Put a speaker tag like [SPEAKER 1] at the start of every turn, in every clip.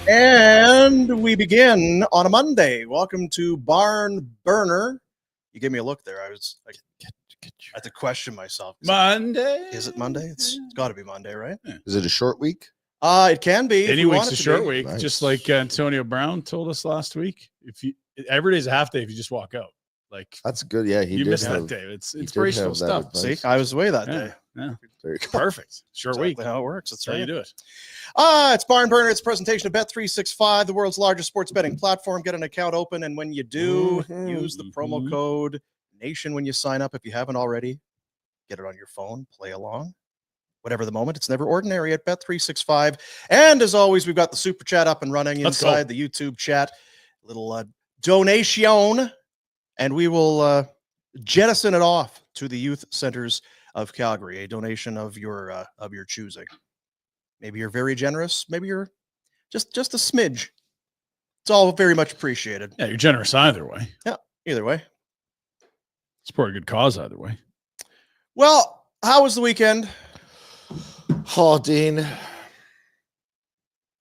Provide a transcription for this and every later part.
[SPEAKER 1] And we begin on a Monday. Welcome to Barn Burner. You gave me a look there. I had to question myself.
[SPEAKER 2] Monday?
[SPEAKER 1] Is it Monday? It's got to be Monday, right?
[SPEAKER 3] Yeah. Is it a short week?
[SPEAKER 1] It can be.
[SPEAKER 2] Any week's a short week,
[SPEAKER 3] Nice.
[SPEAKER 2] just like Antonio Brown told us last week. Every day's a half day if you just walk out. Like
[SPEAKER 3] That's good. Yeah,
[SPEAKER 2] you missed that day. It's inspirational stuff.
[SPEAKER 1] See, I was away that day.
[SPEAKER 2] Yeah.
[SPEAKER 3] Very good.
[SPEAKER 2] Perfect. Short
[SPEAKER 1] Exactly
[SPEAKER 2] week.
[SPEAKER 1] how it works. That's
[SPEAKER 2] That's how
[SPEAKER 1] right.
[SPEAKER 2] you do it.
[SPEAKER 1] It's Barn Burner. It's a presentation of Bet365, the world's largest sports betting platform. Get an account open, and when you do, use the promo code NATION when you sign up. If you haven't already, get it on your phone, play along. Whatever the moment, it's never ordinary at Bet365. And as always, we've got the super chat up and running inside the YouTube chat. Little donation, and we will jettison it off to the youth centers of Calgary. A donation of your choosing. Maybe you're very generous. Maybe you're just a smidge. It's all very much appreciated.
[SPEAKER 2] Yeah, you're generous either way.
[SPEAKER 1] Yeah, either way.
[SPEAKER 2] Support a good cause either way.
[SPEAKER 1] Well, how was the weekend?
[SPEAKER 3] Oh, Dean.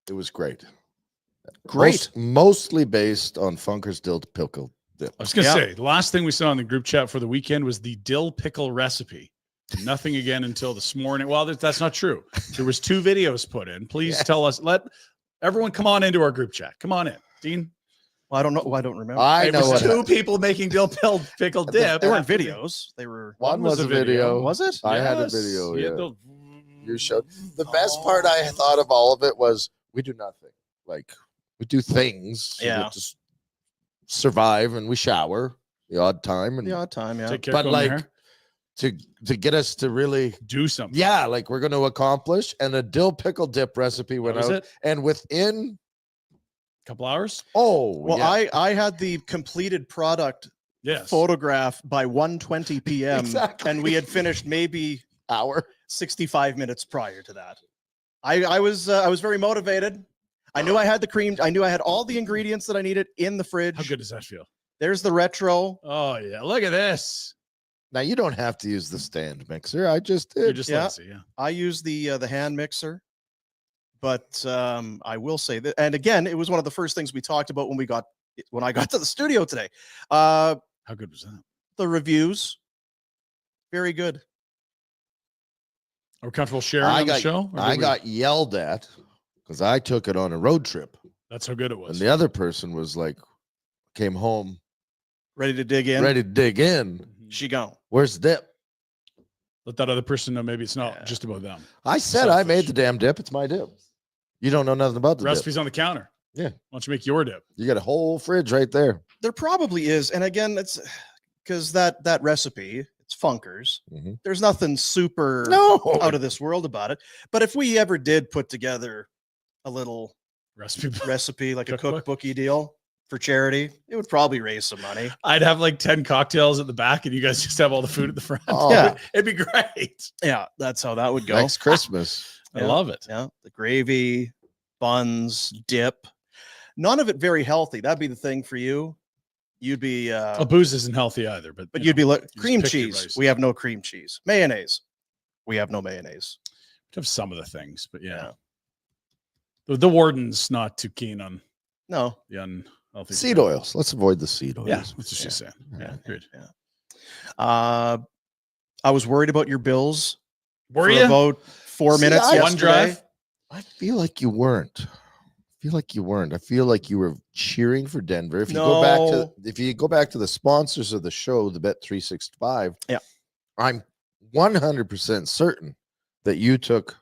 [SPEAKER 3] It was great.
[SPEAKER 1] Great.
[SPEAKER 3] Mostly based on Funker's dill pickle dip.
[SPEAKER 2] I was going to say, the last thing we saw in the group chat for the weekend was the dill pickle recipe. Nothing again until this morning. Well, that's not true. There was 2 videos put in. Please tell us. Let everyone come on into our group chat. Come on in, Dean.
[SPEAKER 1] Well, I don't know. I don't remember.
[SPEAKER 3] I know
[SPEAKER 2] was
[SPEAKER 3] what
[SPEAKER 2] 2 people making dill pickle dip.
[SPEAKER 1] They weren't videos. They were.
[SPEAKER 3] One was a video.
[SPEAKER 1] Was it?
[SPEAKER 3] I had a video. Yeah. You showed. The best part I thought of all of it was we do nothing. Like we do things.
[SPEAKER 1] Yeah.
[SPEAKER 3] To survive, and we shower the odd time. And
[SPEAKER 1] The odd time, yeah.
[SPEAKER 2] Take care,
[SPEAKER 3] but
[SPEAKER 2] comb
[SPEAKER 3] like
[SPEAKER 2] your hair.
[SPEAKER 3] to get us to really
[SPEAKER 2] Do something.
[SPEAKER 3] yeah, like we're going to accomplish. And a dill pickle dip recipe went
[SPEAKER 2] was
[SPEAKER 3] out,
[SPEAKER 2] it?
[SPEAKER 3] and within
[SPEAKER 2] Couple hours.
[SPEAKER 1] Well,
[SPEAKER 3] yeah.
[SPEAKER 1] I had the completed product
[SPEAKER 2] Yes.
[SPEAKER 1] photograph by 1:20 p.m.
[SPEAKER 3] Exactly.
[SPEAKER 1] and we had finished maybe
[SPEAKER 3] hour.
[SPEAKER 1] 65 minutes prior to that. I was very motivated. I knew I had the cream. I knew I had all the ingredients that I needed in the fridge.
[SPEAKER 2] How good does that feel?
[SPEAKER 1] There's the retro.
[SPEAKER 2] Oh yeah. Look at this.
[SPEAKER 3] Now you don't have to use the stand mixer. I just
[SPEAKER 2] You're
[SPEAKER 3] did.
[SPEAKER 2] just
[SPEAKER 1] Yeah.
[SPEAKER 2] lazy. Yeah.
[SPEAKER 1] I used the hand mixer, but I will say that. And again, it was one of the first things we talked about when I got to the studio today.
[SPEAKER 2] How good was that?
[SPEAKER 1] The reviews, very good.
[SPEAKER 2] Are we comfortable sharing on the show? Or
[SPEAKER 3] I
[SPEAKER 2] did we-
[SPEAKER 3] got yelled at because I took it on a road trip,
[SPEAKER 2] That's how good it
[SPEAKER 3] and
[SPEAKER 2] was.
[SPEAKER 3] the other person was like, came home
[SPEAKER 1] Ready to dig in.
[SPEAKER 3] ready to dig in.
[SPEAKER 2] Mhm.
[SPEAKER 1] She gone.
[SPEAKER 3] Where's the dip?
[SPEAKER 2] Let that other person know maybe it's not
[SPEAKER 1] Yeah.
[SPEAKER 2] just about them.
[SPEAKER 3] I said I made
[SPEAKER 2] Selfish.
[SPEAKER 3] the damn dip. It's my dip. You don't know nothing about the dip.
[SPEAKER 2] Recipes on the counter.
[SPEAKER 3] Yeah.
[SPEAKER 2] Why don't you make your dip?
[SPEAKER 3] You got a whole fridge right there.
[SPEAKER 1] There probably is, and again, it's because that recipe, it's Funkers.
[SPEAKER 3] Mhm.
[SPEAKER 1] There's nothing super
[SPEAKER 3] No.
[SPEAKER 1] out of this world about it. But if we ever did put together a little
[SPEAKER 2] Recipe.
[SPEAKER 1] recipe, like a
[SPEAKER 2] Cookbook?
[SPEAKER 1] cookbooky deal for charity, it would probably raise some money.
[SPEAKER 2] I'd have like 10 cocktails at the back and you guys just have all the food at the front.
[SPEAKER 3] Oh.
[SPEAKER 1] Yeah.
[SPEAKER 2] It'd be great.
[SPEAKER 1] Yeah, that's how that would go.
[SPEAKER 3] Next Christmas.
[SPEAKER 2] I
[SPEAKER 1] Yeah.
[SPEAKER 2] love it.
[SPEAKER 1] Yeah, the gravy, buns, dip. None of it very healthy. That'd be the thing for you. You'd be
[SPEAKER 2] Booze isn't healthy either, but
[SPEAKER 1] you'd be like
[SPEAKER 2] just
[SPEAKER 1] cream
[SPEAKER 2] pick your
[SPEAKER 1] cheese.
[SPEAKER 2] vice.
[SPEAKER 1] We have no cream cheese. Mayonnaise. We have no mayonnaise.
[SPEAKER 2] have some of the things, but yeah. The warden's not too keen on
[SPEAKER 1] No.
[SPEAKER 2] the unhealthy
[SPEAKER 3] Seed oils. Let's avoid the seed oils.
[SPEAKER 2] Yeah, that's what she's saying. Yeah, good.
[SPEAKER 1] Yeah. I was worried about your bills.
[SPEAKER 2] Were
[SPEAKER 1] for
[SPEAKER 2] you?
[SPEAKER 1] about 4
[SPEAKER 3] See,
[SPEAKER 1] minutes?
[SPEAKER 3] I-
[SPEAKER 2] One
[SPEAKER 1] yesterday.
[SPEAKER 2] drive?
[SPEAKER 3] I feel like you weren't. I feel like you were cheering for Denver. If you go back to the sponsors of the show, the Bet365,
[SPEAKER 1] Yeah.
[SPEAKER 3] I'm 100% certain that you took
[SPEAKER 2] The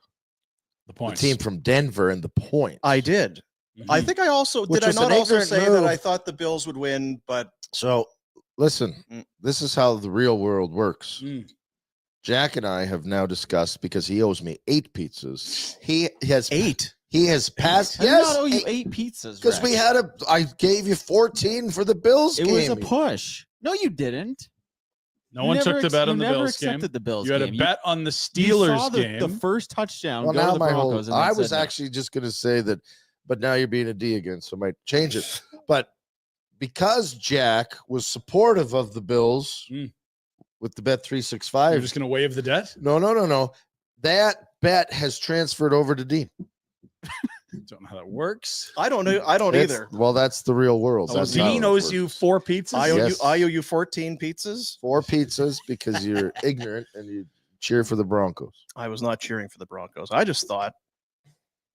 [SPEAKER 3] the
[SPEAKER 2] points.
[SPEAKER 3] team from Denver and the point.
[SPEAKER 1] I did.
[SPEAKER 2] Mhm.
[SPEAKER 1] I think I also
[SPEAKER 3] Which
[SPEAKER 1] did. I
[SPEAKER 3] was
[SPEAKER 1] not
[SPEAKER 3] an
[SPEAKER 1] also
[SPEAKER 3] ignorant
[SPEAKER 1] say
[SPEAKER 3] move.
[SPEAKER 1] that I thought the Bills would win, but
[SPEAKER 3] So listen,
[SPEAKER 1] Mm.
[SPEAKER 3] this is how the real world works.
[SPEAKER 2] Mm.
[SPEAKER 3] Jack and I have now discussed, because he owes me 8 pizzas. He has
[SPEAKER 1] 8.
[SPEAKER 3] He has passed.
[SPEAKER 4] I did
[SPEAKER 3] Yes,
[SPEAKER 4] not owe you 8 pizzas.
[SPEAKER 3] because we had I gave you 14 for the Bills
[SPEAKER 4] It
[SPEAKER 3] game.
[SPEAKER 4] was a push. No, you didn't.
[SPEAKER 2] No
[SPEAKER 4] You
[SPEAKER 2] one
[SPEAKER 4] never
[SPEAKER 2] took the
[SPEAKER 4] ex-
[SPEAKER 2] bet
[SPEAKER 4] you
[SPEAKER 2] on the
[SPEAKER 4] never
[SPEAKER 2] Bills game.
[SPEAKER 4] accepted the Bills
[SPEAKER 2] You had a
[SPEAKER 4] game.
[SPEAKER 2] bet on the
[SPEAKER 4] You
[SPEAKER 2] Steelers
[SPEAKER 4] saw
[SPEAKER 2] game.
[SPEAKER 4] the first touchdown.
[SPEAKER 3] Well,
[SPEAKER 4] go
[SPEAKER 3] now
[SPEAKER 4] to the
[SPEAKER 3] my whole
[SPEAKER 4] Broncos, and then
[SPEAKER 3] I was
[SPEAKER 4] said no.
[SPEAKER 3] actually just going to say that, but now you're being a D again, so I might change it. But because Jack was supportive of the Bills
[SPEAKER 2] Mm.
[SPEAKER 3] with the Bet365,
[SPEAKER 2] You're just going to waive the debt?
[SPEAKER 3] no. That bet has transferred over to Dean.
[SPEAKER 2] Don't know how that works.
[SPEAKER 1] I don't know. I don't either.
[SPEAKER 3] Well, that's the real world.
[SPEAKER 1] Oh,
[SPEAKER 3] That's
[SPEAKER 1] Dean
[SPEAKER 3] how it
[SPEAKER 2] Dean owes
[SPEAKER 3] works.
[SPEAKER 2] you 4 pizzas.
[SPEAKER 3] Yes.
[SPEAKER 1] I owe you 14 pizzas.
[SPEAKER 3] 4 pizzas because you're ignorant and you cheer for the Broncos.
[SPEAKER 1] I was not cheering for the Broncos. I just thought,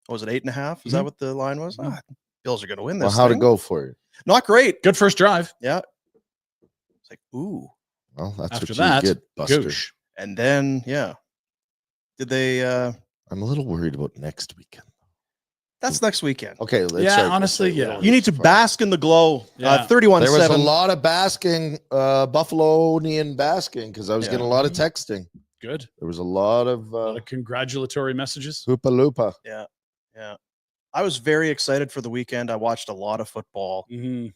[SPEAKER 1] was it 8.5? Is that what the line was?
[SPEAKER 2] Mhm.
[SPEAKER 1] Bills are going to win
[SPEAKER 3] Well,
[SPEAKER 1] this.
[SPEAKER 3] how'd
[SPEAKER 1] thing.
[SPEAKER 3] it go for you?
[SPEAKER 1] Not great.
[SPEAKER 2] Good first drive.
[SPEAKER 1] Yeah. It's like, ooh.
[SPEAKER 3] Well, that's
[SPEAKER 2] After
[SPEAKER 3] what
[SPEAKER 2] that,
[SPEAKER 3] you get, Buster.
[SPEAKER 2] Goosh.
[SPEAKER 1] And then, yeah. Did they
[SPEAKER 3] I'm a little worried about next weekend.
[SPEAKER 1] that's next weekend.
[SPEAKER 3] Okay, let's
[SPEAKER 2] Yeah,
[SPEAKER 3] start-
[SPEAKER 2] honestly,
[SPEAKER 3] we
[SPEAKER 2] yeah.
[SPEAKER 3] don't
[SPEAKER 1] You need to
[SPEAKER 3] far.
[SPEAKER 1] bask in the glow.
[SPEAKER 2] Yeah.
[SPEAKER 1] 31-7.
[SPEAKER 3] There was a lot of basking, Buffalonian basking, because I was
[SPEAKER 1] Yeah.
[SPEAKER 3] getting a lot of texting.
[SPEAKER 2] Good.
[SPEAKER 3] There was a lot of
[SPEAKER 2] A lot of congratulatory messages.
[SPEAKER 3] hoopa loopa.
[SPEAKER 1] Yeah. I was very excited for the weekend. I watched a lot of football.
[SPEAKER 2] Mhm.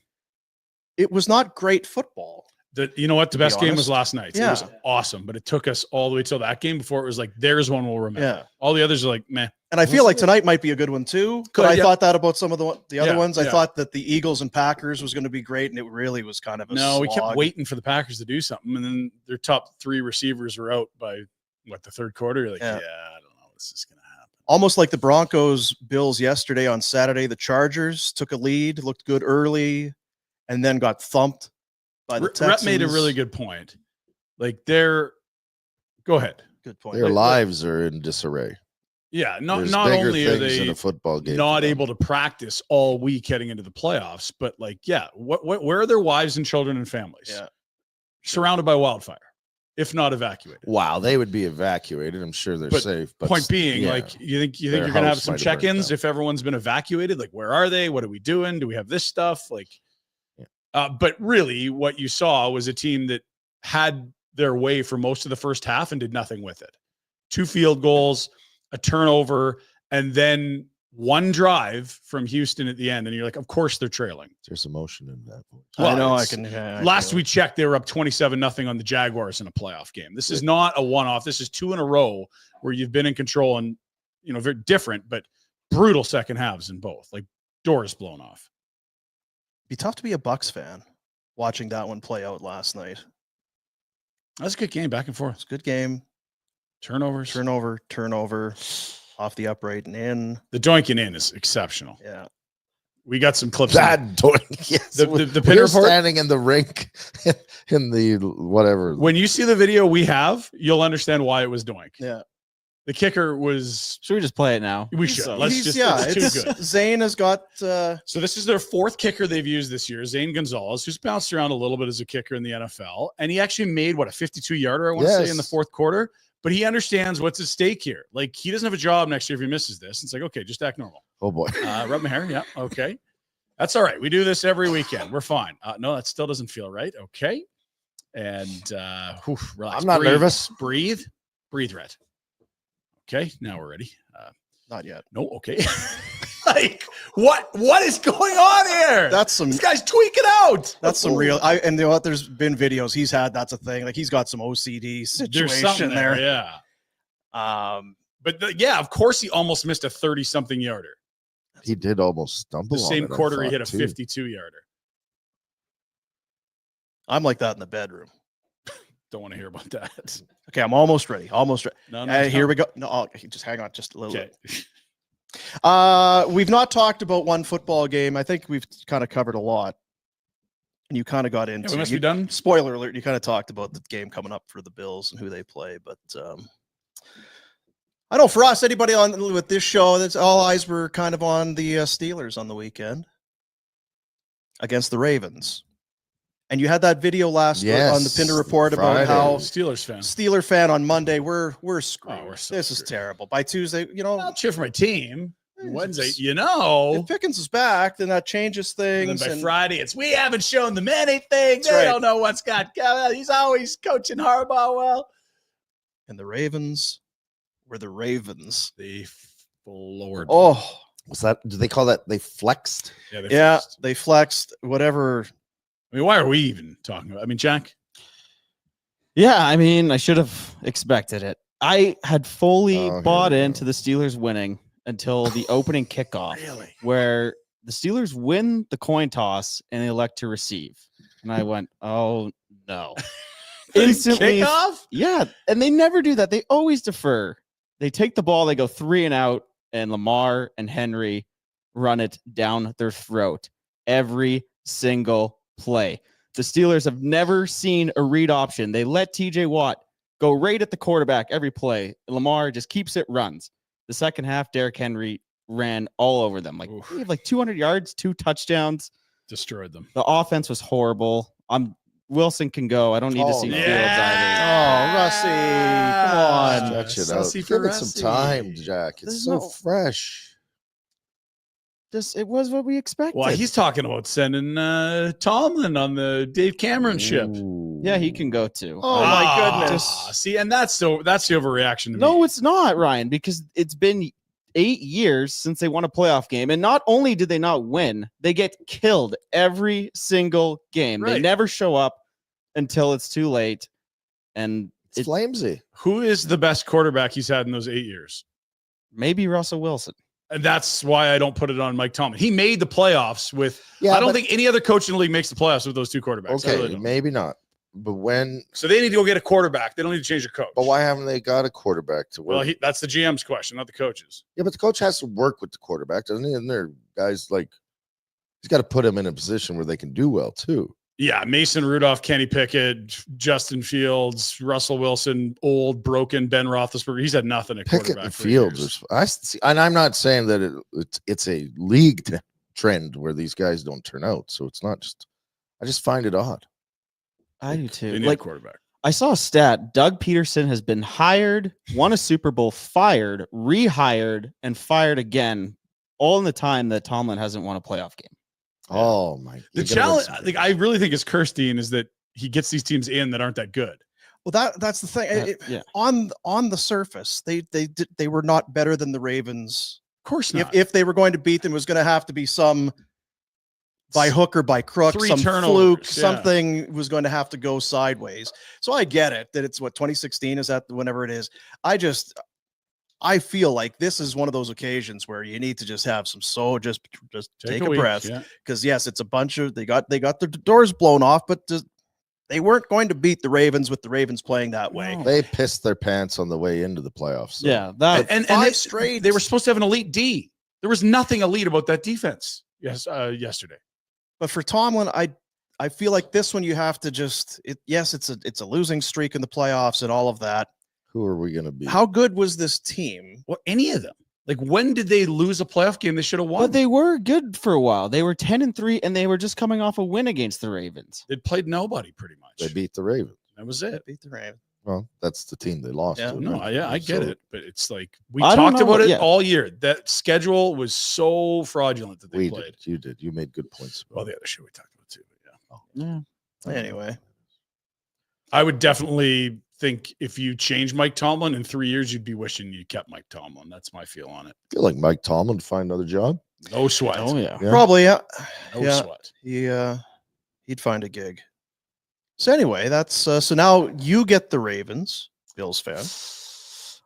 [SPEAKER 1] It was not great football.
[SPEAKER 2] You know what? The
[SPEAKER 1] To be
[SPEAKER 2] best game was
[SPEAKER 1] honest.
[SPEAKER 2] last night. It
[SPEAKER 1] Yeah.
[SPEAKER 2] was awesome, but it took us all the way till that game before it was like, there's one we'll remember.
[SPEAKER 1] Yeah.
[SPEAKER 2] All the others are like, meh.
[SPEAKER 1] And I feel like tonight might be a good one too. But
[SPEAKER 2] Could,
[SPEAKER 1] I
[SPEAKER 2] yeah.
[SPEAKER 1] thought that about some of the other
[SPEAKER 2] Yeah,
[SPEAKER 1] ones. I
[SPEAKER 2] yeah.
[SPEAKER 1] thought that the Eagles and Packers was going to be great, and it really was kind of a
[SPEAKER 2] No, we kept
[SPEAKER 1] slog.
[SPEAKER 2] waiting for the Packers to do something, and then their top 3 receivers were out by the third quarter. You're like,
[SPEAKER 1] Yeah.
[SPEAKER 2] I don't know, this is gonna happen.
[SPEAKER 1] Almost like the Broncos Bills yesterday on Saturday. The Chargers took a lead, looked good early, and then got thumped by the Texans.
[SPEAKER 2] Rhett made a really good point. Like go ahead.
[SPEAKER 1] Good point.
[SPEAKER 3] Their lives are in disarray.
[SPEAKER 2] Yeah, not
[SPEAKER 3] There's
[SPEAKER 2] only
[SPEAKER 3] bigger
[SPEAKER 2] are
[SPEAKER 3] things in
[SPEAKER 2] they
[SPEAKER 3] a football game.
[SPEAKER 2] not
[SPEAKER 3] for them.
[SPEAKER 2] able to practice all week heading into the playoffs, but like, yeah, where are their wives and children and families?
[SPEAKER 1] Yeah.
[SPEAKER 2] Surrounded by wildfire, if not evacuated.
[SPEAKER 3] Wow, they would be evacuated. I'm sure they're
[SPEAKER 2] But
[SPEAKER 3] safe. But
[SPEAKER 2] Point being,
[SPEAKER 3] yeah.
[SPEAKER 2] like, you think
[SPEAKER 3] Their
[SPEAKER 2] you're gonna have
[SPEAKER 3] house
[SPEAKER 2] some
[SPEAKER 3] might have burnt
[SPEAKER 2] check-ins
[SPEAKER 3] down.
[SPEAKER 2] if everyone's been evacuated? Like, where are they? What are we doing? Do we have this stuff? Like, but really, what you saw was a team that had their way for most of the first half and did nothing with it. 2 field goals, a turnover, and then 1 drive from Houston at the end. And you're like, of course they're trailing.
[SPEAKER 3] There's emotion in that. Voice.
[SPEAKER 1] I know. I
[SPEAKER 2] it's-
[SPEAKER 1] can. I
[SPEAKER 2] Last
[SPEAKER 1] feel
[SPEAKER 2] we checked, they were up 27-0 on the Jaguars in a playoff game. This is not a one-off. This is 2 in a row where you've been in control and, very different, but brutal second halves in both. Like, doors blown off.
[SPEAKER 1] it'd be tough to be a Bucks fan watching that one play out last night.
[SPEAKER 2] That's a good game, back and forth.
[SPEAKER 1] It's a good game.
[SPEAKER 2] Turnovers.
[SPEAKER 1] Turnover, off the upright and in.
[SPEAKER 2] The doinking in is exceptional.
[SPEAKER 1] Yeah.
[SPEAKER 2] We got some clips.
[SPEAKER 3] That doing yes.
[SPEAKER 2] The
[SPEAKER 3] We're
[SPEAKER 2] Pinder Report.
[SPEAKER 3] standing in the rink in the whatever.
[SPEAKER 2] When you see the video we have, you'll understand why it was doink.
[SPEAKER 1] Yeah.
[SPEAKER 2] The kicker was.
[SPEAKER 4] Should we just play it now?
[SPEAKER 2] We should. Let's
[SPEAKER 1] He's-
[SPEAKER 2] just.
[SPEAKER 1] yeah,
[SPEAKER 2] It's too good.
[SPEAKER 1] Zane has got
[SPEAKER 2] So this is their 4th kicker they've used this year, Zane Gonzalez, who's bounced around a little bit as a kicker in the NFL. And he actually made, a 52-yarder, I want to say, in the
[SPEAKER 3] Yes.
[SPEAKER 2] 4th quarter. But he understands what's at stake here. Like, he doesn't have a job next year if he misses this. It's like, okay, just act normal.
[SPEAKER 3] Oh boy.
[SPEAKER 2] Rub my hair. Yeah, okay. That's all right. We do this every weekend. We're fine. No, that still doesn't feel right. Okay. And relax.
[SPEAKER 3] I'm not
[SPEAKER 2] Breathe.
[SPEAKER 3] nervous.
[SPEAKER 2] Breathe, Rhett. Okay, now we're ready.
[SPEAKER 1] not yet.
[SPEAKER 2] No, okay. Like, what is going on here?
[SPEAKER 1] That's some.
[SPEAKER 2] This guy's tweaking out.
[SPEAKER 1] That's some real. And you know what? There's been videos he's had. That's a thing. Like he's got some OCD
[SPEAKER 2] There's something
[SPEAKER 1] situation
[SPEAKER 2] there.
[SPEAKER 1] there.
[SPEAKER 2] Yeah. But of course he almost missed a 30-something yarder.
[SPEAKER 3] He did almost stumble.
[SPEAKER 2] The
[SPEAKER 3] on
[SPEAKER 2] same
[SPEAKER 3] it, I
[SPEAKER 2] quarter he
[SPEAKER 3] thought,
[SPEAKER 2] hit a
[SPEAKER 3] too.
[SPEAKER 2] 52-yarder.
[SPEAKER 1] I'm like that in the bedroom.
[SPEAKER 2] Don't want to hear about that.
[SPEAKER 1] Okay, I'm almost ready. Almost ready.
[SPEAKER 2] No,
[SPEAKER 1] Here we go. No, just hang on, just a little.
[SPEAKER 2] Okay.
[SPEAKER 1] We've not talked about one football game. I think we've kind of covered a lot, and you kind of got into.
[SPEAKER 2] We must be done.
[SPEAKER 1] Spoiler alert! You kind of talked about the game coming up for the Bills and who they play, but I know for us, anybody on with this show, that's all eyes were kind of on the Steelers on the weekend against the Ravens. And you had that video last week on the Pinder Report about
[SPEAKER 3] Friday.
[SPEAKER 1] how
[SPEAKER 2] Steelers fan.
[SPEAKER 1] Steeler fan on Monday, we're screwed.
[SPEAKER 2] Oh, we're so
[SPEAKER 1] this is
[SPEAKER 2] screwed.
[SPEAKER 1] terrible. By Tuesday,
[SPEAKER 2] I'll cheer for my team. Wednesday,
[SPEAKER 1] If
[SPEAKER 2] if
[SPEAKER 1] Pickens is back, then that changes
[SPEAKER 2] and
[SPEAKER 1] things.
[SPEAKER 2] then by
[SPEAKER 1] and
[SPEAKER 2] Friday, it's we haven't shown them anything.
[SPEAKER 1] That's
[SPEAKER 2] They
[SPEAKER 1] right.
[SPEAKER 2] don't know what's got coming. He's always coaching Harbaugh well.
[SPEAKER 1] and the Ravens were the Ravens.
[SPEAKER 2] They floored.
[SPEAKER 1] Oh,
[SPEAKER 3] Was that? Do they call that? They flexed.
[SPEAKER 2] yeah, they
[SPEAKER 1] yeah,
[SPEAKER 2] flexed.
[SPEAKER 1] they flexed whatever.
[SPEAKER 2] I mean, why are we even talking about? I mean, Jack.
[SPEAKER 4] Yeah, I mean, I should have expected it. I had fully
[SPEAKER 3] Oh, here
[SPEAKER 4] bought
[SPEAKER 3] we go.
[SPEAKER 4] into the Steelers winning until the opening kickoff,
[SPEAKER 2] Really?
[SPEAKER 4] where the Steelers win the coin toss and they elect to receive. And I went, oh no. Instantly,
[SPEAKER 2] Kickoff?
[SPEAKER 4] yeah, and they never do that. They always defer. They take the ball, they go 3 and out, and Lamar and Henry run it down their throat every single play. The Steelers have never seen a read option. They let TJ Watt go right at the quarterback every play. Lamar just keeps it runs. The second half, Derrick Henry ran all over them. Like, he had like 200 yards, 2 touchdowns.
[SPEAKER 2] Destroyed them.
[SPEAKER 4] The offense was horrible. Wilson can go. I don't need to see Fields either.
[SPEAKER 1] Oh, Russie, come on.
[SPEAKER 3] Stretch it out. Give it some time, Jack. It's so fresh.
[SPEAKER 4] It was what we expected.
[SPEAKER 2] Well, he's talking about sending Tomlin on the Dave Cameron ship.
[SPEAKER 4] Yeah, he can go too.
[SPEAKER 1] Oh my goodness.
[SPEAKER 2] See, and that's the overreaction to me.
[SPEAKER 4] No, it's not, Ryan, because it's been 8 years since they won a playoff game. And not only did they not win, they get killed every single game.
[SPEAKER 2] Right.
[SPEAKER 4] They never show up until it's too late. And
[SPEAKER 3] It's flamesy.
[SPEAKER 2] Who is the best quarterback he's had in those 8 years?
[SPEAKER 4] maybe Russell Wilson.
[SPEAKER 2] And that's why I don't put it on Mike Tomlin. He made the playoffs with.
[SPEAKER 3] Yeah,
[SPEAKER 2] I don't think any other coach in the league makes the playoffs with those two quarterbacks. I
[SPEAKER 3] Okay,
[SPEAKER 2] really don't.
[SPEAKER 3] maybe not. But when?
[SPEAKER 2] So they need to go get a quarterback. They don't need to change their coach.
[SPEAKER 3] But why haven't they got a quarterback to work?
[SPEAKER 2] Well, that's the GM's question, not the coach's.
[SPEAKER 3] Yeah, but the coach has to work with the quarterback, doesn't he? And there are guys like he's got to put him in a position where they can do well too.
[SPEAKER 2] Yeah, Mason Rudolph, Kenny Pickett, Justin Fields, Russell Wilson, old, broken, Ben Roethlisberger. He's had nothing at
[SPEAKER 3] Pickett
[SPEAKER 2] quarterback
[SPEAKER 3] and
[SPEAKER 2] for
[SPEAKER 3] Fields.
[SPEAKER 2] years.
[SPEAKER 3] I see, and I'm not saying that it's a league trend where these guys don't turn out. So it's not just. I just find it odd.
[SPEAKER 4] I do
[SPEAKER 2] They
[SPEAKER 4] too.
[SPEAKER 2] need a quarterback.
[SPEAKER 4] I saw a stat. Doug Peterson has been hired, won a Super Bowl, fired, rehired, and fired again, all in the time that Tomlin hasn't won a playoff game.
[SPEAKER 3] Oh my!
[SPEAKER 2] The challenge, I really think, is Kirstein is that he gets these teams in that aren't that good.
[SPEAKER 1] Well, that's the thing.
[SPEAKER 4] Yeah.
[SPEAKER 1] On the surface, they were not better than the Ravens.
[SPEAKER 2] Of course not.
[SPEAKER 1] If they were going to beat them, it was going to have to be some by hook or by crook,
[SPEAKER 2] 3
[SPEAKER 1] some
[SPEAKER 2] turnovers,
[SPEAKER 1] fluke,
[SPEAKER 2] yeah.
[SPEAKER 1] something was going to have to go sideways. So I get it that it's what 2016 is that whenever it is. I feel like this is one of those occasions where you need to just have some just take a
[SPEAKER 2] week,
[SPEAKER 1] breath,
[SPEAKER 2] yeah.
[SPEAKER 1] because yes, it's a bunch of they got their doors blown off, but they weren't going to beat the Ravens with the Ravens playing that way.
[SPEAKER 3] They pissed their pants on the way into the playoffs. So.
[SPEAKER 4] Yeah, that
[SPEAKER 2] And
[SPEAKER 1] Five straight.
[SPEAKER 2] They were supposed to have an elite D. There was nothing elite about that defense. Yesterday.
[SPEAKER 1] But for Tomlin, I feel like this one you have to just it's a losing streak in the playoffs and all of that.
[SPEAKER 3] Who are we going to be?
[SPEAKER 1] How good was this team?
[SPEAKER 2] Well, any of them. Like, when did they lose a playoff game they should have won?
[SPEAKER 4] but they were good for a while. They were 10-3, and they were just coming off a win against the Ravens.
[SPEAKER 2] They'd played nobody pretty much.
[SPEAKER 3] They beat the Ravens.
[SPEAKER 2] That was it.
[SPEAKER 1] Beat the Ravens.
[SPEAKER 3] Well, that's the team they lost.
[SPEAKER 1] Yeah.
[SPEAKER 3] to.
[SPEAKER 2] No, I get
[SPEAKER 3] So-
[SPEAKER 2] it, but it's like we
[SPEAKER 4] I don't
[SPEAKER 2] talked
[SPEAKER 4] know
[SPEAKER 2] about it
[SPEAKER 4] yeah.
[SPEAKER 2] all year. That schedule was so fraudulent that they
[SPEAKER 3] We
[SPEAKER 2] played.
[SPEAKER 3] did. You did. You made good points.
[SPEAKER 2] Well, the other shit we talked about too. But yeah,
[SPEAKER 4] Yeah.
[SPEAKER 1] Anyway,
[SPEAKER 2] I would definitely think if you change Mike Tomlin in 3 years, you'd be wishing you kept Mike Tomlin. That's my feel on it.
[SPEAKER 3] I feel like Mike Tomlin to find another job.
[SPEAKER 2] No sweat.
[SPEAKER 4] Oh yeah.
[SPEAKER 3] Yeah.
[SPEAKER 1] probably
[SPEAKER 2] No
[SPEAKER 1] yeah.
[SPEAKER 2] sweat.
[SPEAKER 1] He'd find a gig. So anyway, that's so now you get the Ravens, Bills fan.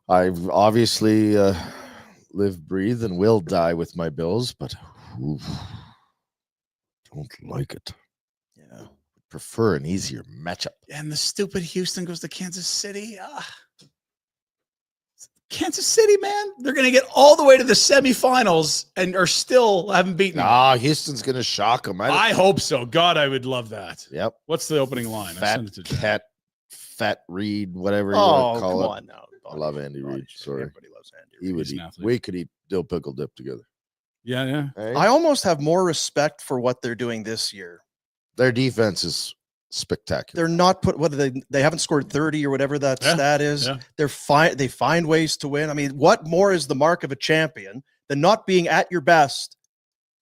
[SPEAKER 3] I've obviously live, breathe, and will die with my Bills, but oof, don't like it.
[SPEAKER 1] Yeah.
[SPEAKER 3] Prefer an easier matchup.
[SPEAKER 2] And the stupid Houston goes to Kansas City. Kansas City, man, they're going to get all the way to the semifinals and are still haven't beaten.
[SPEAKER 3] Houston's going to shock them.
[SPEAKER 2] I hope so. God, I would love that.
[SPEAKER 3] Yep.
[SPEAKER 2] What's the opening line? I
[SPEAKER 3] Fat
[SPEAKER 2] sent it to Jen.
[SPEAKER 3] cat, fat Reed, whatever you want
[SPEAKER 1] Oh,
[SPEAKER 3] to
[SPEAKER 1] come
[SPEAKER 3] call it.
[SPEAKER 1] on now.
[SPEAKER 3] I love Andy Reid. Sorry.
[SPEAKER 1] Everybody loves Andy
[SPEAKER 3] He
[SPEAKER 1] Reid.
[SPEAKER 3] would
[SPEAKER 2] He's an
[SPEAKER 3] eat.
[SPEAKER 2] athlete.
[SPEAKER 3] We could eat dill pickle dip together.
[SPEAKER 2] Yeah.
[SPEAKER 3] Hey?
[SPEAKER 1] I almost have more respect for what they're doing this year.
[SPEAKER 3] Their defense is spectacular.
[SPEAKER 1] They're not they haven't scored 30 or whatever that
[SPEAKER 2] Yeah,
[SPEAKER 1] stat is.
[SPEAKER 2] yeah.
[SPEAKER 1] They're fine. They find ways to win. I mean, what more is the mark of a champion than not being at your best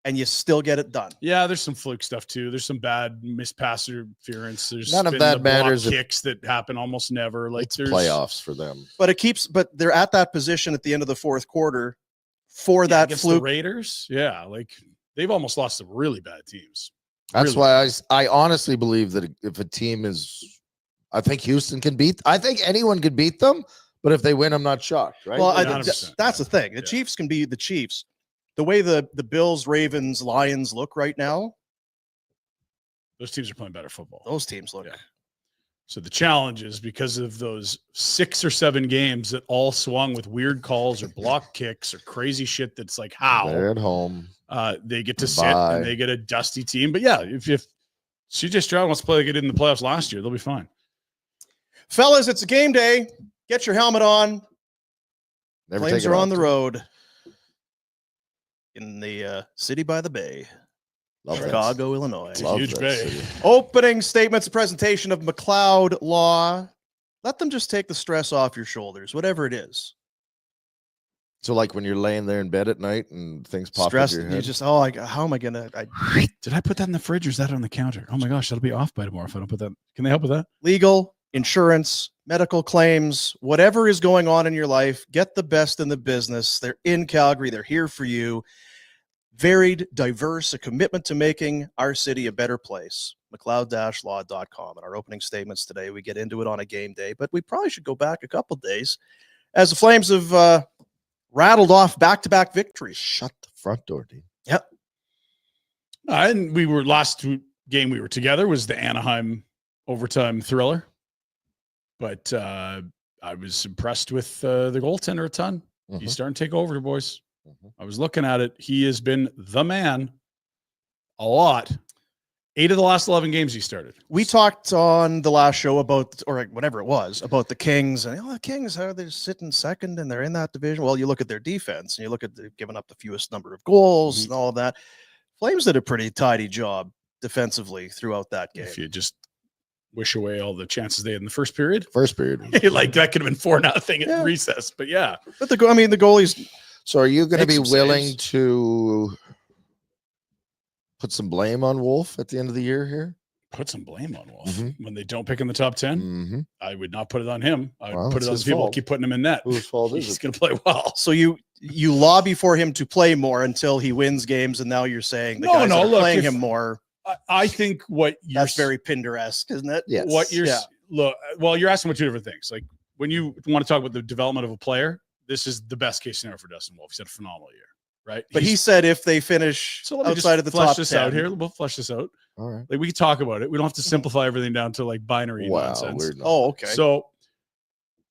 [SPEAKER 1] and you still get it done?
[SPEAKER 2] Yeah, there's some fluke stuff too. There's some bad missed pass interference. There's
[SPEAKER 3] None of
[SPEAKER 2] been
[SPEAKER 3] that
[SPEAKER 2] the block
[SPEAKER 3] matters if-
[SPEAKER 2] kicks that happen almost never. Like
[SPEAKER 3] It's
[SPEAKER 2] there's
[SPEAKER 3] playoffs for them.
[SPEAKER 1] But they're at that position at the end of the fourth quarter for
[SPEAKER 2] Yeah,
[SPEAKER 1] that
[SPEAKER 2] against
[SPEAKER 1] fluke.
[SPEAKER 2] the Raiders. Yeah, like they've almost lost some really bad teams.
[SPEAKER 3] That's
[SPEAKER 2] Really?
[SPEAKER 3] why I honestly believe that if a team is, I think Houston can beat. I think anyone could beat them, but if they win, I'm not shocked. Right?
[SPEAKER 1] Well,
[SPEAKER 2] Yeah, 100%.
[SPEAKER 1] that's the thing. The
[SPEAKER 2] Yeah.
[SPEAKER 1] Chiefs can be the Chiefs. The way the Bills, Ravens, Lions look right now,
[SPEAKER 2] Those teams are playing better football.
[SPEAKER 1] those teams look.
[SPEAKER 2] Yeah. So the challenge is because of those 6 or 7 games that all swung with weird calls or block kicks or crazy shit that's like, how?
[SPEAKER 3] They're at home.
[SPEAKER 2] They get to sit
[SPEAKER 3] Bye.
[SPEAKER 2] and they get a dusty team. But yeah, if CJ Stroud wants to play like it did in the playoffs last year, they'll be fine.
[SPEAKER 1] Fellas, it's a game day. Get your helmet on.
[SPEAKER 3] Never
[SPEAKER 1] Flames
[SPEAKER 3] take it
[SPEAKER 1] are
[SPEAKER 3] off,
[SPEAKER 1] on the
[SPEAKER 3] too.
[SPEAKER 1] road in the city by the bay,
[SPEAKER 3] Love that.
[SPEAKER 1] Chicago, Illinois.
[SPEAKER 2] It's a
[SPEAKER 3] Love
[SPEAKER 2] huge
[SPEAKER 3] that
[SPEAKER 2] bay.
[SPEAKER 3] city.
[SPEAKER 1] Opening statements, a presentation of McLeod Law. Let them just take the stress off your shoulders, whatever it is.
[SPEAKER 3] So, like when you're laying there in bed at night and things pop
[SPEAKER 1] Stress,
[SPEAKER 3] into your
[SPEAKER 1] you
[SPEAKER 3] head.
[SPEAKER 1] just, how am I going to?
[SPEAKER 2] Did I put that in the fridge or is that on the counter? Oh my gosh, that'll be off by tomorrow if I don't put that. Can they help with that?
[SPEAKER 1] Legal, insurance, medical claims, whatever is going on in your life, get the best in the business. They're in Calgary. They're here for you. Varied, diverse, a commitment to making our city a better place. McLeod-law.com. In our opening statements today, we get into it on a game day, but we probably should go back a couple days as the Flames have rattled off back-to-back victories.
[SPEAKER 3] Shut the front door, dude.
[SPEAKER 1] Yep.
[SPEAKER 2] And we were last game we were together was the Anaheim overtime thriller. But I was impressed with the goaltender a ton. He's starting to take over, boys. I was looking at it. He has been the man a lot. 8 of the last 11 games he started.
[SPEAKER 1] We talked on the last show about, or whatever it was, about the Kings. And the Kings, how they're sitting second and they're in that division. Well, you look at their defense and you look at they've given up the fewest number of goals and all of that. Flames did a pretty tidy job defensively throughout that game.
[SPEAKER 2] If you just wish away all the chances they had in the first period.
[SPEAKER 3] First period.
[SPEAKER 2] Like that could have been 4-0 at recess. But yeah.
[SPEAKER 1] But the goalies.
[SPEAKER 3] So are you going to
[SPEAKER 1] Make
[SPEAKER 3] be
[SPEAKER 1] some
[SPEAKER 3] willing
[SPEAKER 1] saves.
[SPEAKER 3] to put some blame on Wolf at the end of the year here?
[SPEAKER 2] Put some blame on Wolf.
[SPEAKER 3] Mhm.
[SPEAKER 2] When they don't pick in the top 10,
[SPEAKER 3] Mm-hmm.
[SPEAKER 2] I would not put it on him. I would
[SPEAKER 3] Well,
[SPEAKER 2] put it
[SPEAKER 3] it's
[SPEAKER 2] on the
[SPEAKER 3] his
[SPEAKER 2] people who
[SPEAKER 3] fault.
[SPEAKER 2] keep putting him in net.
[SPEAKER 3] Whose fault is
[SPEAKER 2] He's
[SPEAKER 3] it?
[SPEAKER 2] going to play well.
[SPEAKER 1] So you lobby for him to play more until he wins games, and now you're saying the guys that are
[SPEAKER 2] look,
[SPEAKER 1] playing
[SPEAKER 2] if-
[SPEAKER 1] him more.
[SPEAKER 2] I think what you're
[SPEAKER 1] That's very Pinder-esque, isn't it?
[SPEAKER 3] Yes.
[SPEAKER 2] what you're
[SPEAKER 1] Yeah.
[SPEAKER 2] look. Well, you're asking about two different things. Like when you want to talk about the development of a player, this is the best case scenario for Dustin Wolf. He's had a phenomenal year, right?
[SPEAKER 1] But he said if they finish
[SPEAKER 2] so let me
[SPEAKER 1] outside
[SPEAKER 2] just
[SPEAKER 1] of the
[SPEAKER 2] flesh
[SPEAKER 1] top
[SPEAKER 2] this
[SPEAKER 1] 10,
[SPEAKER 2] out here. We'll flesh this out.
[SPEAKER 3] All right.
[SPEAKER 2] Like we can talk about it. We don't have to simplify everything down to like binary
[SPEAKER 3] Wow.
[SPEAKER 2] nonsense.
[SPEAKER 3] We're not.
[SPEAKER 1] Oh, okay.
[SPEAKER 2] So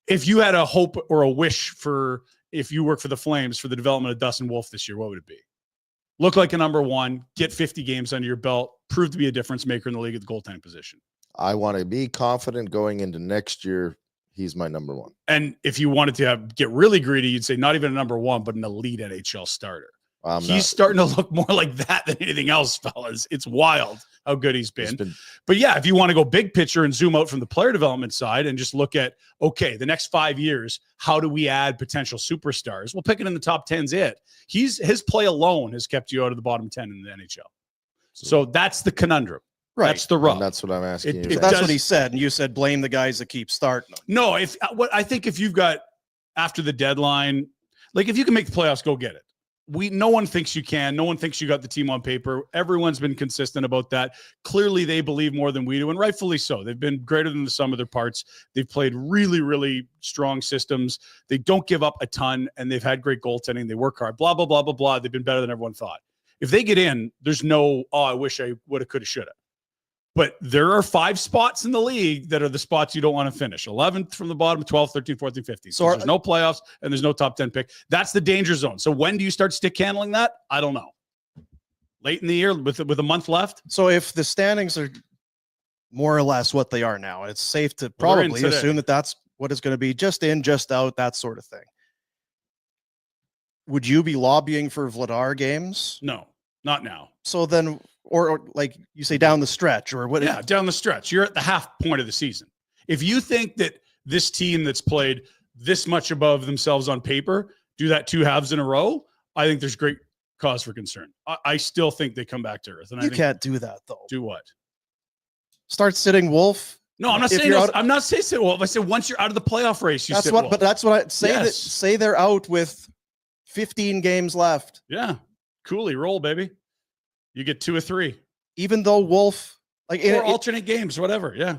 [SPEAKER 2] if you had a hope or a wish for if you work for the Flames for the development of Dustin Wolf this year, what would it be? Look like a number one, get 50 games under your belt, prove to be a difference maker in the league at the goaltending position.
[SPEAKER 3] I want to be confident going into next year. He's my number one.
[SPEAKER 2] And if you wanted to get really greedy, you'd say not even a number one, but an elite NHL starter. He's starting to look more like that than anything else, fellas. It's wild how good he's been. But yeah, if you want to go big picture and zoom out from the player development side and just look at, okay, the next 5 years, how do we add potential superstars? Well, picking in the top 10's it. His play alone has kept you out of the bottom 10 in the NHL. So that's the conundrum.
[SPEAKER 1] right.
[SPEAKER 2] That's the rub.
[SPEAKER 3] And that's what I'm asking
[SPEAKER 2] It-
[SPEAKER 3] you.
[SPEAKER 2] it
[SPEAKER 3] about.
[SPEAKER 1] That's what
[SPEAKER 2] does-
[SPEAKER 1] he said. And you said blame the guys that keep starting them.
[SPEAKER 2] No, I think if you've got after the deadline, like if you can make the playoffs, go get it. No one thinks you can. No one thinks you got the team on paper. Everyone's been consistent about that. Clearly, they believe more than we do, and rightfully so. They've been greater than the sum of their parts. They've played really, really strong systems. They don't give up a ton, and they've had great goaltending. They work hard. Blah blah blah blah blah. They've been better than everyone thought. If they get in, there's no I wish I would have, could have, should have. But there are 5 spots in the league that are the spots you don't want to finish. 11th from the bottom, 12th, 13th, 14th, 15th. So there's no playoffs and there's no top 10 pick. That's the danger zone. So when do you start stick handling that? I don't know. Late in the year with a month left?
[SPEAKER 1] So if the standings are more or less what they are now, it's safe to
[SPEAKER 2] Well, they're in
[SPEAKER 1] probably
[SPEAKER 2] today.
[SPEAKER 1] assume that that's what it's going to be, just in, just out, that sort of thing. Would you be lobbying for Vladar games?
[SPEAKER 2] No, not now.
[SPEAKER 1] So then, or like you say, down the stretch, or what?
[SPEAKER 2] Yeah, down the stretch. You're at the half point of the season. If you think that this team that's played this much above themselves on paper do that 2 halves in a row, I think there's great cause for concern. I still think they come back to earth. And I
[SPEAKER 1] You
[SPEAKER 2] think,
[SPEAKER 1] can't do that though.
[SPEAKER 2] do what?
[SPEAKER 1] Start sitting Wolf.
[SPEAKER 2] No, I'm not
[SPEAKER 1] If
[SPEAKER 2] saying
[SPEAKER 1] you're
[SPEAKER 2] this.
[SPEAKER 1] out-
[SPEAKER 2] I'm not saying sit Wolf. I said once you're out of the playoff race, you
[SPEAKER 1] That's
[SPEAKER 2] sit
[SPEAKER 1] what.
[SPEAKER 2] Wolf.
[SPEAKER 1] But that's what I say. That
[SPEAKER 2] Yes.
[SPEAKER 1] say they're out with 15 games left.
[SPEAKER 2] Yeah, Cooley, roll, baby. You get 2 or 3,
[SPEAKER 1] Even though Wolf, like,
[SPEAKER 2] or alternate games, whatever. Yeah,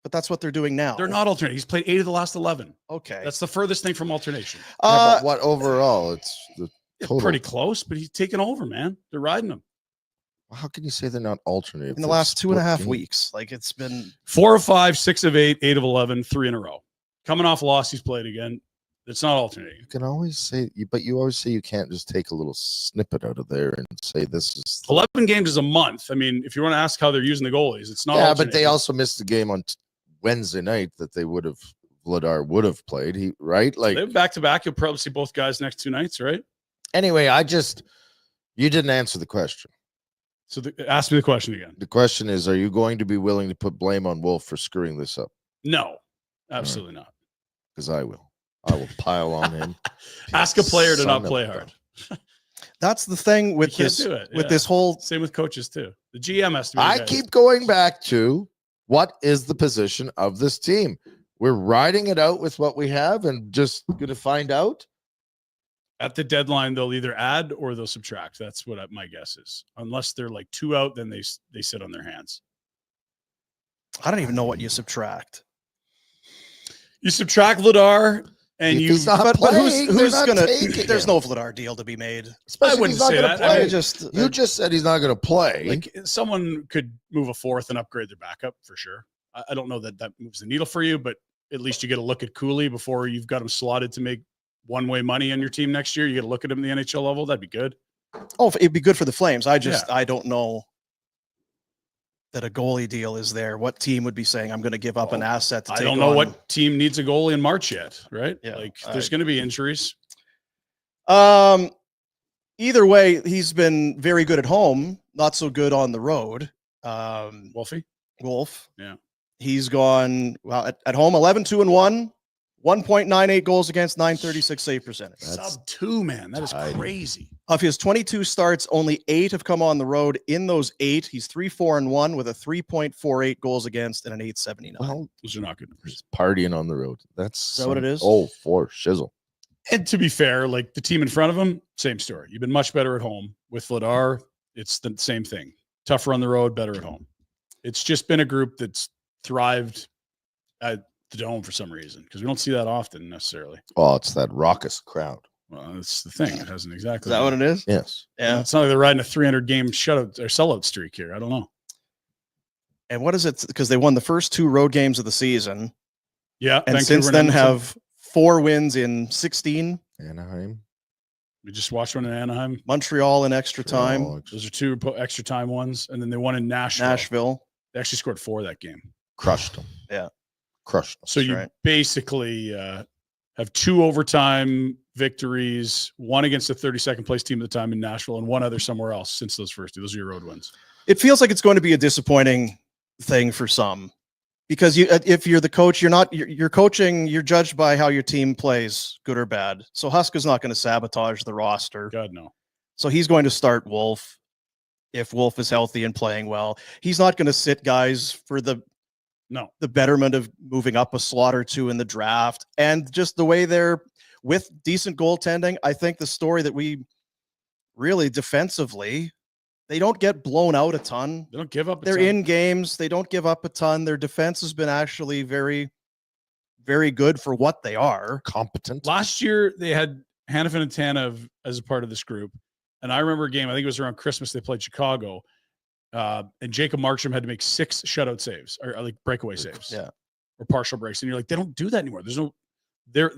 [SPEAKER 1] but that's what they're doing now.
[SPEAKER 2] they're not alternate. He's played 8 of the last 11.
[SPEAKER 1] Okay.
[SPEAKER 2] That's the furthest thing from alternation.
[SPEAKER 3] Yeah, but what overall? It's the total.
[SPEAKER 2] Pretty close, but he's taking over, man. They're riding him.
[SPEAKER 3] How can you say they're not alternative?
[SPEAKER 1] in the last 2.5 weeks. Like, it's been
[SPEAKER 2] 4 of 5, 6 of 8, 8 of 11, 3 in a row. Coming off loss, he's played again. It's not alternating.
[SPEAKER 3] You can always say, but you always say you can't just take a little snippet out of there and say this is
[SPEAKER 2] 11 games is a month. I mean, if you want to ask how they're using the goalies, it's not.
[SPEAKER 3] Yeah, but
[SPEAKER 2] alternating.
[SPEAKER 3] they also missed the game on Wednesday night that they Vladar would have played. Right? Like
[SPEAKER 2] they have back-to-back. You'll probably see both guys next 2 nights, right?
[SPEAKER 3] anyway, you didn't answer the question.
[SPEAKER 2] So ask me the question again.
[SPEAKER 3] The question is, are you going to be willing to put blame on Wolf for screwing this up?
[SPEAKER 2] No, absolutely not.
[SPEAKER 3] Because I will. I will pile on him.
[SPEAKER 2] Ask a player to
[SPEAKER 3] Son
[SPEAKER 2] not
[SPEAKER 3] of
[SPEAKER 2] play
[SPEAKER 3] a
[SPEAKER 2] hard.
[SPEAKER 1] That's the thing with
[SPEAKER 2] You can't
[SPEAKER 1] this.
[SPEAKER 2] do it,
[SPEAKER 1] With
[SPEAKER 2] yeah.
[SPEAKER 1] this whole.
[SPEAKER 2] Same with coaches too. The GM has to be.
[SPEAKER 3] I keep going back to what is the position of this team? We're riding it out with what we have and just going to find out.
[SPEAKER 2] At the deadline, they'll either add or they'll subtract. That's what my guess is. Unless they're like 2 out, then they sit on their hands.
[SPEAKER 1] I don't even know what you subtract.
[SPEAKER 2] You subtract Vladar, and
[SPEAKER 3] If
[SPEAKER 2] you.
[SPEAKER 3] he's not
[SPEAKER 1] But
[SPEAKER 3] playing,
[SPEAKER 1] who's
[SPEAKER 3] they're not
[SPEAKER 1] gonna?
[SPEAKER 3] taking
[SPEAKER 1] There's
[SPEAKER 3] him.
[SPEAKER 1] no Vladar deal to be made.
[SPEAKER 3] Especially if
[SPEAKER 2] wouldn't
[SPEAKER 3] he's not
[SPEAKER 2] say
[SPEAKER 3] gonna
[SPEAKER 2] that.
[SPEAKER 3] play.
[SPEAKER 2] I
[SPEAKER 1] I just
[SPEAKER 3] You just said he's not going to play.
[SPEAKER 2] Like someone could move a fourth and upgrade their backup for sure. I don't know that moves the needle for you, but at least you get a look at Cooley before you've got him slotted to make one-way money on your team next year. You get a look at him in the NHL level. That'd be good.
[SPEAKER 1] Oh, it'd be good for the Flames. I don't know that a goalie deal is there. What team would be saying, I'm going to give up an asset to
[SPEAKER 2] I
[SPEAKER 1] take
[SPEAKER 2] don't know
[SPEAKER 1] on-
[SPEAKER 2] what team needs a goalie in March yet, right?
[SPEAKER 1] Yeah,
[SPEAKER 2] like there's going to be injuries.
[SPEAKER 1] Either way, he's been very good at home, not so good on the road.
[SPEAKER 2] Wolfie?
[SPEAKER 1] Wolf.
[SPEAKER 2] Yeah.
[SPEAKER 1] He's gone at home 11-2-1, 1.98 goals against, 936 save percentage.
[SPEAKER 3] That's
[SPEAKER 2] Sub 2, man. That is
[SPEAKER 3] tidy.
[SPEAKER 2] crazy.
[SPEAKER 1] Of his 22 starts, only 8 have come on the road. In those 8, he's 3-4-1 with a 3.48 goals against and an 879.
[SPEAKER 3] Well,
[SPEAKER 2] Those are not good numbers.
[SPEAKER 3] he's partying on the road. That's
[SPEAKER 1] that what it is?
[SPEAKER 3] Oh, for shizzle.
[SPEAKER 2] And to be fair, like the team in front of him, same story. You've been much better at home. With Vladar, it's the same thing. Tougher on the road, better at home. It's just been a group that's thrived at the Dome for some reason because we don't see that often necessarily.
[SPEAKER 3] Oh, it's that raucous crowd.
[SPEAKER 2] Well, that's the thing. It hasn't exactly.
[SPEAKER 1] Is that what it is?
[SPEAKER 3] Yes.
[SPEAKER 1] Yeah.
[SPEAKER 2] It's not like they're riding a 300 game shutout or sellout streak here. I don't know.
[SPEAKER 1] And what is it? Because they won the first 2 road games of the season.
[SPEAKER 2] Yeah.
[SPEAKER 1] And
[SPEAKER 2] Vancouver
[SPEAKER 1] since
[SPEAKER 2] and
[SPEAKER 1] then
[SPEAKER 2] Edmonton.
[SPEAKER 1] have 4 wins in 16.
[SPEAKER 3] Anaheim.
[SPEAKER 2] We just watched one in Anaheim.
[SPEAKER 1] Montreal in extra time.
[SPEAKER 3] Oh,
[SPEAKER 2] Those are 2 extra time ones. And then they won in Nashville.
[SPEAKER 1] Nashville.
[SPEAKER 2] They actually scored 4 that game.
[SPEAKER 3] crushed them.
[SPEAKER 1] Yeah.
[SPEAKER 3] Crushed them.
[SPEAKER 2] So you
[SPEAKER 1] right.
[SPEAKER 2] basically have 2 overtime victories, 1 against the 32nd place team at the time in Nashville and 1 other somewhere else since those first 2. Those are your road wins.
[SPEAKER 1] It feels like it's going to be a disappointing thing for some because if you're the coach, you're coaching, you're judged by how your team plays, good or bad. So Huska's not going to sabotage the roster.
[SPEAKER 2] God, no.
[SPEAKER 1] So he's going to start Wolf if Wolf is healthy and playing well. He's not going to sit guys for the betterment of moving up a slot or 2 in the draft. And just the way they're with decent goaltending, I think the story that we really defensively, they don't get blown out a ton.
[SPEAKER 2] They don't give up.
[SPEAKER 1] They're in games. They don't give up a ton. Their defense has been actually very, very good for what they are.
[SPEAKER 3] Competent.
[SPEAKER 2] Last year, they had Hanifin and Tanev as a part of this group. And I remember a game, I think it was around Christmas, they played Chicago. And Jacob Markstrom had to make 6 shutout saves or like breakaway saves.
[SPEAKER 1] Yeah.
[SPEAKER 2] Or partial breaks. And you're like, they don't do that anymore. There's no, their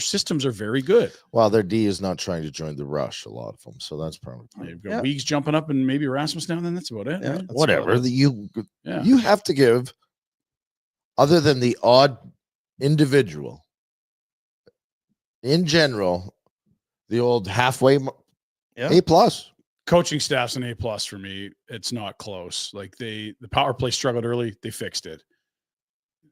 [SPEAKER 2] systems are very good.
[SPEAKER 3] Well, their D is not trying to join the rush, a lot of them. So that's probably
[SPEAKER 2] You've got Weeks jumping up and maybe Rasmus now and then. That's about it.
[SPEAKER 1] Yeah.
[SPEAKER 2] Right?
[SPEAKER 1] That's
[SPEAKER 3] whatever.
[SPEAKER 1] about it.
[SPEAKER 3] You have to give, other than the odd individual, in general, the old halfway A+.
[SPEAKER 2] Coaching staff's an A+ for me. It's not close. Like the power play struggled early. They fixed it.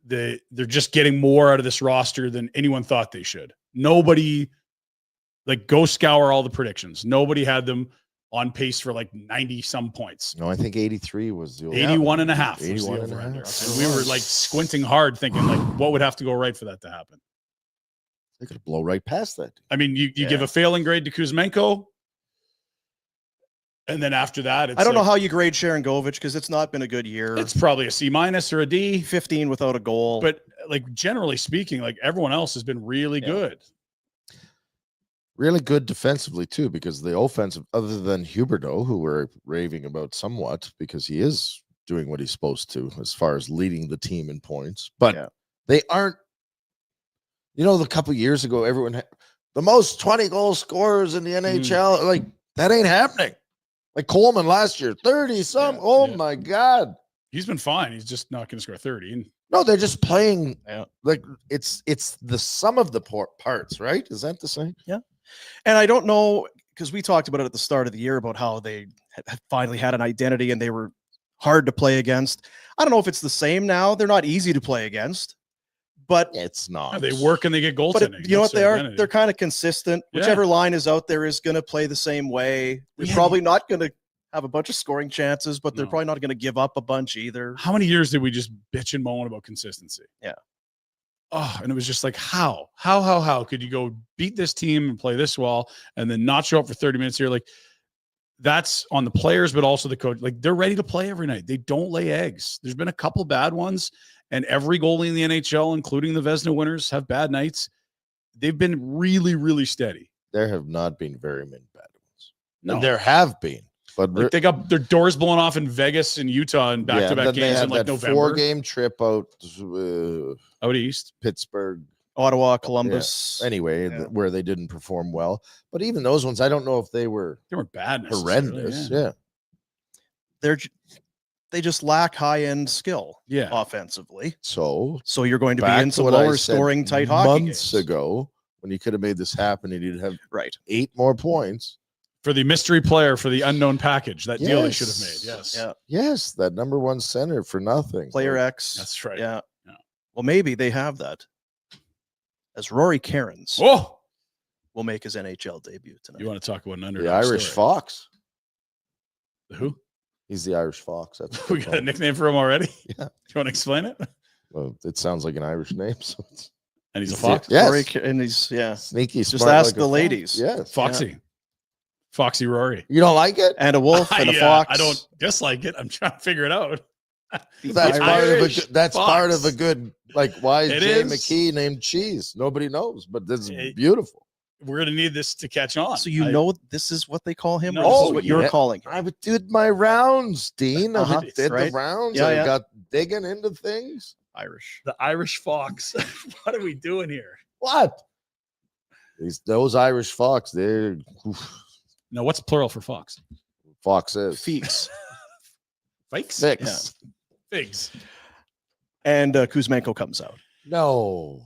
[SPEAKER 2] They're just getting more out of this roster than anyone thought they should. Nobody, like, go scour all the predictions. Nobody had them on pace for like 90 some points.
[SPEAKER 3] No, I think 83 was the
[SPEAKER 2] 81 and a half.
[SPEAKER 3] 81
[SPEAKER 2] was the
[SPEAKER 3] and a
[SPEAKER 2] over-under.
[SPEAKER 3] half.
[SPEAKER 2] And we were like squinting hard thinking like what would have to go right for that to happen.
[SPEAKER 3] They could blow right past that.
[SPEAKER 2] I mean, you give a failing grade to Kuzmenko. And then after that, it's
[SPEAKER 1] I don't know how you grade Sharangovich because it's not been a good year.
[SPEAKER 2] it's probably a C- or a D.
[SPEAKER 1] 15 without a goal.
[SPEAKER 2] But like generally speaking, like everyone else has been really good.
[SPEAKER 3] Really good defensively too, because the offensive, other than Huberdeau, who we're raving about somewhat because he is doing what he's supposed to as far as leading the team in points, but they aren't You know, the couple years ago, everyone had the most 20 goal scorers in the NHL. Like, that ain't happening. Like Coleman last year, 30 some. My God.
[SPEAKER 2] He's been fine. He's just not going to score 30. And
[SPEAKER 3] No, they're just playing like it's the sum of the parts, right? Is that the same?
[SPEAKER 1] Yeah. And I don't know, because we talked about it at the start of the year about how they had finally had an identity and they were hard to play against. I don't know if it's the same now. They're not easy to play against, but
[SPEAKER 3] It's not.
[SPEAKER 2] they work and they get goaltending.
[SPEAKER 1] you know what
[SPEAKER 2] That's
[SPEAKER 1] they are?
[SPEAKER 2] identity.
[SPEAKER 1] They're kind of consistent.
[SPEAKER 2] Yeah.
[SPEAKER 1] Whichever line is out there is going to play the same way. They're probably not going to have a bunch of scoring chances, but they're probably not going to give up a bunch either.
[SPEAKER 2] How many years did we just bitch and moan about consistency?
[SPEAKER 1] Yeah.
[SPEAKER 2] Oh, and it was just like, how could you go beat this team and play this well and then not show up for 30 minutes here? Like, that's on the players, but also the coach. Like, they're ready to play every night. They don't lay eggs. There's been a couple bad ones, and every goalie in the NHL, including the Vezina winners, have bad nights. They've been really, really steady.
[SPEAKER 3] There have not been very many bad ones.
[SPEAKER 2] No.
[SPEAKER 3] There have been, but
[SPEAKER 2] Like, they got their doors blown off in Vegas and Utah in back-to-back games in like November.
[SPEAKER 3] 4-game trip out
[SPEAKER 2] Out east.
[SPEAKER 3] Pittsburgh.
[SPEAKER 1] Ottawa, Columbus.
[SPEAKER 3] Anyway, where they didn't perform well. But even those ones, I don't know if they were
[SPEAKER 2] Bad.
[SPEAKER 3] horrendous. Yeah.
[SPEAKER 1] They just lack high-end skill
[SPEAKER 2] Yeah.
[SPEAKER 1] offensively.
[SPEAKER 3] So
[SPEAKER 1] you're going to be
[SPEAKER 3] back
[SPEAKER 1] in
[SPEAKER 3] to
[SPEAKER 1] some
[SPEAKER 3] what I
[SPEAKER 1] lower
[SPEAKER 3] said
[SPEAKER 1] scoring tight hockey
[SPEAKER 3] months
[SPEAKER 1] games.
[SPEAKER 3] ago, when you could have made this happen and you'd have
[SPEAKER 1] Right.
[SPEAKER 3] 8 more points.
[SPEAKER 2] For the mystery player for the unknown package. That deal they should have made.
[SPEAKER 3] Yes.
[SPEAKER 2] Yes.
[SPEAKER 1] Yeah.
[SPEAKER 3] Yes, that number 1 center for nothing.
[SPEAKER 1] Player X.
[SPEAKER 2] That's right.
[SPEAKER 1] Yeah.
[SPEAKER 2] Yeah.
[SPEAKER 1] Well, maybe they have that. As Rory Cairns
[SPEAKER 2] Oh,
[SPEAKER 1] will make his NHL debut tonight.
[SPEAKER 2] you want to talk about an underdog
[SPEAKER 3] The Irish
[SPEAKER 2] story.
[SPEAKER 3] Fox.
[SPEAKER 2] Who?
[SPEAKER 3] He's the Irish Fox. That's what
[SPEAKER 2] We
[SPEAKER 3] they
[SPEAKER 2] got
[SPEAKER 3] call
[SPEAKER 2] a
[SPEAKER 3] him.
[SPEAKER 2] nickname for him already?
[SPEAKER 3] Yeah.
[SPEAKER 2] Do you want to explain it?
[SPEAKER 3] Well, it sounds like an Irish name. So it's
[SPEAKER 2] And he's a fox?
[SPEAKER 3] Yes.
[SPEAKER 1] Rory, and he's
[SPEAKER 3] Sneaky.
[SPEAKER 1] Just
[SPEAKER 3] smart
[SPEAKER 1] ask
[SPEAKER 3] like a
[SPEAKER 1] the
[SPEAKER 3] fox.
[SPEAKER 1] ladies.
[SPEAKER 3] Yes.
[SPEAKER 2] Foxy. Foxy Rory.
[SPEAKER 3] You don't like it?
[SPEAKER 1] and a wolf and a fox.
[SPEAKER 2] I don't dislike it. I'm trying to figure it out.
[SPEAKER 3] That's
[SPEAKER 2] The
[SPEAKER 3] part of a
[SPEAKER 2] Irish
[SPEAKER 3] good, that's part of a
[SPEAKER 2] Fox.
[SPEAKER 3] good, like, why is
[SPEAKER 2] It
[SPEAKER 3] Jay
[SPEAKER 2] is.
[SPEAKER 3] McKee named Cheese? Nobody knows, but this is
[SPEAKER 2] It-
[SPEAKER 3] beautiful.
[SPEAKER 2] We're going to need this to catch on.
[SPEAKER 1] So you know this is what they call him, or
[SPEAKER 2] No.
[SPEAKER 1] this is
[SPEAKER 3] Oh,
[SPEAKER 1] what you're
[SPEAKER 3] yeah.
[SPEAKER 1] calling him?
[SPEAKER 3] I did my rounds, Dean.
[SPEAKER 1] Uh-huh.
[SPEAKER 3] I did
[SPEAKER 1] Right.
[SPEAKER 3] the rounds.
[SPEAKER 1] Yeah,
[SPEAKER 3] I
[SPEAKER 1] yeah.
[SPEAKER 3] got digging into things.
[SPEAKER 1] Irish.
[SPEAKER 2] the Irish Fox. What are we doing here?
[SPEAKER 3] What? Those Irish Fox, they're
[SPEAKER 2] No, what's plural for fox?
[SPEAKER 3] foxes.
[SPEAKER 1] Feeks.
[SPEAKER 2] Fikes?
[SPEAKER 3] Six.
[SPEAKER 2] Figs.
[SPEAKER 1] And Kuzmenko comes out.
[SPEAKER 3] No.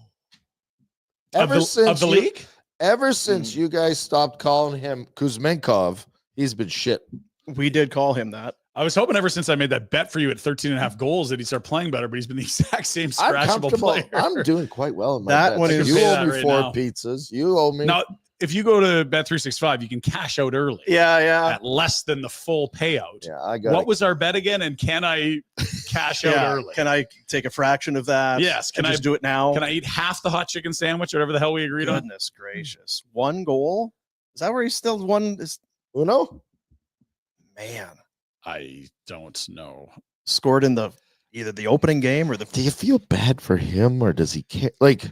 [SPEAKER 2] Of the league?
[SPEAKER 3] Ever since you guys stopped calling him Kuzmenkov, he's been shit.
[SPEAKER 1] We did call him that.
[SPEAKER 2] I was hoping ever since I made that bet for you at 13 and a half goals that he'd start playing better, but he's been the exact same
[SPEAKER 3] I'm
[SPEAKER 2] scratchable
[SPEAKER 3] comfortable.
[SPEAKER 2] player.
[SPEAKER 3] I'm doing quite well in my
[SPEAKER 1] That
[SPEAKER 3] bets.
[SPEAKER 1] one is-
[SPEAKER 3] You
[SPEAKER 2] I can say
[SPEAKER 3] owe
[SPEAKER 2] that
[SPEAKER 3] me
[SPEAKER 2] right
[SPEAKER 3] 4
[SPEAKER 2] now.
[SPEAKER 3] pizzas. You owe me.
[SPEAKER 2] Now, if you go to Bet365, you can cash out early
[SPEAKER 1] Yeah.
[SPEAKER 2] at less than the full payout.
[SPEAKER 3] Yeah, I got
[SPEAKER 2] What
[SPEAKER 3] it.
[SPEAKER 2] was our bet again? And can I cash out early?
[SPEAKER 1] Can I take a fraction of that?
[SPEAKER 2] Yes.
[SPEAKER 1] Can
[SPEAKER 2] Can
[SPEAKER 1] I
[SPEAKER 2] I
[SPEAKER 1] just do it now?
[SPEAKER 2] Can I eat half the hot chicken sandwich, whatever the hell we agreed on?
[SPEAKER 1] Goodness gracious. 1 goal? Is that where he's still one? Is
[SPEAKER 3] Uno?
[SPEAKER 1] man
[SPEAKER 2] I don't know.
[SPEAKER 1] scored in either the opening game or the
[SPEAKER 3] Do you feel bad for him or does he care? Like,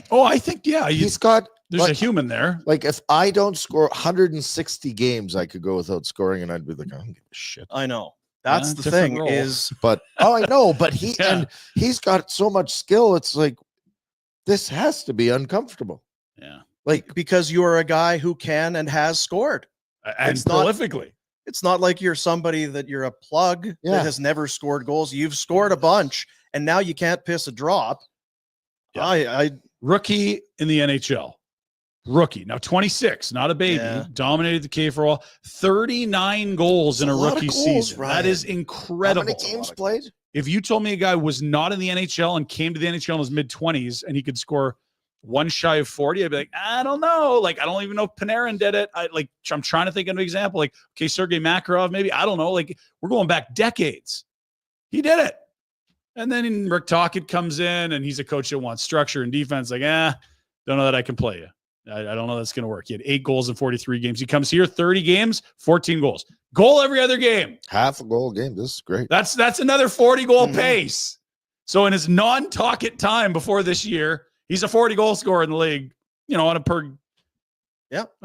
[SPEAKER 2] Oh, I think, yeah,
[SPEAKER 3] he's got,
[SPEAKER 2] there's a
[SPEAKER 3] like-
[SPEAKER 2] human there.
[SPEAKER 3] like, if I don't score 160 games, I could go without scoring and I'd be like, I don't give a shit.
[SPEAKER 1] I know. That's
[SPEAKER 2] Yeah,
[SPEAKER 1] the
[SPEAKER 2] different
[SPEAKER 1] thing
[SPEAKER 2] role.
[SPEAKER 1] is
[SPEAKER 3] But, oh, I know, but he,
[SPEAKER 2] Yeah.
[SPEAKER 3] and he's got so much skill. It's like, this has to be uncomfortable.
[SPEAKER 2] Yeah.
[SPEAKER 3] Like,
[SPEAKER 1] because you are a guy who can and has scored.
[SPEAKER 2] And
[SPEAKER 1] It's not-
[SPEAKER 2] prolifically.
[SPEAKER 1] It's not like you're somebody that you're a plug
[SPEAKER 3] Yeah.
[SPEAKER 1] that has never scored goals. You've scored a bunch and now you can't piss a drop.
[SPEAKER 2] Yeah.
[SPEAKER 1] I
[SPEAKER 2] Rookie in the NHL. Rookie. Now 26, not a baby.
[SPEAKER 1] Yeah.
[SPEAKER 2] Dominated the K for a while. 39 goals in a
[SPEAKER 3] That's a lot of
[SPEAKER 2] rookie
[SPEAKER 3] goals,
[SPEAKER 2] season.
[SPEAKER 3] Ryan.
[SPEAKER 2] That is
[SPEAKER 3] how
[SPEAKER 2] incredible.
[SPEAKER 3] many games played?
[SPEAKER 2] If you told me a guy was not in the NHL and came to the NHL in his mid-20s and he could score 1 shy of 40, I'd be like, I don't know. Like, I don't even know if Panarin did it. I'm trying to think of an example. Like, okay, Sergei Makarov, maybe. I don't know. Like, we're going back decades. He did it. And then Rick Tocchet comes in and he's a coach that wants structure and defense. Like, don't know that I can play you. I don't know that's going to work. He had 8 goals in 43 games. He comes here, 30 games, 14 goals. Goal every other game.
[SPEAKER 3] Half a goal a game. This is great.
[SPEAKER 2] That's another 40-goal
[SPEAKER 1] Mhm.
[SPEAKER 2] pace. So in his non-Tocchet time before this year, he's a 40-goal scorer in the league, on a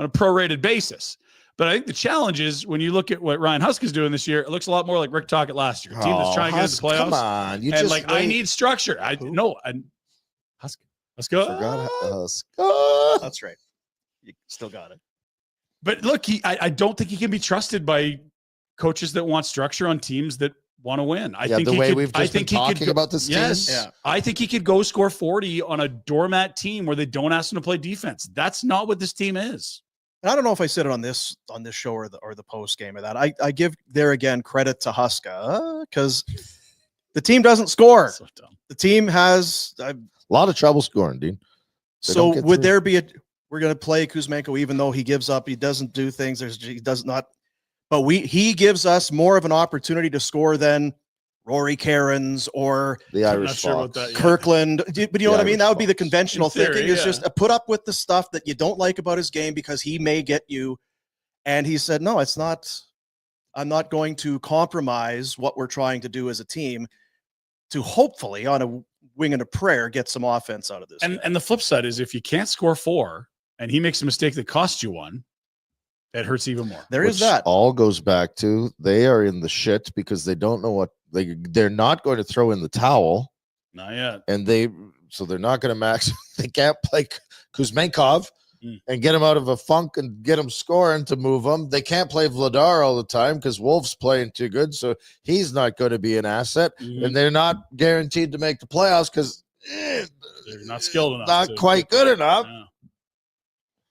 [SPEAKER 2] prorated basis. But I think the challenge is when you look at what Ryan Husk is doing this year, it looks a lot more like Rick Tocchet last year. A team that's trying to get into the playoffs.
[SPEAKER 3] Come on. You
[SPEAKER 2] And
[SPEAKER 3] just
[SPEAKER 2] like, I need structure. Husk. Let's go.
[SPEAKER 1] That's right. You still got it.
[SPEAKER 2] But look, I don't think he can be trusted by coaches that want structure on teams that want to win. I think
[SPEAKER 3] the way
[SPEAKER 2] could,
[SPEAKER 3] we've just been talking about this team.
[SPEAKER 2] Yes,
[SPEAKER 1] Yeah.
[SPEAKER 2] I think he could go score 40 on a doormat team where they don't ask him to play defense. That's not what this team is.
[SPEAKER 1] And I don't know if I said it on this show or the post game of that. I give there again credit to Huska because the team doesn't score.
[SPEAKER 2] So dumb.
[SPEAKER 1] The team has
[SPEAKER 3] A lot of trouble scoring, dude.
[SPEAKER 1] so would there be we're going to play Kuzmenko even though he gives up, he doesn't do things. He does not. But he gives us more of an opportunity to score than Rory Cairns or
[SPEAKER 3] the
[SPEAKER 2] I'm
[SPEAKER 3] Irish
[SPEAKER 2] not sure about
[SPEAKER 3] Fox.
[SPEAKER 2] that yet.
[SPEAKER 1] Kirkland. But you know what I mean? That would be the conventional
[SPEAKER 2] In theory,
[SPEAKER 1] thinking is
[SPEAKER 2] yeah.
[SPEAKER 1] just put up with the stuff that you don't like about his game because he may get you. And he said, no, it's not. I'm not going to compromise what we're trying to do as a team to hopefully on a wing and a prayer get some offense out of this.
[SPEAKER 2] And the flip side is if you can't score 4 and he makes a mistake that costs you 1, it hurts even more.
[SPEAKER 1] There is
[SPEAKER 3] Which
[SPEAKER 1] that.
[SPEAKER 3] all goes back to they are in the shit because they don't know what they're not going to throw in the towel,
[SPEAKER 2] Not yet.
[SPEAKER 3] and they're not going to max. They can't play Kuzmenkov and get him out of a funk and get him scoring to move him. They can't play Vladar all the time because Wolf's playing too good, so he's not going to be an asset, and they're not guaranteed to make the playoffs because
[SPEAKER 2] They're not skilled enough.
[SPEAKER 3] not quite good enough.
[SPEAKER 2] Yeah.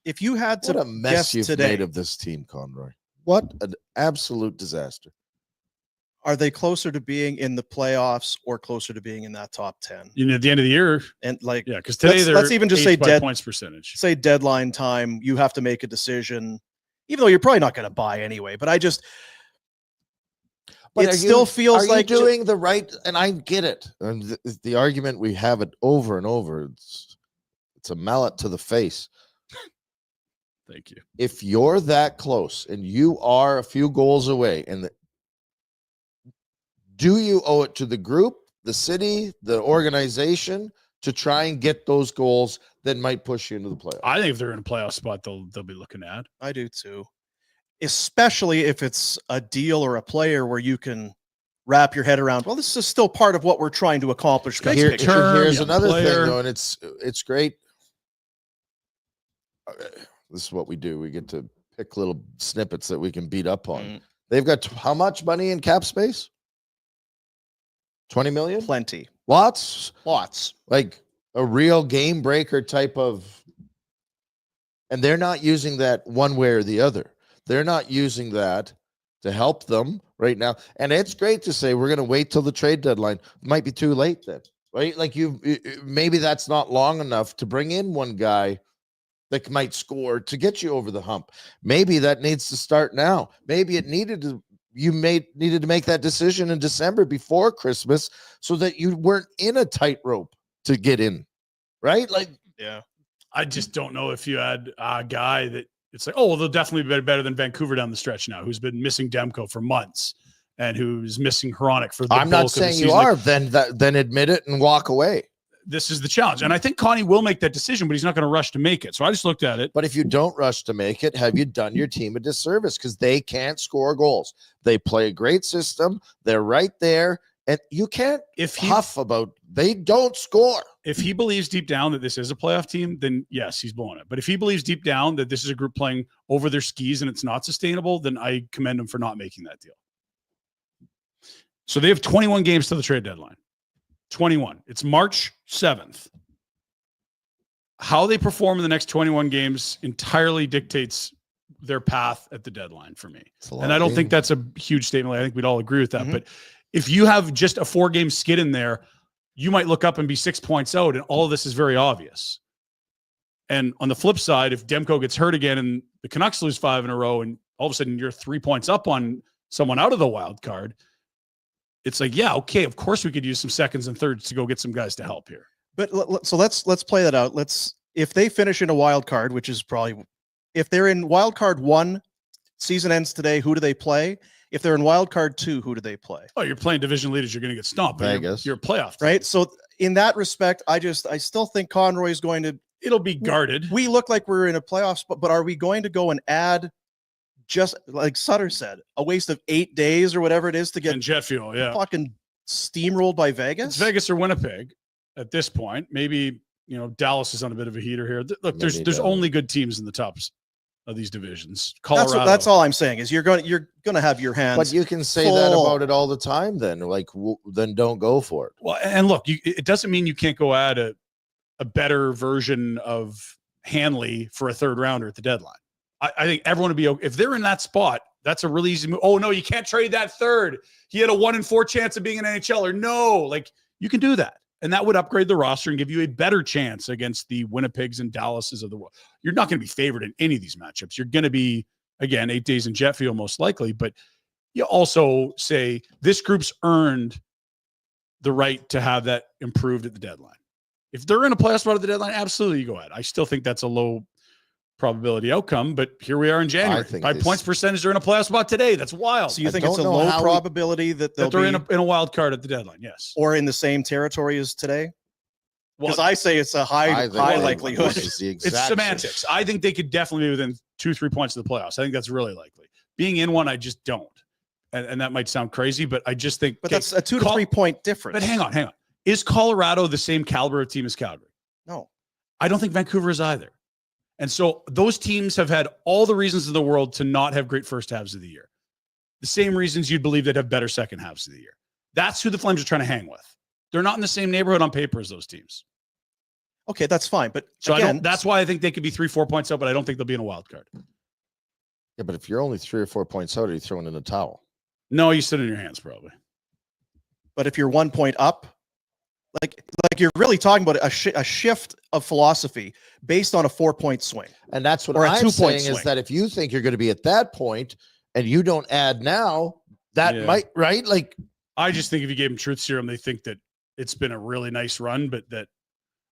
[SPEAKER 1] If you had to
[SPEAKER 3] What a mess
[SPEAKER 1] guess
[SPEAKER 3] you've
[SPEAKER 1] today,
[SPEAKER 3] made of this team, Conroy. What an absolute disaster.
[SPEAKER 1] are they closer to being in the playoffs or closer to being in that top 10?
[SPEAKER 2] You know, at the end of the year,
[SPEAKER 1] And like,
[SPEAKER 2] yeah, because today
[SPEAKER 1] let's
[SPEAKER 2] they're
[SPEAKER 1] even just
[SPEAKER 2] 8th
[SPEAKER 1] say
[SPEAKER 2] by points percentage.
[SPEAKER 1] say deadline time, you have to make a decision, even though you're probably not going to buy anyway. But it still feels like
[SPEAKER 3] doing the right, and I get it. And the argument we have it over and over. It's a mallet to the face.
[SPEAKER 2] Thank you.
[SPEAKER 3] If you're that close and you are a few goals away, do you owe it to the group, the city, the organization to try and get those goals that might push you into the playoffs?
[SPEAKER 2] I think if they're in a playoff spot, they'll be looking at.
[SPEAKER 1] I do too, especially if it's a deal or a player where you can wrap your head around. Well, this is still part of what we're trying to accomplish. Big picture.
[SPEAKER 3] Here's
[SPEAKER 2] young
[SPEAKER 3] another
[SPEAKER 2] player.
[SPEAKER 3] thing, though, and it's great. This is what we do. We get to pick little snippets that we can beat up on. They've got how much money in cap space? 20 million?
[SPEAKER 1] Plenty.
[SPEAKER 3] Lots. Like a real game breaker type of. And they're not using that one way or the other. They're not using that to help them right now. And it's great to say we're going to wait till the trade deadline. It might be too late then, right? Like maybe that's not long enough to bring in one guy that might score to get you over the hump. Maybe that needs to start now. Maybe it needed to make that decision in December before Christmas so that you weren't in a tightrope to get in, right? Like,
[SPEAKER 1] Yeah.
[SPEAKER 2] I just don't know if you had a guy that it's like, oh, well, they'll definitely be better than Vancouver down the stretch now, who's been missing Demko for months and who's missing Hronik for the
[SPEAKER 3] I'm not saying you are. Then admit it and walk away.
[SPEAKER 2] This is the challenge. And I think Connie will make that decision, but he's not going to rush to make it. So I just looked at it.
[SPEAKER 3] But if you don't rush to make it, have you done your team a disservice? Because they can't score goals. They play a great system. They're right there. And you can't huff about they don't score.
[SPEAKER 2] If he believes deep down that this is a playoff team, then yes, he's blowing it. But if he believes deep down that this is a group playing over their skis and it's not sustainable, then I commend him for not making that deal. So they have 21 games to the trade deadline. 21. It's March 7th. How they perform in the next 21 games entirely dictates their path at the deadline for me. And I don't think that's a huge statement. I think we'd all agree with that. But if you have just a 4-game skid in there, you might look up and be 6 points out, and all of this is very obvious. And on the flip side, if Demko gets hurt again and the Canucks lose 5 in a row, and all of a sudden you're 3 points up on someone out of the wild card, it's like, yeah, okay, of course we could use some seconds and thirds to go get some guys to help here.
[SPEAKER 1] But so let's play that out. If they finish in a wild card, which is probably if they're in wild card 1, season ends today, who do they play? If they're in wild card 2, who do they play?
[SPEAKER 2] Oh, you're playing division leaders, you're going to get stomped.
[SPEAKER 3] Vegas.
[SPEAKER 2] You're a playoff team.
[SPEAKER 1] Right. So in that respect, I still think Conroy is going to.
[SPEAKER 2] It'll be guarded.
[SPEAKER 1] We look like we're in a playoff spot, but are we going to go and add, just like Sutter said, a waste of 8 days or whatever it is to get
[SPEAKER 2] and jet fuel, yeah.
[SPEAKER 1] fucking steamrolled by Vegas?
[SPEAKER 2] It's Vegas or Winnipeg at this point. Maybe Dallas is on a bit of a heater here. Look,
[SPEAKER 3] Maybe
[SPEAKER 2] there's
[SPEAKER 3] don't.
[SPEAKER 2] only good teams in the tops of these divisions. Colorado.
[SPEAKER 1] That's all I'm saying is you're going to have your hands.
[SPEAKER 3] But you can say that
[SPEAKER 1] full.
[SPEAKER 3] about it all the time. Then, then don't go for it.
[SPEAKER 2] Well, and look, it doesn't mean you can't go add a better version of Hanley for a third rounder at the deadline. I think everyone would be okay if they're in that spot. That's a really easy move. Oh no, you can't trade that third. He had a 1 in 4 chance of being an NHLer. No, like you can do that. And that would upgrade the roster and give you a better chance against the Winnipegs and Dallases of the world. You're not going to be favored in any of these matchups. You're going to be, again, 8 days in jet fuel most likely. But you also say this group's earned the right to have that improved at the deadline. If they're in a playoff spot at the deadline, absolutely you go ahead. I still think that's a low probability outcome, but here we are in January. By points percentage, they're in a playoff spot today. That's wild.
[SPEAKER 1] So you think it's a low probability that
[SPEAKER 2] they're in a wild card at the deadline? Yes.
[SPEAKER 1] Or in the same territory as today?
[SPEAKER 2] Well,
[SPEAKER 1] Because I say it's a high likelihood.
[SPEAKER 2] It's semantics. I think they could definitely be within 2-3 points of the playoffs. I think that's really likely. Being in one, I just don't. And that might sound crazy, but I just think.
[SPEAKER 1] But that's a 2 to 3 point difference.
[SPEAKER 2] But hang on. Is Colorado the same caliber of team as Calgary?
[SPEAKER 1] No.
[SPEAKER 2] I don't think Vancouver is either. And so those teams have had all the reasons in the world to not have great first halves of the year. The same reasons you'd believe they'd have better second halves of the year. That's who the Flames are trying to hang with. They're not in the same neighborhood on paper as those teams.
[SPEAKER 1] Okay, that's fine. But
[SPEAKER 2] so
[SPEAKER 1] again,
[SPEAKER 2] that's why I think they could be 3-4 points out, but I don't think they'll be in a wild card.
[SPEAKER 3] Yeah, but if you're only 3 or 4 points out, are you throwing in a towel?
[SPEAKER 2] No, you sit in your hands probably.
[SPEAKER 1] But if you're 1 point up, like you're really talking about a shift of philosophy based on a 4 point swing.
[SPEAKER 3] And that's what
[SPEAKER 1] or
[SPEAKER 3] I'm saying
[SPEAKER 1] swing.
[SPEAKER 3] is that if you think you're going to be at that point and you don't add now, that might, right? Like,
[SPEAKER 2] I just think if you gave them truth serum, they think that it's been a really nice run, but that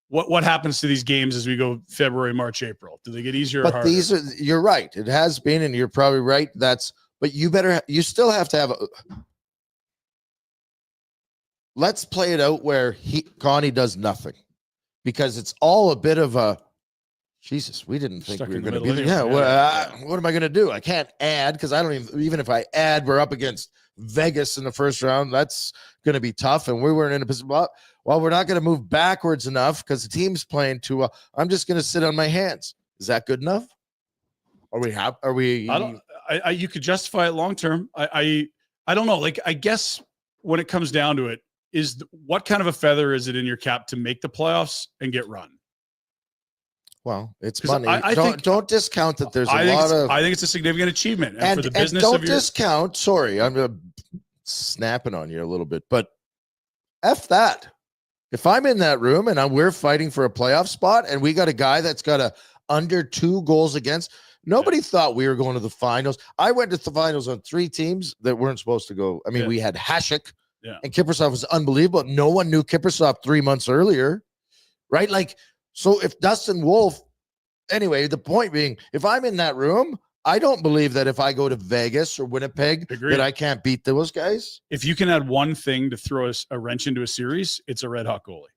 [SPEAKER 2] what happens to these games as we go February, March, April? Do they get easier or harder?
[SPEAKER 3] You're right. It has been, and you're probably right. But you still have to have let's play it out where Connie does nothing, because it's all a bit of a Jesus. We didn't think we were going to be there. Yeah. What am I going to do? I can't add because I don't even if I add, we're up against Vegas in the first round. That's going to be tough. And we weren't in a position. Well, we're not going to move backwards enough because the team's playing too well. I'm just going to sit on my hands. Is that good enough? Are we?
[SPEAKER 2] You could justify it long term. I don't know. Like, I guess when it comes down to it, what kind of a feather is it in your cap to make the playoffs and get run?
[SPEAKER 3] Well, it's money. Don't discount that there's
[SPEAKER 2] I
[SPEAKER 3] I
[SPEAKER 2] think it's a significant achievement. And for the business
[SPEAKER 3] don't discount. Sorry, I'm snapping on you a little bit, but F that. If I'm in that room and we're fighting for a playoff spot and we got a guy that's got under 2 goals against, nobody thought we were going to the finals. I went to the finals on 3 teams that weren't supposed to go. I mean, we had Hasek.
[SPEAKER 2] Yeah.
[SPEAKER 3] And Kiprusoff was unbelievable. No one knew Kiprusoff 3 months earlier, right? Like, so if Dustin Wolf, anyway, the point being, if I'm in that room, I don't believe that if I go to Vegas or Winnipeg that I can't beat those guys.
[SPEAKER 2] If you can add one thing to throw a wrench into a series, it's a red hot goalie.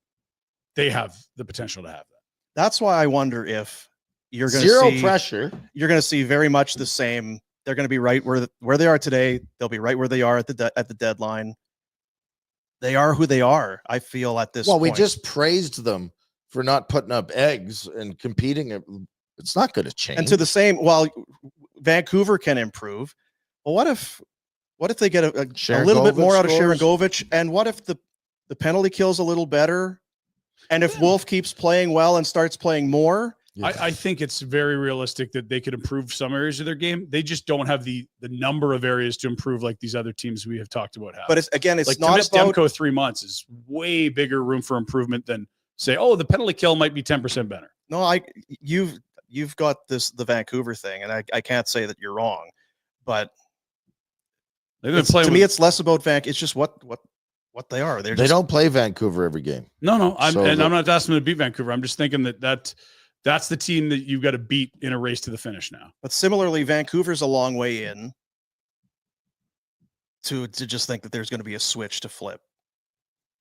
[SPEAKER 2] They have the potential to have that.
[SPEAKER 1] That's why I wonder if you're going to
[SPEAKER 3] see
[SPEAKER 1] zero
[SPEAKER 3] pressure.
[SPEAKER 1] You're going to see very much the same. They're going to be right where they are today. They'll be right where they are at the deadline. They are who they are, I feel, at this point.
[SPEAKER 3] Well, we just praised them for not putting up eggs and competing. It's not going to change.
[SPEAKER 1] And to the same, Vancouver can improve. Well, what if they get a little bit more out of Sharangovich? And what if the penalty kill's a little better? And if Wolf keeps playing well and starts playing more?
[SPEAKER 2] Yeah. I think it's very realistic that they could improve some areas of their game. They just don't have the number of areas to improve like these other teams we have talked about having.
[SPEAKER 1] But it's like not
[SPEAKER 2] to miss Demko 3 months is way bigger room for improvement than say, oh, the penalty kill might be 10% better.
[SPEAKER 1] No, you've got the Vancouver thing, and I can't say that you're wrong, but to me it's less about Vancouver. It's just what they are. They
[SPEAKER 3] don't play Vancouver every game.
[SPEAKER 2] No, I'm not asking them to beat Vancouver. I'm just thinking that's the team that you've got to beat in a race to the finish now.
[SPEAKER 1] But similarly, Vancouver's a long way in to just think that there's going to be a switch to flip.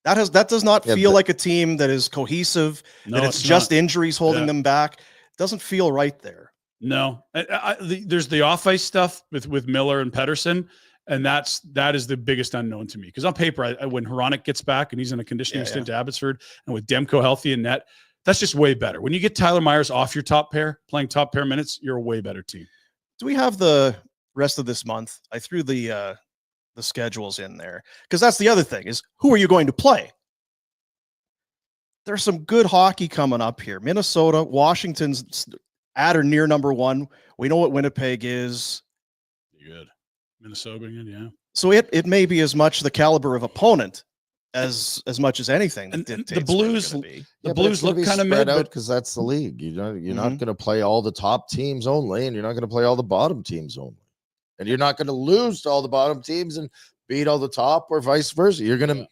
[SPEAKER 1] That does not feel like a team that is cohesive, that it's just injuries holding them back. It doesn't feel right there.
[SPEAKER 2] No. There's the off-ice stuff with Miller and Pettersson, and that is the biggest unknown to me. Because on paper, when Hronek gets back and he's in a conditioning stint to Abbotsford, and with Demko healthy in net, That's just way better. When you get Tyler Myers off your top pair, playing top pair minutes, you're a way better team.
[SPEAKER 1] Do we have the rest of this month? I threw the schedules in there because that's the other thing is who are you going to play? There's some good hockey coming up here. Minnesota, Washington's at or near number 1. We know what Winnipeg is.
[SPEAKER 2] Good. Minnesota, yeah.
[SPEAKER 1] So it may be as much the caliber of opponent as much as anything.
[SPEAKER 2] And
[SPEAKER 1] That
[SPEAKER 2] the Blues, the Blues look kind of mid, but
[SPEAKER 3] because that's the league. You're not going to play all the top teams only, and you're not going to play all the bottom teams only, and you're not going to lose to all the bottom teams and beat all the top, or vice versa. You're going to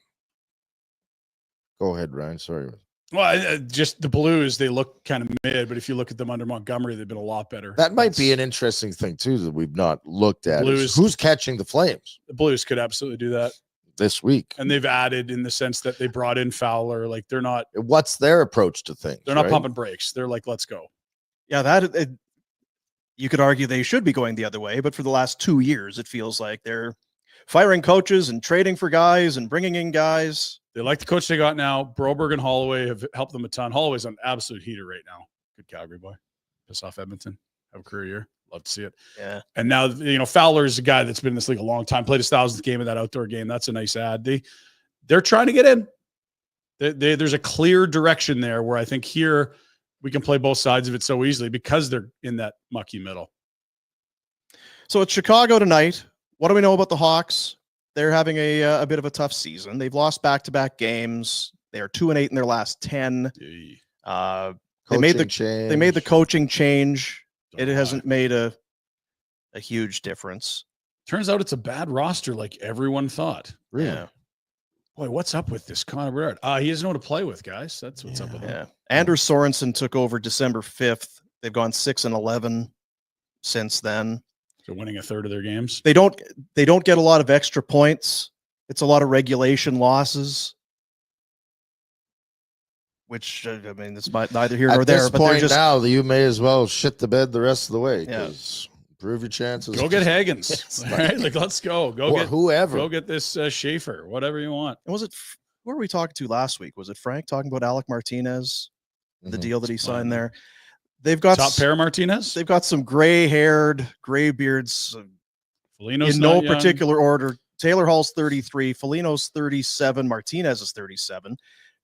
[SPEAKER 3] go ahead, Ryan. Sorry.
[SPEAKER 2] Well, just the Blues, they look kind of mid, but if you look at them under Montgomery, they've been a lot better.
[SPEAKER 3] That might be an interesting thing too that we've not looked at.
[SPEAKER 2] Blues,
[SPEAKER 3] who's catching the Flames?
[SPEAKER 2] The Blues could absolutely do that
[SPEAKER 3] this week,
[SPEAKER 2] and they've added in the sense that they brought in Fowler. Like they're not.
[SPEAKER 3] What's their approach to things?
[SPEAKER 2] They're not pumping brakes. They're like, let's go.
[SPEAKER 1] Yeah, you could argue they should be going the other way, but for the last 2 years, it feels like they're firing coaches and trading for guys and bringing in guys.
[SPEAKER 2] They like the coach they got now. Broberg and Holloway have helped them a ton. Holloway's an absolute heater right now. Good Calgary boy. Piss off Edmonton. Have a career year. Love to see it.
[SPEAKER 1] Yeah.
[SPEAKER 2] And now, Fowler's a guy that's been in this league a long time, played his 1,000th game in that outdoor game. That's a nice ad. They're trying to get in. There's a clear direction there where I think here we can play both sides of it so easily because they're in that mucky middle.
[SPEAKER 1] So it's Chicago tonight. What do we know about the Hawks? They're having a bit of a tough season. They've lost back-to-back games. They are 2-8 in their last 10. They made the coaching change. It hasn't made a huge difference.
[SPEAKER 2] Turns out it's a bad roster like everyone thought.
[SPEAKER 3] Really?
[SPEAKER 1] Yeah.
[SPEAKER 2] Boy, what's up with this Connor Bedard? He doesn't know what to play with, guys. That's what's up with him.
[SPEAKER 1] Yeah. Anders Sorensen took over December 5th. They've gone 6-11 since then.
[SPEAKER 2] They're winning a third of their games.
[SPEAKER 1] They don't get a lot of extra points. It's a lot of regulation losses, which it's neither here nor there.
[SPEAKER 3] At this
[SPEAKER 1] but
[SPEAKER 3] point
[SPEAKER 1] just,
[SPEAKER 3] now, you may as well shit the bed the rest of the way.
[SPEAKER 1] Yeah.
[SPEAKER 3] Improve your chances.
[SPEAKER 2] Go get Higgins. All right, let's go. Go get
[SPEAKER 3] whoever.
[SPEAKER 2] Go get this Schaefer. Whatever you want.
[SPEAKER 1] was it? Who were we talking to last week? Was it Frank talking about Alec Martinez, the deal that he signed there? They've got
[SPEAKER 2] top pair Martinez.
[SPEAKER 1] They've got some gray-haired, gray beards.
[SPEAKER 2] Foligno's
[SPEAKER 1] in no particular order. Taylor Hall's 33, Foligno's 37, Martinez is 37.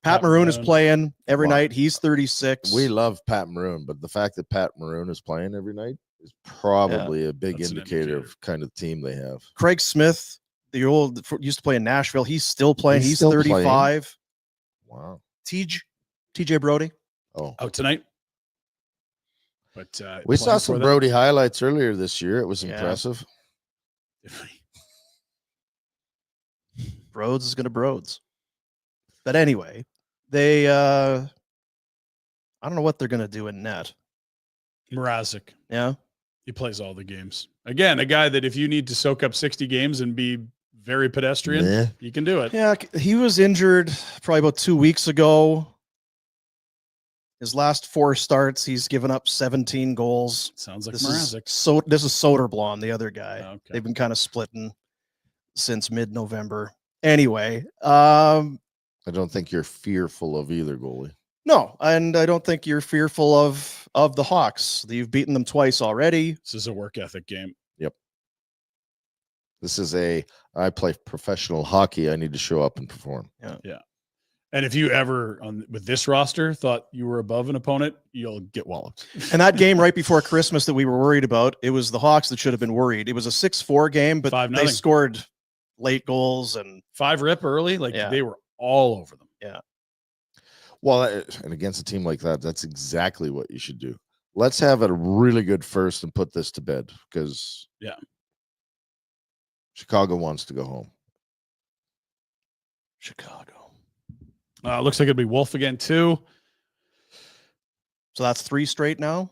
[SPEAKER 1] Pat Maroon is playing every night. He's 36.
[SPEAKER 3] We love Pat Maroon, but the fact that Pat Maroon is playing every night is probably a big indicator of kind of team they have.
[SPEAKER 1] Craig Smith, used to play in Nashville. He's still playing. He's 35.
[SPEAKER 3] Playing. Wow.
[SPEAKER 1] TJ Brody.
[SPEAKER 2] Out tonight. But
[SPEAKER 3] we saw some Brody highlights earlier this year. It was impressive.
[SPEAKER 1] Broads is going to Broads. But anyway, they I don't know what they're going to do in net.
[SPEAKER 2] Mrazek.
[SPEAKER 1] Yeah.
[SPEAKER 2] He plays all the games. Again, a guy that if you need to soak up 60 games and be very pedestrian, you can do it.
[SPEAKER 1] Yeah, he was injured probably about 2 weeks ago. His last 4 starts, he's given up 17 goals.
[SPEAKER 2] Sounds like
[SPEAKER 1] this
[SPEAKER 2] Mrazek.
[SPEAKER 1] This is Soderblom, the other guy.
[SPEAKER 2] Okay.
[SPEAKER 1] They've been kind of splitting since mid-November. Anyway, I
[SPEAKER 3] don't think you're fearful of either goalie.
[SPEAKER 1] No, and I don't think you're fearful of the Hawks. You've beaten them twice already.
[SPEAKER 2] This is a work ethic game.
[SPEAKER 3] Yep. This is I play professional hockey. I need to show up and perform.
[SPEAKER 2] Yeah. And if you ever with this roster thought you were above an opponent, you'll get walloped.
[SPEAKER 1] And that game right before Christmas that we were worried about, it was the Hawks that should have been worried. It was a 6-4 game, but
[SPEAKER 2] 5-0.
[SPEAKER 1] They scored late goals and
[SPEAKER 2] 5 rip early. They were all over them.
[SPEAKER 1] Yeah.
[SPEAKER 3] Well, and against a team like that, that's exactly what you should do. Let's have a really good first and put this to bed because Chicago wants to go home.
[SPEAKER 1] Chicago.
[SPEAKER 2] Looks like it'll be Wolf again too.
[SPEAKER 1] So that's 3 straight now.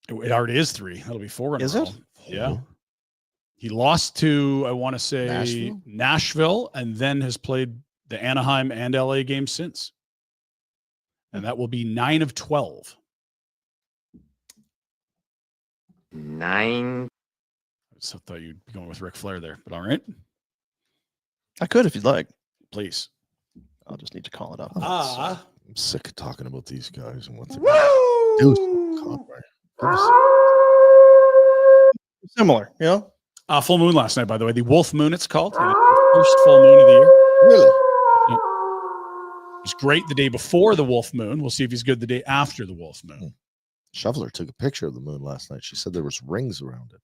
[SPEAKER 2] It already is 3. That'll be 4 in a row.
[SPEAKER 1] Is it?
[SPEAKER 2] Yeah. He lost to, I want to say Nashville, and then has played the Anaheim and LA games since. And that will be 9 of 12.
[SPEAKER 5] 9.
[SPEAKER 2] I thought you'd be going with Ric Flair there, but all right.
[SPEAKER 1] I could if you'd like.
[SPEAKER 2] Please.
[SPEAKER 1] I'll just need to call it up.
[SPEAKER 3] I'm sick of talking about these guys and what they're
[SPEAKER 1] Woo! Similar, you know?
[SPEAKER 2] Full moon last night, by the way. The Wolf Moon, it's called. The first full moon of the year.
[SPEAKER 3] Really?
[SPEAKER 2] It was great the day before the Wolf Moon. We'll see if he's good the day after the Wolf Moon.
[SPEAKER 3] Shoveler took a picture of the moon last night. She said there was rings around it.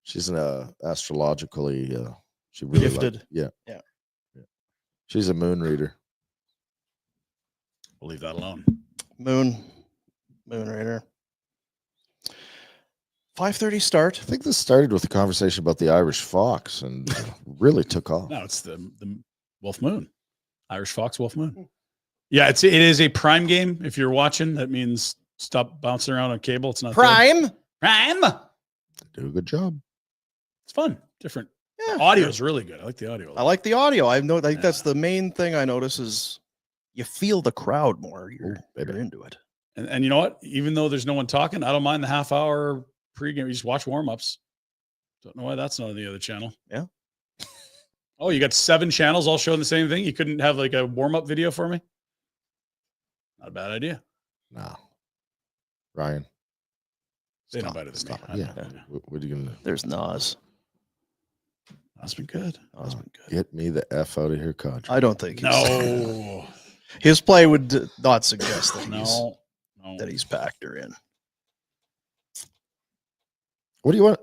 [SPEAKER 3] She's an astrologically, she really
[SPEAKER 1] Gifted.
[SPEAKER 3] Yeah.
[SPEAKER 1] Yeah.
[SPEAKER 3] She's a moon reader.
[SPEAKER 2] We'll leave that alone.
[SPEAKER 1] Moon Raider. 5:30 start.
[SPEAKER 3] I think this started with a conversation about the Irish fox and really took off.
[SPEAKER 2] No, it's the Wolf Moon. Irish Fox Wolf Moon. Yeah, it is a prime game. If you're watching, that means stop bouncing around on cable. It's not
[SPEAKER 1] Prime.
[SPEAKER 2] Good. Prime.
[SPEAKER 3] Do a good job.
[SPEAKER 2] It's fun. Different.
[SPEAKER 1] Yeah,
[SPEAKER 2] The audio is really good. I like the audio.
[SPEAKER 1] I like the audio. I think that's the main thing I notice is you feel the crowd more. You're into it.
[SPEAKER 2] And you know what? Even though there's no one talking, I don't mind the half hour pregame. You just watch warm-ups. Don't know why that's not on the other channel.
[SPEAKER 1] Yeah.
[SPEAKER 2] Oh, you got 7 channels all showing the same thing? You couldn't have like a warm-up video for me? Not a bad idea.
[SPEAKER 3] No. Ryan.
[SPEAKER 2] They know better than me. I
[SPEAKER 3] Yeah.
[SPEAKER 2] know.
[SPEAKER 3] What are you going to do?
[SPEAKER 1] There's Nas.
[SPEAKER 2] That's been good.
[SPEAKER 1] Nas been good.
[SPEAKER 3] Get me the F out of here, Kadri.
[SPEAKER 1] I don't think
[SPEAKER 2] No.
[SPEAKER 1] his play would not suggest that
[SPEAKER 2] No.
[SPEAKER 1] he's packed her in.
[SPEAKER 3] What do you want?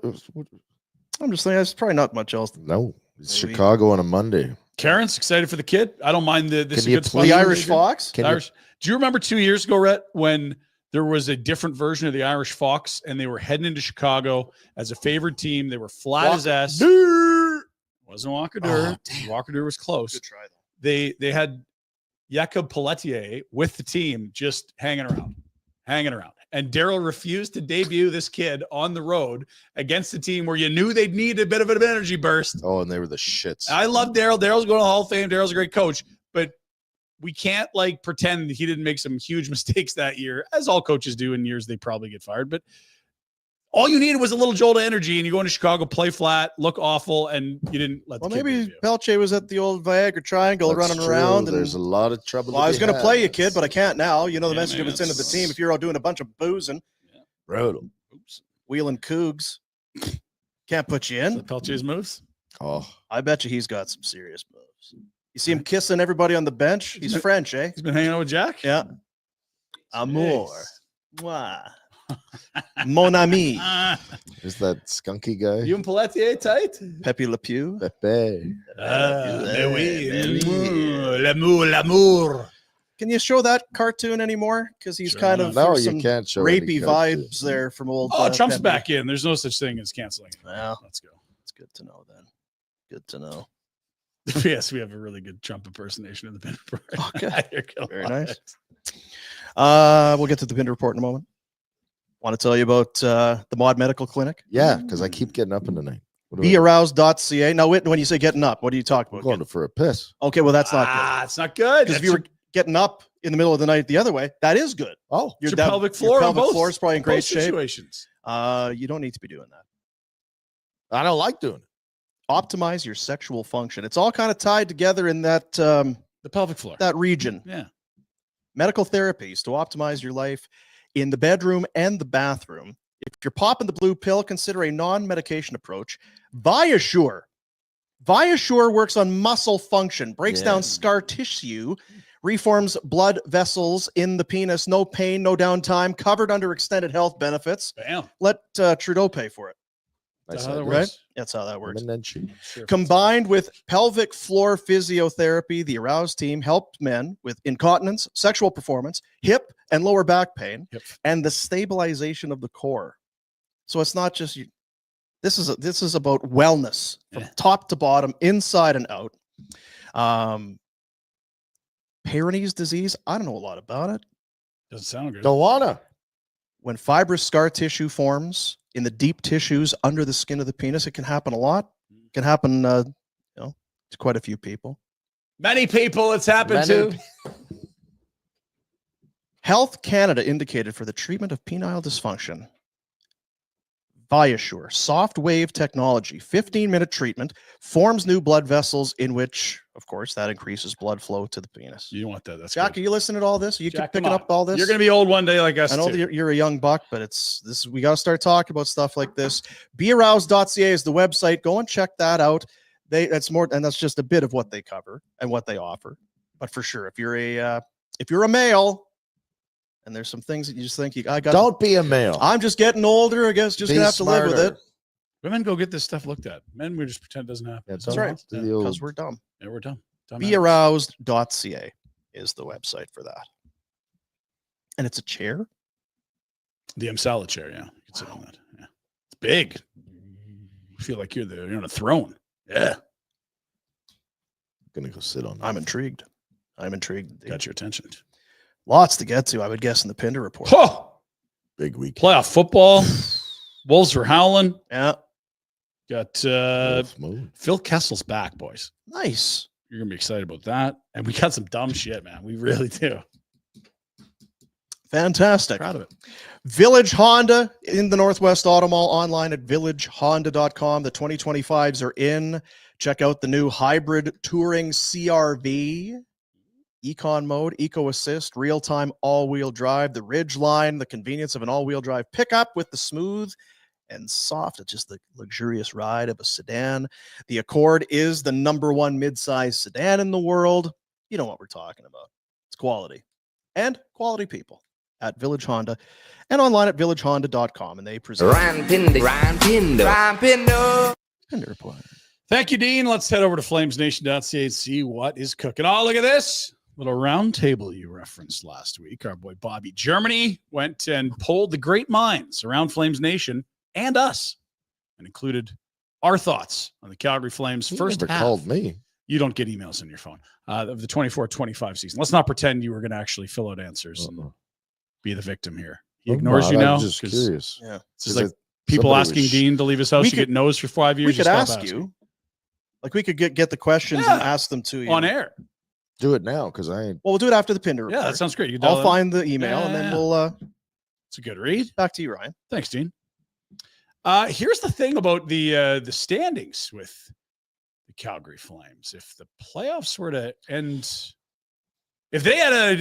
[SPEAKER 1] I'm just saying, there's probably not much else.
[SPEAKER 3] No. It's
[SPEAKER 1] Maybe.
[SPEAKER 3] Chicago on a Monday.
[SPEAKER 2] Karen's excited for the kid. I don't mind this.
[SPEAKER 3] Can you
[SPEAKER 2] Good
[SPEAKER 3] please-
[SPEAKER 1] The
[SPEAKER 3] Well,
[SPEAKER 1] Irish Fox?
[SPEAKER 3] Can you-
[SPEAKER 2] Irish. Do you remember 2 years ago, Rhett, when there was a different version of the Irish Fox and they were heading into Chicago as a favored team? They were flat as ass. Wasn't Walker Dur. Walker Dur was close.
[SPEAKER 1] Good try, though.
[SPEAKER 2] They had Jakob Pelletier with the team just hanging around. And Daryl refused to debut this kid on the road against a team where you knew they'd need a bit of an energy burst.
[SPEAKER 3] Oh, and they were the shits.
[SPEAKER 2] I love Daryl. Daryl's going to the Hall of Fame. Daryl's a great coach, but we can't like pretend he didn't make some huge mistakes that year, as all coaches do in years they probably get fired. But all you needed was a little jolt of energy, and you go into Chicago, play flat, look awful, and you didn't let the
[SPEAKER 1] Well,
[SPEAKER 2] kid
[SPEAKER 1] maybe
[SPEAKER 2] debut.
[SPEAKER 1] Pelche was at the old Viagra Triangle
[SPEAKER 3] That's
[SPEAKER 1] running
[SPEAKER 3] true.
[SPEAKER 1] around. And,
[SPEAKER 3] There's a lot of trouble.
[SPEAKER 1] well, I was
[SPEAKER 3] be
[SPEAKER 1] going to
[SPEAKER 3] had.
[SPEAKER 1] play you, kid, but I can't now. You know the
[SPEAKER 2] Yeah,
[SPEAKER 1] message
[SPEAKER 2] man,
[SPEAKER 1] that's into the
[SPEAKER 2] it's-
[SPEAKER 1] team. If you're out doing a bunch of boozing,
[SPEAKER 3] Brutal.
[SPEAKER 2] Oops.
[SPEAKER 1] wheeling cougs, can't put you
[SPEAKER 2] So
[SPEAKER 1] in.
[SPEAKER 2] Peltier's moves.
[SPEAKER 3] Oh,
[SPEAKER 1] I bet you he's got some serious moves. You see him kissing everybody on the bench? He's French, eh?
[SPEAKER 2] He's been hanging out with Jack.
[SPEAKER 1] Yeah. Amour.
[SPEAKER 2] Jeez.
[SPEAKER 1] Mwah. Mon ami.
[SPEAKER 3] is that skunky guy?
[SPEAKER 2] You and Pelletier tight?
[SPEAKER 1] Pepe Le Pew.
[SPEAKER 3] Pepe.
[SPEAKER 2] L'amour.
[SPEAKER 1] Can you show that cartoon anymore? Because he's
[SPEAKER 2] Sure
[SPEAKER 1] kind
[SPEAKER 2] not.
[SPEAKER 1] of
[SPEAKER 3] No,
[SPEAKER 1] some
[SPEAKER 3] you can't show any
[SPEAKER 1] rapey
[SPEAKER 3] cartoons.
[SPEAKER 1] vibes there from old.
[SPEAKER 2] Oh, Trump's
[SPEAKER 1] Pepe.
[SPEAKER 2] back in. There's no such thing as canceling.
[SPEAKER 1] Well,
[SPEAKER 2] Let's go.
[SPEAKER 1] it's good to know then. Good to know.
[SPEAKER 2] Yes, we have a really good Trump impersonation in the Pinder Report.
[SPEAKER 1] Okay.
[SPEAKER 2] You're gonna
[SPEAKER 1] Very
[SPEAKER 2] love
[SPEAKER 1] nice.
[SPEAKER 2] it.
[SPEAKER 1] We'll get to the Pinder Report in a moment. Want to tell you about the Mod Medical Clinic?
[SPEAKER 3] Yeah, because I keep getting up in the night. What do I do?
[SPEAKER 1] Bearoused.ca. Now, when you say getting up, what are you talking
[SPEAKER 3] I'm
[SPEAKER 1] about?
[SPEAKER 3] going for a piss.
[SPEAKER 1] Okay, well, that's not good.
[SPEAKER 2] It's not good.
[SPEAKER 1] Because if you were getting up in the middle of the night the other way, that is good.
[SPEAKER 3] Oh,
[SPEAKER 2] your
[SPEAKER 1] that-
[SPEAKER 2] pelvic floor,
[SPEAKER 1] your
[SPEAKER 2] on
[SPEAKER 1] pelvic
[SPEAKER 2] both,
[SPEAKER 1] floor is probably in great
[SPEAKER 2] both
[SPEAKER 1] shape.
[SPEAKER 2] situations.
[SPEAKER 1] You don't need to be doing that.
[SPEAKER 3] I don't like doing it.
[SPEAKER 1] Optimize your sexual function. It's all kind of tied together in that
[SPEAKER 2] The pelvic floor.
[SPEAKER 1] that region.
[SPEAKER 2] Yeah.
[SPEAKER 1] Medical therapies to optimize your life in the bedroom and the bathroom. If you're popping the blue pill, consider a non-medication approach. Viasure. Viasure works on muscle function, breaks down scar tissue, reforms blood vessels in the penis. No pain, no downtime, covered under extended health benefits.
[SPEAKER 2] Bam.
[SPEAKER 1] Let Trudeau pay for it.
[SPEAKER 2] That's
[SPEAKER 3] Nice
[SPEAKER 2] how that
[SPEAKER 3] idea.
[SPEAKER 2] works.
[SPEAKER 1] That's how that works.
[SPEAKER 3] And then she.
[SPEAKER 2] Sure.
[SPEAKER 1] Combined with pelvic floor physiotherapy, the Aroused team helped men with incontinence, sexual performance, hip and lower back pain,
[SPEAKER 2] Yep.
[SPEAKER 1] and the stabilization of the core. So it's not just you. This is about wellness from
[SPEAKER 2] Yeah.
[SPEAKER 1] top to bottom, inside and out. Peyronie's disease. I don't know a lot about it.
[SPEAKER 2] Doesn't sound good.
[SPEAKER 3] Don't wanna.
[SPEAKER 1] When fibrous scar tissue forms in the deep tissues under the skin of the penis, it can happen a lot. It can happen, to quite a few people.
[SPEAKER 2] Many people it's happened
[SPEAKER 3] Many
[SPEAKER 2] to.
[SPEAKER 1] Health Canada indicated for the treatment of penile dysfunction, BioSure, soft wave technology, 15-minute treatment, forms new blood vessels in which, of course, that increases blood flow to the penis.
[SPEAKER 2] You don't want that. That's
[SPEAKER 1] Jack,
[SPEAKER 2] good.
[SPEAKER 1] are you listening to all this? Are you
[SPEAKER 2] Jack,
[SPEAKER 1] picking
[SPEAKER 2] come
[SPEAKER 1] up all this?
[SPEAKER 2] You're going to be old one day like us.
[SPEAKER 1] I know
[SPEAKER 2] too.
[SPEAKER 1] that you're a young buck, but we got to start talking about stuff like this. BeAroused.ca is the website. Go and check that out. That's more, and that's just a bit of what they cover and what they offer. But for sure, if you're a male, and there's some things that you just think
[SPEAKER 3] Don't be a male.
[SPEAKER 1] I'm just getting older. I guess just
[SPEAKER 3] Be
[SPEAKER 1] gonna have to live with
[SPEAKER 3] smarter.
[SPEAKER 1] it.
[SPEAKER 2] Women go get this stuff looked at. Men, we just pretend it doesn't happen.
[SPEAKER 3] Yeah,
[SPEAKER 1] That's right.
[SPEAKER 3] do the old-
[SPEAKER 1] Because we're dumb.
[SPEAKER 2] Yeah, we're dumb.
[SPEAKER 1] BeAroused.ca is the website for that. And it's a chair.
[SPEAKER 2] The salad chair. Yeah, you can sit on that. Yeah, it's big. You feel like you're on a throne. Yeah,
[SPEAKER 3] gonna go sit on that.
[SPEAKER 1] I'm intrigued.
[SPEAKER 2] got your attention.
[SPEAKER 1] Lots to get to, I would guess, in the Pinder Report.
[SPEAKER 2] Oh,
[SPEAKER 3] Big week.
[SPEAKER 2] playoff football. Wolves were howling.
[SPEAKER 1] Yeah.
[SPEAKER 2] Got
[SPEAKER 3] Move.
[SPEAKER 2] Phil Kessel's back, boys.
[SPEAKER 1] Nice.
[SPEAKER 2] You're gonna be excited about that. And we got some dumb shit, man. We really do.
[SPEAKER 1] Fantastic.
[SPEAKER 2] Proud of it.
[SPEAKER 1] Village Honda in the Northwest Auto Mall, online at villagehonda.com. The 2025s are in. Check out the new hybrid touring CRV. Econ mode, Eco Assist, real-time all-wheel drive, the Ridge line, the convenience of an all-wheel drive pickup with the smooth and soft, it's just the luxurious ride of a sedan. The Accord is the #1 midsize sedan in the world. You know what we're talking about. It's quality and quality people at Village Honda and online at villagehonda.com. And they present Pinder Report.
[SPEAKER 2] Thank you, Dean. Let's head over to FlamesNation.ca and see what is cooking. Oh, look at this little round table you referenced last week. Our boy Bobby Germany went and polled the great minds around Flames Nation and us and included our thoughts on the Calgary Flames first
[SPEAKER 3] never
[SPEAKER 2] half.
[SPEAKER 3] called me.
[SPEAKER 2] You don't get emails in your phone of the 24-25 season. Let's not pretend you were going to actually fill out answers and be the victim here. He ignores you now.
[SPEAKER 3] I'm just curious.
[SPEAKER 1] Yeah.
[SPEAKER 2] It's just like people asking Dean to leave his house. You get no's for 5 years.
[SPEAKER 1] We could
[SPEAKER 2] stop
[SPEAKER 1] ask
[SPEAKER 2] asking.
[SPEAKER 1] you. Like we could get the questions and ask them to you.
[SPEAKER 2] On air.
[SPEAKER 3] Do it now because I ain't.
[SPEAKER 1] Well, we'll do it after the Pinder Report.
[SPEAKER 2] Yeah, that sounds great. You
[SPEAKER 1] I'll find the email and then we'll
[SPEAKER 2] it's a good read.
[SPEAKER 1] back to you, Ryan.
[SPEAKER 2] Thanks, Dean. Here's the thing about the standings with the Calgary Flames. If the playoffs were to end, if they had a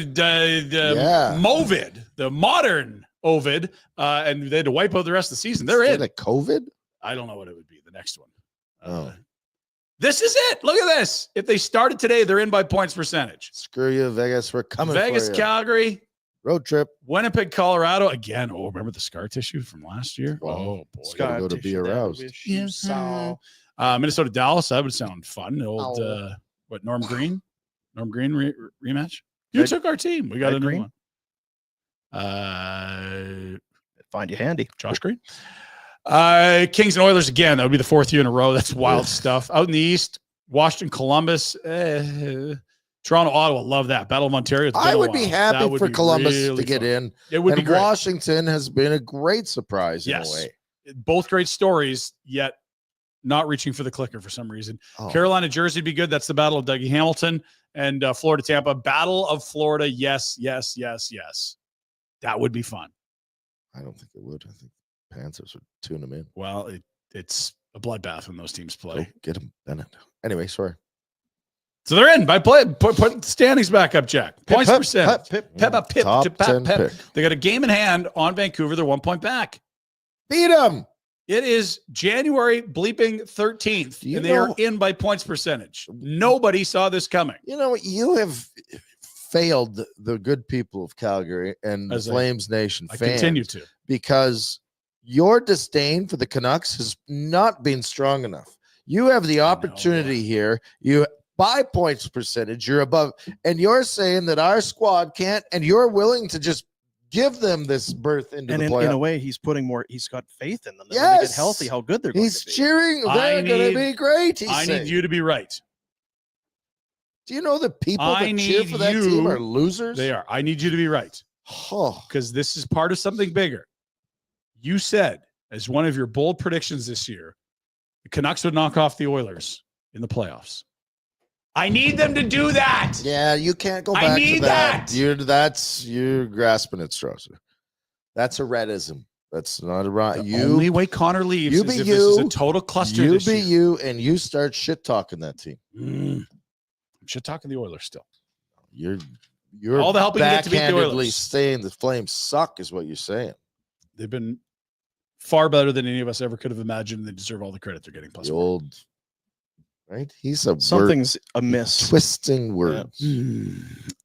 [SPEAKER 2] Movid, the modern Ovid, and they had to wipe out the rest of the season, they're in.
[SPEAKER 3] A COVID?
[SPEAKER 2] I don't know what it would be. The next one.
[SPEAKER 3] Oh.
[SPEAKER 2] This is it. Look at this. If they started today, they're in by points percentage.
[SPEAKER 3] Screw you, Vegas. We're coming.
[SPEAKER 2] Vegas,
[SPEAKER 3] for you.
[SPEAKER 2] Calgary,
[SPEAKER 3] road trip.
[SPEAKER 2] Winnipeg, Colorado. Again. Oh, remember the scar tissue from last year?
[SPEAKER 3] Wow.
[SPEAKER 2] Oh boy.
[SPEAKER 3] Gotta go to be aroused.
[SPEAKER 2] Yes. Minnesota, Dallas. That would sound fun. The old Norm Green rematch. You took our team. We got
[SPEAKER 1] Red
[SPEAKER 2] a new
[SPEAKER 1] Green?
[SPEAKER 2] one.
[SPEAKER 1] Find you handy.
[SPEAKER 2] Josh Green. Kings and Oilers again. That would be the 4th year in a row. That's wild stuff. Out in the East, Washington, Columbus, Toronto, Ottawa. Love that. Battle of Ontario.
[SPEAKER 3] I would be happy for Columbus to get in.
[SPEAKER 2] It would be great.
[SPEAKER 3] Washington has been a great surprise in a way.
[SPEAKER 2] Both great stories, yet not reaching for the clicker for some reason.
[SPEAKER 3] Oh.
[SPEAKER 2] Carolina, Jersey would be good. That's the Battle of Dougie Hamilton. And Florida, Tampa. Battle of Florida. Yes. That would be fun.
[SPEAKER 3] I don't think it would. I think Panthers would tune them in.
[SPEAKER 2] Well, it's a bloodbath when those teams play.
[SPEAKER 3] Go get them, Bennett. Anyway, sorry.
[SPEAKER 2] So they're in by play. Put the standings back up, Jack. Points percent. Pip.
[SPEAKER 3] Top 10 pick.
[SPEAKER 2] They got a game in hand on Vancouver. They're 1 point back.
[SPEAKER 3] Beat them.
[SPEAKER 2] It is January bleeping 13th, and they are in by points percentage. Nobody saw this coming.
[SPEAKER 3] You know, you have failed the good people of Calgary and the Flames Nation fans.
[SPEAKER 2] I continue to.
[SPEAKER 3] Because your disdain for the Canucks has not been strong enough. You have the opportunity here. You by points percentage, you're above, and you're saying that our squad can't, and you're willing to just give them this berth into the playoffs.
[SPEAKER 1] In a way, he's putting more. He's got faith in them. That when they get healthy, how good they're going to be.
[SPEAKER 3] He's cheering. They're going to be great.
[SPEAKER 2] I need you to be right.
[SPEAKER 3] Do you know the people that cheer for that team are losers?
[SPEAKER 2] They are. I need you to be right. Because this is part of something bigger. You said, as one of your bold predictions this year, the Canucks would knock off the Oilers in the playoffs. I need them to do that.
[SPEAKER 3] Yeah, you can't go back to that. You're grasping at straws. That's a Rhettism. That's not right.
[SPEAKER 2] The only way Connor leaves
[SPEAKER 3] you
[SPEAKER 2] is
[SPEAKER 3] be
[SPEAKER 2] if this is a
[SPEAKER 3] you,
[SPEAKER 2] total cluster.
[SPEAKER 3] You
[SPEAKER 2] this
[SPEAKER 3] be
[SPEAKER 2] year.
[SPEAKER 3] you, and you start shit talking that team.
[SPEAKER 2] I'm shit talking the Oilers still.
[SPEAKER 3] You're
[SPEAKER 2] all the help we can get to beat the
[SPEAKER 3] backhandedly
[SPEAKER 2] Oilers.
[SPEAKER 3] saying the Flames suck is what you're saying.
[SPEAKER 2] They've been far better than any of us ever could have imagined. And they deserve all the credit they're getting. Plus
[SPEAKER 3] The
[SPEAKER 2] one.
[SPEAKER 3] old, right? He's a
[SPEAKER 1] Something's amiss.
[SPEAKER 3] twisting words.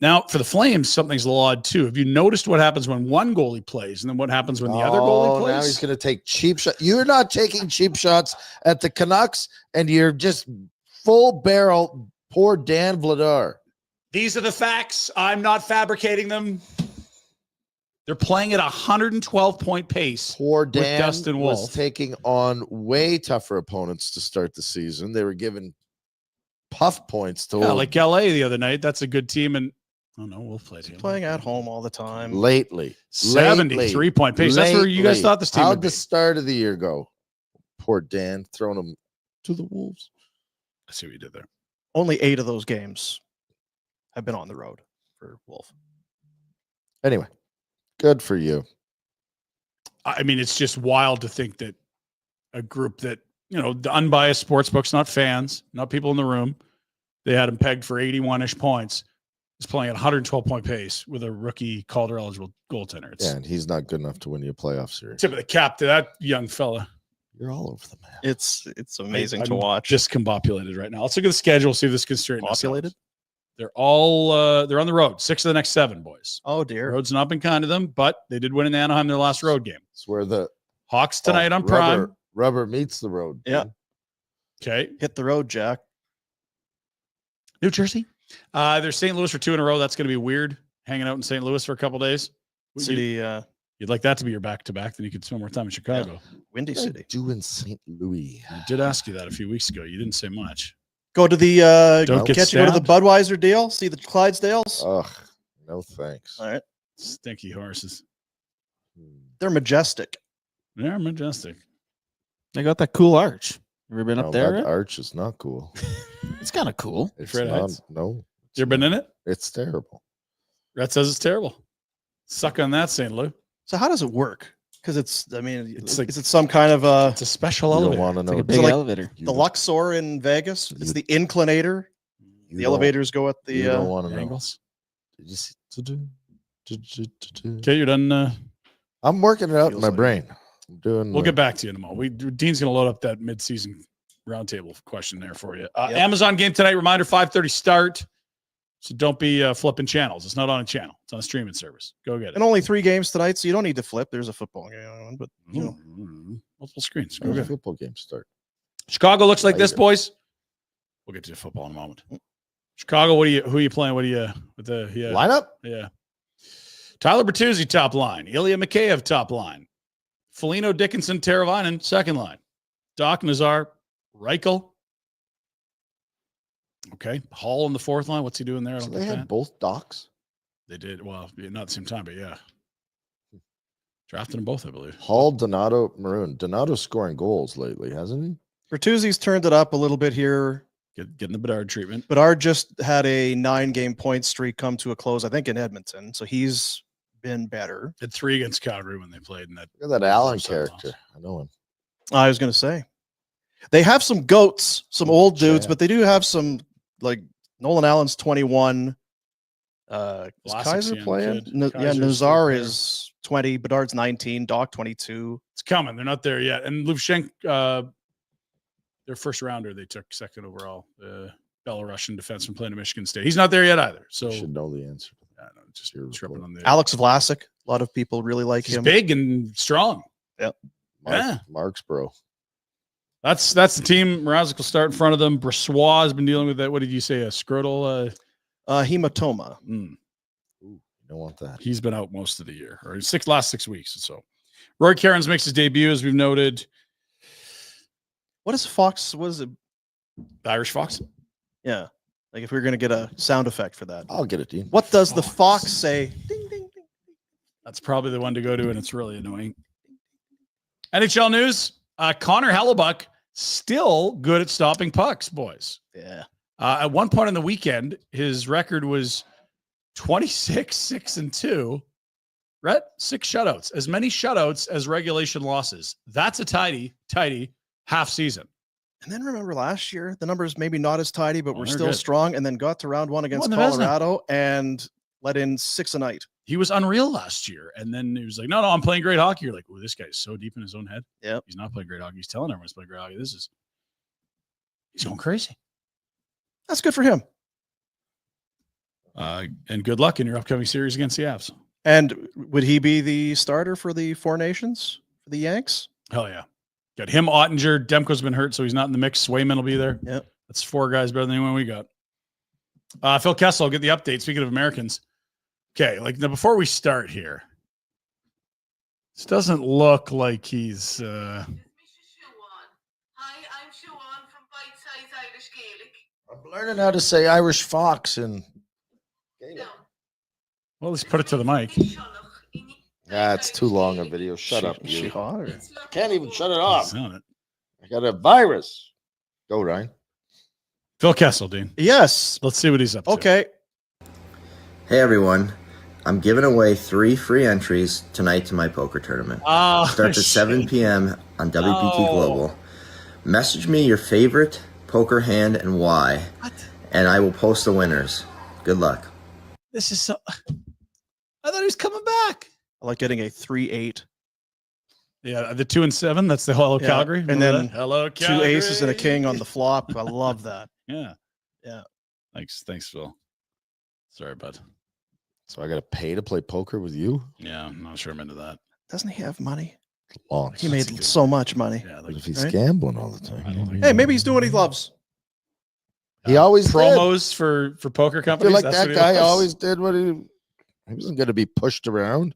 [SPEAKER 2] Now for the Flames, something's a little odd too. Have you noticed what happens when one goalie plays, and then what happens when the other goalie plays?
[SPEAKER 3] Now he's going to take cheap shots. You're not taking cheap shots at the Canucks, and you're just full barrel. Poor Dan Vladar.
[SPEAKER 2] These are the facts. I'm not fabricating them. They're playing at a 112-point pace.
[SPEAKER 3] Poor Dan
[SPEAKER 2] Dustin Wolf
[SPEAKER 3] was taking on way tougher opponents to start the season. They were given puff points to
[SPEAKER 2] like LA the other night. That's a good team. And Wolf played him.
[SPEAKER 1] Playing at home all the time.
[SPEAKER 3] lately.
[SPEAKER 2] 73-point pace. That's where you guys thought this team
[SPEAKER 3] How'd
[SPEAKER 2] would be.
[SPEAKER 3] the start of the year go? Poor Dan throwing them to the Wolves.
[SPEAKER 2] I see what you did there.
[SPEAKER 1] Only 8 of those games have been on the road for Wolf.
[SPEAKER 3] Anyway, good for you.
[SPEAKER 2] I mean, it's just wild to think that a group that, the unbiased sports books, not fans, not people in the room, they had him pegged for 81-ish points, is playing at 112-point pace with a rookie Calder eligible goaltender. It's
[SPEAKER 3] And he's not good enough to win you a playoff series.
[SPEAKER 2] tip of the cap to that young fella.
[SPEAKER 3] You're all over the map.
[SPEAKER 1] It's amazing to
[SPEAKER 2] I'm
[SPEAKER 1] watch.
[SPEAKER 2] Discombobulated right now. Let's look at the schedule, see if this can straighten us out.
[SPEAKER 1] Populated?
[SPEAKER 2] They're all they're on the road. 6 of the next 7, boys.
[SPEAKER 1] Oh
[SPEAKER 2] The
[SPEAKER 1] dear.
[SPEAKER 2] road's not been kind to them, but they did win in Anaheim their last road game.
[SPEAKER 3] It's where the
[SPEAKER 2] Hawks tonight on Prime.
[SPEAKER 3] rubber meets the road.
[SPEAKER 1] Yeah.
[SPEAKER 2] Okay.
[SPEAKER 1] Hit the road, Jack.
[SPEAKER 2] New Jersey. They're St. Louis for 2 in a row. That's going to be weird. Hanging out in St. Louis for a couple days.
[SPEAKER 1] City,
[SPEAKER 2] You'd like that to be your back-to-back, then you could spend more time in Chicago.
[SPEAKER 1] Windy
[SPEAKER 3] What do
[SPEAKER 1] City.
[SPEAKER 3] I do in St. Louis?
[SPEAKER 2] I did ask you that a few weeks ago. You didn't say much.
[SPEAKER 1] Go to the
[SPEAKER 2] Don't get
[SPEAKER 1] catch you go to the
[SPEAKER 2] stabbed?
[SPEAKER 1] Budweiser deal. See the Clydesdales.
[SPEAKER 3] Ugh, no thanks.
[SPEAKER 1] All right,
[SPEAKER 2] Stinky horses.
[SPEAKER 1] they're majestic.
[SPEAKER 2] They're majestic.
[SPEAKER 4] They got that cool arch. Ever been
[SPEAKER 3] No,
[SPEAKER 4] up there?
[SPEAKER 3] that
[SPEAKER 4] Rhett?
[SPEAKER 3] arch is not cool.
[SPEAKER 4] It's kind of cool.
[SPEAKER 3] It's
[SPEAKER 2] Fred
[SPEAKER 3] not.
[SPEAKER 2] Heights?
[SPEAKER 3] No,
[SPEAKER 2] You ever been in it?
[SPEAKER 3] it's terrible.
[SPEAKER 2] Rhett says it's terrible. Suck on that, St. Lou.
[SPEAKER 1] So how does it work? Because it's
[SPEAKER 2] It's like-
[SPEAKER 1] is it some kind of
[SPEAKER 2] It's a special
[SPEAKER 3] You don't
[SPEAKER 2] elevator.
[SPEAKER 3] want to
[SPEAKER 4] It's
[SPEAKER 3] know.
[SPEAKER 4] like a
[SPEAKER 1] Is
[SPEAKER 4] big
[SPEAKER 1] it like
[SPEAKER 4] elevator.
[SPEAKER 3] You
[SPEAKER 1] the
[SPEAKER 3] don't-
[SPEAKER 1] Luxor in Vegas? It's
[SPEAKER 3] you-
[SPEAKER 1] the inclinator.
[SPEAKER 3] you
[SPEAKER 1] The
[SPEAKER 3] don't-
[SPEAKER 1] elevators go at
[SPEAKER 3] You
[SPEAKER 1] the.
[SPEAKER 3] don't want to know.
[SPEAKER 2] Angles.
[SPEAKER 3] Did you see-
[SPEAKER 2] Okay, you're done.
[SPEAKER 3] I'm working it out in
[SPEAKER 1] Feels
[SPEAKER 3] my
[SPEAKER 1] like-
[SPEAKER 3] brain. I'm doing.
[SPEAKER 2] We'll get back to you in a moment. Dean's going to load up that mid-season roundtable question there for you.
[SPEAKER 1] Yep.
[SPEAKER 2] Amazon game tonight. Reminder: 5:30 start. So don't be flipping channels. It's not on a channel. It's on a streaming service. Go get it.
[SPEAKER 1] And only 3 games tonight, so you don't need to flip. There's a football game on, but you know.
[SPEAKER 2] Multiple screens. Go
[SPEAKER 3] When
[SPEAKER 2] get
[SPEAKER 3] does
[SPEAKER 2] it.
[SPEAKER 3] football games start?
[SPEAKER 2] Chicago looks like
[SPEAKER 3] Like
[SPEAKER 2] this,
[SPEAKER 3] it.
[SPEAKER 2] boys. We'll get to football in a moment. Chicago, who are you playing? What do you with the
[SPEAKER 3] Lineup?
[SPEAKER 2] Yeah. Tyler Bertuzzi, top line. Ilya Mikheyev, top line. Foligno, Dickinson, Teravainen, second line. Doc, Nazar, Reichel. Okay. Hall on the fourth line. What's he doing there? I
[SPEAKER 3] So
[SPEAKER 2] don't
[SPEAKER 3] they
[SPEAKER 2] get
[SPEAKER 3] had
[SPEAKER 2] that.
[SPEAKER 3] both docs.
[SPEAKER 2] They did. Well, not at the same time, but yeah. Drafted them both, I believe.
[SPEAKER 3] Hall, Donato, Maroon. Donato's scoring goals lately, hasn't he?
[SPEAKER 1] Bertuzzi's turned it up a little bit here.
[SPEAKER 2] Getting the Bedard treatment.
[SPEAKER 1] Bedard just had a 9-game point streak come to a close, I think, in Edmonton. So he's been better.
[SPEAKER 2] Had 3 against Calgary when they played in that.
[SPEAKER 3] Look at that Allen
[SPEAKER 2] Seven
[SPEAKER 3] character.
[SPEAKER 2] loss.
[SPEAKER 3] I know him.
[SPEAKER 1] I was going to say they have some goats, some old dudes,
[SPEAKER 3] Yeah.
[SPEAKER 1] but they do have some like Nolan Allen's 21. Is
[SPEAKER 2] Vlasic's
[SPEAKER 1] Kaiser
[SPEAKER 2] young
[SPEAKER 1] playing?
[SPEAKER 2] kid.
[SPEAKER 1] Yeah,
[SPEAKER 2] Kaiser's
[SPEAKER 1] Nazar
[SPEAKER 2] still there.
[SPEAKER 1] is 20. Bedard's 19. Doc 22.
[SPEAKER 2] It's coming. They're not there yet. And Lubshenko, their first rounder, they took second overall. Belarusian defenseman playing at Michigan State. He's not there yet either. So
[SPEAKER 3] You should know the answer.
[SPEAKER 2] I don't know, just
[SPEAKER 3] Your
[SPEAKER 2] tripping
[SPEAKER 3] report.
[SPEAKER 2] on the
[SPEAKER 1] Alex Vlasic. A lot of people really like
[SPEAKER 2] He's
[SPEAKER 1] him.
[SPEAKER 2] big and strong.
[SPEAKER 3] Mark, Mark's bro.
[SPEAKER 2] That's the team. Mrazek will start in front of them. Brossois has been dealing with that. What did you say? A scrotal?
[SPEAKER 1] Hematoma.
[SPEAKER 3] Ooh, you don't want that.
[SPEAKER 2] He's been out most of the year, or last 6 weeks. So Roy Cairns makes his debut, as we've noted.
[SPEAKER 1] What is Fox? What is it?
[SPEAKER 2] The Irish Fox.
[SPEAKER 1] Yeah. Like if we were going to get a sound effect for that.
[SPEAKER 3] I'll get it, Dean.
[SPEAKER 1] What does the
[SPEAKER 2] Fox.
[SPEAKER 1] Fox say? Ding, ding, ding.
[SPEAKER 2] That's probably the one to go to, and it's really annoying. NHL news. Connor Hellebuck still good at stopping pucks, boys.
[SPEAKER 1] Yeah.
[SPEAKER 2] At one point in the weekend, his record was 26-6-2. Rhett, 6 shutouts, as many shutouts as regulation losses. That's a tidy half season.
[SPEAKER 1] And then remember last year, the numbers maybe not as tidy, but
[SPEAKER 2] Oh,
[SPEAKER 1] we're
[SPEAKER 2] they're
[SPEAKER 1] still
[SPEAKER 2] good.
[SPEAKER 1] strong. And then got to round 1 against
[SPEAKER 2] won the Vezina.
[SPEAKER 1] Colorado and let in 6 a night.
[SPEAKER 2] He was unreal last year. And then he was like, no, I'm playing great hockey. You're like, oh, this guy's so deep in his own head.
[SPEAKER 1] Yep.
[SPEAKER 2] He's not playing great hockey. He's telling everyone he's playing great hockey. He's going crazy.
[SPEAKER 1] That's good for him.
[SPEAKER 2] And good luck in your upcoming series against the Avs.
[SPEAKER 1] And would he be the starter for the Four Nations for the Yanks?
[SPEAKER 2] Hell yeah. Got him, Ottinger. Demko's been hurt, so he's not in the mix. Swayman will be there.
[SPEAKER 1] Yep.
[SPEAKER 2] That's 4 guys better than anyone we got. Phil Kessel, I'll get the update. Speaking of Americans. Okay, like now before we start here, this doesn't look like he's
[SPEAKER 5] Hi, I'm Siobhan from Bite Size Irish Gaelic.
[SPEAKER 3] I'm learning how to say Irish fox and
[SPEAKER 2] well, let's put it to the mic.
[SPEAKER 3] it's too long a video. Shut up,
[SPEAKER 1] Is she
[SPEAKER 3] you.
[SPEAKER 1] hot or-
[SPEAKER 3] Can't even shut it off.
[SPEAKER 2] He's on it.
[SPEAKER 3] I got a virus. Go, Ryan.
[SPEAKER 2] Phil Kessel, Dean.
[SPEAKER 1] Yes.
[SPEAKER 2] Let's see what he's up to.
[SPEAKER 1] Okay.
[SPEAKER 6] Hey everyone, I'm giving away 3 free entries tonight to my poker tournament.
[SPEAKER 2] Oh,
[SPEAKER 6] Starts at 7 p.m. on WPT
[SPEAKER 2] No.
[SPEAKER 6] Global. Message me your favorite poker hand and why, and I will post the winners. Good luck.
[SPEAKER 2] This is so. I thought he was coming back.
[SPEAKER 1] I like getting a 3-8.
[SPEAKER 2] Yeah, the 2 and 7. That's the Hello
[SPEAKER 1] Yeah,
[SPEAKER 2] Calgary.
[SPEAKER 1] and
[SPEAKER 2] Remember
[SPEAKER 1] then
[SPEAKER 2] that? Hello
[SPEAKER 1] 2
[SPEAKER 2] Calgary.
[SPEAKER 1] aces and a king on the flop. I love that.
[SPEAKER 2] Yeah.
[SPEAKER 1] Yeah.
[SPEAKER 2] Thanks, Phil. Sorry, bud.
[SPEAKER 3] So I got to pay to play poker with you?
[SPEAKER 2] Yeah, I'm not sure I'm into that.
[SPEAKER 1] Doesn't he have money?
[SPEAKER 3] Long.
[SPEAKER 1] He made so much money.
[SPEAKER 2] Yeah,
[SPEAKER 3] What
[SPEAKER 2] like
[SPEAKER 3] if he's
[SPEAKER 1] Right?
[SPEAKER 3] gambling all the time?
[SPEAKER 2] I don't think-
[SPEAKER 1] Hey, maybe he's doing what he loves.
[SPEAKER 3] He always did.
[SPEAKER 2] promos for poker
[SPEAKER 3] I
[SPEAKER 2] companies.
[SPEAKER 3] feel like
[SPEAKER 2] That's
[SPEAKER 3] that
[SPEAKER 2] what he
[SPEAKER 3] guy
[SPEAKER 2] loves.
[SPEAKER 3] always did what he wasn't going to be pushed around.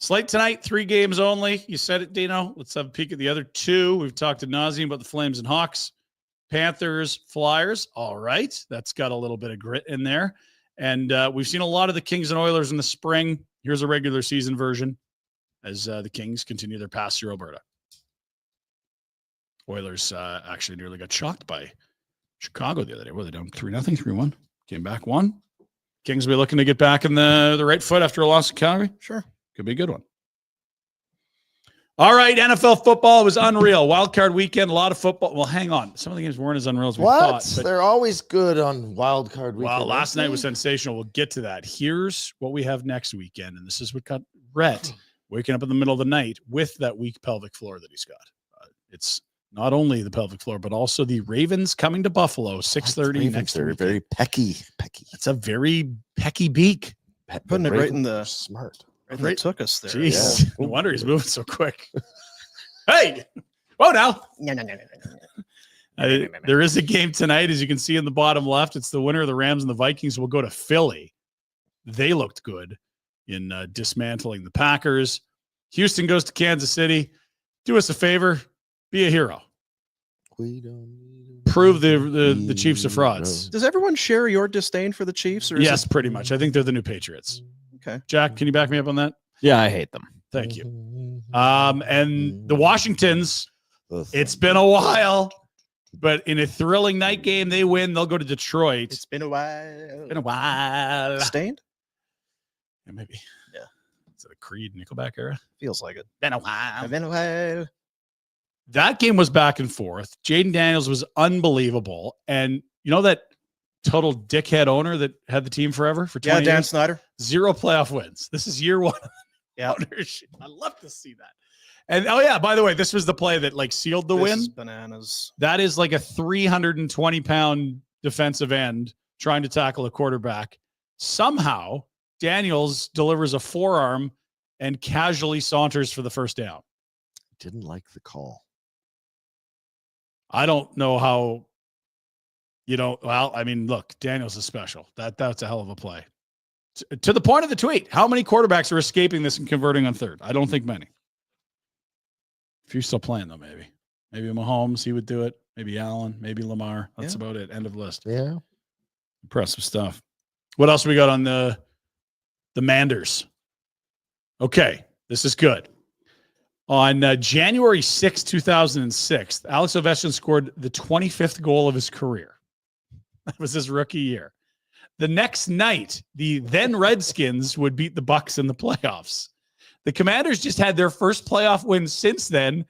[SPEAKER 2] Slate tonight, 3 games only. You said it, Dino. Let's have a peek at the other 2. We've talked ad nauseam about the Flames and Hawks, Panthers, Flyers. All right. That's got a little bit of grit in there. And we've seen a lot of the Kings and Oilers in the spring. Here's a regular season version as the Kings continue their pass through Alberta. Oilers actually nearly got shocked by Chicago the other day. Were they down 3-0, 3-1? Came back 1. Kings will be looking to get back in the right foot after a loss to Calgary.
[SPEAKER 1] Sure.
[SPEAKER 2] Could be a good one. All right, NFL football was unreal. Wild card weekend, a lot of football. Well, hang on. Some of the games weren't as unreal as we
[SPEAKER 3] What?
[SPEAKER 2] thought. But,
[SPEAKER 3] They're always good on wild card weekend.
[SPEAKER 2] well, last
[SPEAKER 3] aren't
[SPEAKER 2] night was
[SPEAKER 3] they?
[SPEAKER 2] sensational. We'll get to that. Here's what we have next weekend, and this is what got Rhett waking up in the middle of the night with that weak pelvic floor that he's got. It's not only the pelvic floor, but also the Ravens coming to Buffalo, 6:30
[SPEAKER 3] Ravens
[SPEAKER 2] next
[SPEAKER 3] are
[SPEAKER 2] weekend.
[SPEAKER 3] very pecky.
[SPEAKER 2] It's a very pecky beak.
[SPEAKER 1] Putting it right in the-
[SPEAKER 3] smart.
[SPEAKER 1] Right, that took us there.
[SPEAKER 2] Jeez,
[SPEAKER 3] Yeah.
[SPEAKER 2] no wonder he's moving so quick. Hey, whoa now. There is a game tonight, as you can see in the bottom left. It's the winner of the Rams and the Vikings. Will go to Philly. They looked good in dismantling the Packers. Houston goes to Kansas City. Do us a favor. Be a hero.
[SPEAKER 3] We don't
[SPEAKER 2] Prove the Chiefs are frauds.
[SPEAKER 1] Does everyone share your disdain for the Chiefs? Or is
[SPEAKER 2] Yes, pretty much. I think they're the new Patriots.
[SPEAKER 1] Okay.
[SPEAKER 2] Jack, can you back me up on that?
[SPEAKER 4] Yeah, I hate them.
[SPEAKER 2] Thank you. And the Washingtons, it's been a while, but in a thrilling night game, they win. They'll go to Detroit.
[SPEAKER 1] It's been a while.
[SPEAKER 2] Been a while.
[SPEAKER 1] Stained?
[SPEAKER 2] Yeah, maybe.
[SPEAKER 1] Yeah.
[SPEAKER 2] Is it a Creed Nickelback era?
[SPEAKER 1] Feels like it.
[SPEAKER 2] Been a while.
[SPEAKER 1] Been a while.
[SPEAKER 2] That game was back and forth. Jaden Daniels was unbelievable. And you know that total dickhead owner that had the team forever for 20
[SPEAKER 1] Yeah, Dan
[SPEAKER 2] years?
[SPEAKER 1] Snyder.
[SPEAKER 2] 0 playoff wins. This is year 1.
[SPEAKER 1] Yeah.
[SPEAKER 2] Ownership. I love to see that. And oh yeah, by the way, this was the play that like sealed the
[SPEAKER 1] This
[SPEAKER 2] win.
[SPEAKER 1] is bananas.
[SPEAKER 2] That is like a 320-pound defensive end trying to tackle a quarterback. Somehow, Daniels delivers a forearm and casually saunters for the first down.
[SPEAKER 3] Didn't like the call.
[SPEAKER 2] I don't know how, well, I mean, look, Daniels is special. That's a hell of a play. To the point of the tweet, how many quarterbacks are escaping this and converting on third? I don't think many. If you're still playing, though, maybe. Maybe Mahomes, he would do it. Maybe Allen, maybe Lamar. That's about it. End of list.
[SPEAKER 3] Yeah.
[SPEAKER 2] Impressive stuff. What else we got on the Manders? Okay, this is good. On January 6, 2006, Alex Ovechkin scored the 25th goal of his career. That was his rookie year. The next night, the then Redskins would beat the Bucks in the playoffs. The Commanders just had their first playoff win since then.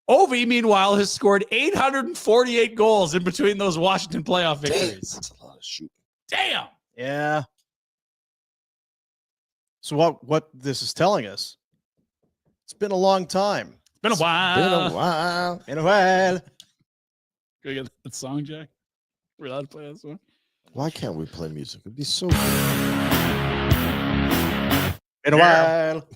[SPEAKER 2] Ovi, meanwhile, has scored 848 goals in between those Washington playoff victories.
[SPEAKER 3] That's a lot of shooting.
[SPEAKER 2] Damn.
[SPEAKER 1] Yeah. So what this is telling us? It's been a long time.
[SPEAKER 2] Been a while.
[SPEAKER 3] Been a while.
[SPEAKER 1] Been a while.
[SPEAKER 2] Can we get that song, Jack? We're allowed to play that song.
[SPEAKER 3] Why can't we play music? It'd be so good.
[SPEAKER 1] Been a while.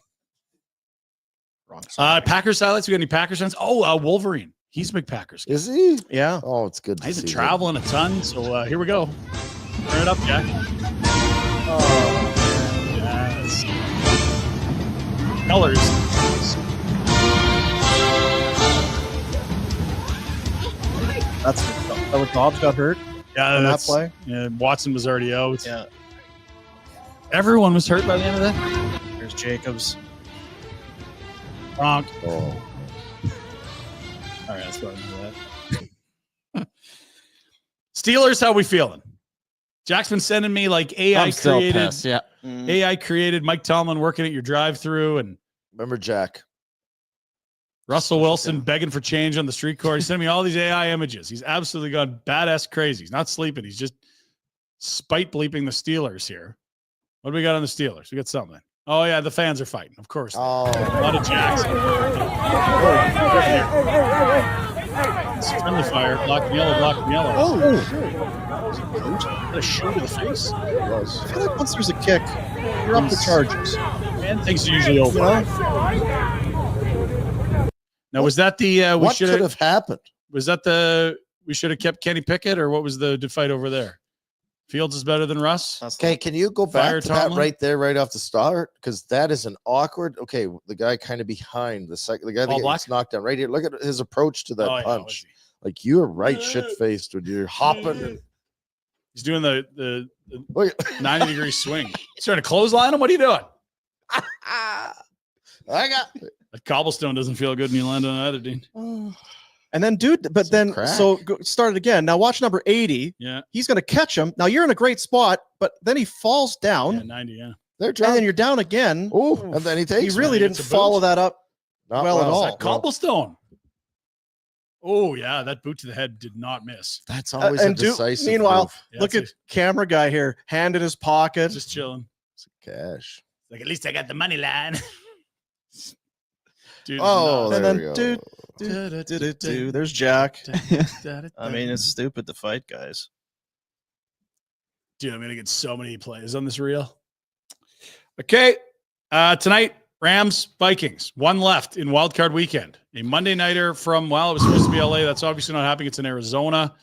[SPEAKER 1] Wrong song.
[SPEAKER 2] Packers highlights. We got any Packers fans? Oh, Wolverine. He's a big Packers guy.
[SPEAKER 3] Is he?
[SPEAKER 1] Yeah.
[SPEAKER 3] Oh, it's good to
[SPEAKER 2] He's
[SPEAKER 3] see
[SPEAKER 2] been
[SPEAKER 3] him.
[SPEAKER 2] traveling a ton. So here we go. Turn it up, Jack.
[SPEAKER 1] Oh,
[SPEAKER 2] Yes. Colors.
[SPEAKER 1] that's what Dobbs got hurt
[SPEAKER 2] Yeah,
[SPEAKER 1] on that
[SPEAKER 2] that's
[SPEAKER 1] play.
[SPEAKER 2] Yeah, Watson was already out.
[SPEAKER 1] Yeah.
[SPEAKER 2] Everyone was hurt by the end of that.
[SPEAKER 1] There's Jacobs.
[SPEAKER 2] Gronk.
[SPEAKER 3] Oh,
[SPEAKER 2] All right, that's probably that. Steelers, how we feeling? Jack's been sending me like AI
[SPEAKER 4] I'm still
[SPEAKER 2] created,
[SPEAKER 4] pissed. Yeah.
[SPEAKER 2] AI created Mike Tomlin working at your drive-through, and
[SPEAKER 3] remember Jack?
[SPEAKER 2] Russell Wilson begging for change on the street corner. He's sending me all these AI images. He's absolutely gone badass crazy. He's not sleeping. He's just spite bleeping the Steelers here. What do we got on the Steelers? We got something. Oh, yeah, the fans are fighting, of course.
[SPEAKER 3] Oh,
[SPEAKER 2] A lot of Jacks. Friendly fire. Block and yellow, block and yellow.
[SPEAKER 1] What a shoe to the face.
[SPEAKER 3] it was.
[SPEAKER 1] I feel like once there's a kick, you're up the charges.
[SPEAKER 2] And things are usually over. Now, was that the we
[SPEAKER 3] What
[SPEAKER 2] should
[SPEAKER 3] could
[SPEAKER 2] have
[SPEAKER 3] have happened?
[SPEAKER 2] was that the we should have kept Kenny Pickett, or what was the fight over there? Fields is better than Russ.
[SPEAKER 3] Okay, can you go
[SPEAKER 2] Fire
[SPEAKER 3] back to that
[SPEAKER 2] Tomlin?
[SPEAKER 3] right there, right off the start? Because that is an awkward. Okay, the guy kind of behind the second, the guy that
[SPEAKER 2] All black?
[SPEAKER 3] gets knocked down right here. Look at his approach to that
[SPEAKER 2] Oh, yeah,
[SPEAKER 3] punch.
[SPEAKER 2] was he?
[SPEAKER 3] Like you're right, shit faced when you're hopping.
[SPEAKER 2] He's doing the
[SPEAKER 3] Look,
[SPEAKER 2] 90-degree swing. He's trying to clothesline him. What are you doing?
[SPEAKER 3] I got.
[SPEAKER 2] That cobblestone doesn't feel good when you land on either, Dean.
[SPEAKER 1] And then, dude, but
[SPEAKER 3] Some
[SPEAKER 1] then,
[SPEAKER 3] crack.
[SPEAKER 1] so start it again. Now, watch number 80.
[SPEAKER 2] Yeah,
[SPEAKER 1] He's going to catch him. Now, you're in a great spot, but then he falls down,
[SPEAKER 2] yeah, 90. Yeah,
[SPEAKER 3] They're
[SPEAKER 1] and
[SPEAKER 3] drunk.
[SPEAKER 1] then you're down again.
[SPEAKER 3] Oh, and then he
[SPEAKER 1] He
[SPEAKER 3] takes.
[SPEAKER 1] really
[SPEAKER 2] man.
[SPEAKER 1] didn't
[SPEAKER 2] It's a boot.
[SPEAKER 1] follow that up.
[SPEAKER 3] Not
[SPEAKER 1] well at all.
[SPEAKER 2] that cobblestone. Oh yeah, that boot to the head did not miss.
[SPEAKER 3] That's always
[SPEAKER 1] And
[SPEAKER 3] a decisive
[SPEAKER 1] meanwhile,
[SPEAKER 3] move.
[SPEAKER 2] Yeah,
[SPEAKER 1] look at
[SPEAKER 2] it's
[SPEAKER 1] camera guy here, hand in his pocket.
[SPEAKER 2] just chilling.
[SPEAKER 3] Cash.
[SPEAKER 2] Like, at least I got the money line. Dude,
[SPEAKER 3] Oh,
[SPEAKER 1] And
[SPEAKER 3] there
[SPEAKER 1] then,
[SPEAKER 3] we go.
[SPEAKER 1] dude, there's Jack. I mean, it's stupid to fight, guys.
[SPEAKER 2] dude, I'm gonna get so many plays on this reel. Okay, tonight, Rams Vikings. One left in Wild Card Weekend. A Monday nighter from, well, it was supposed to be LA. That's obviously not happening. It's in Arizona.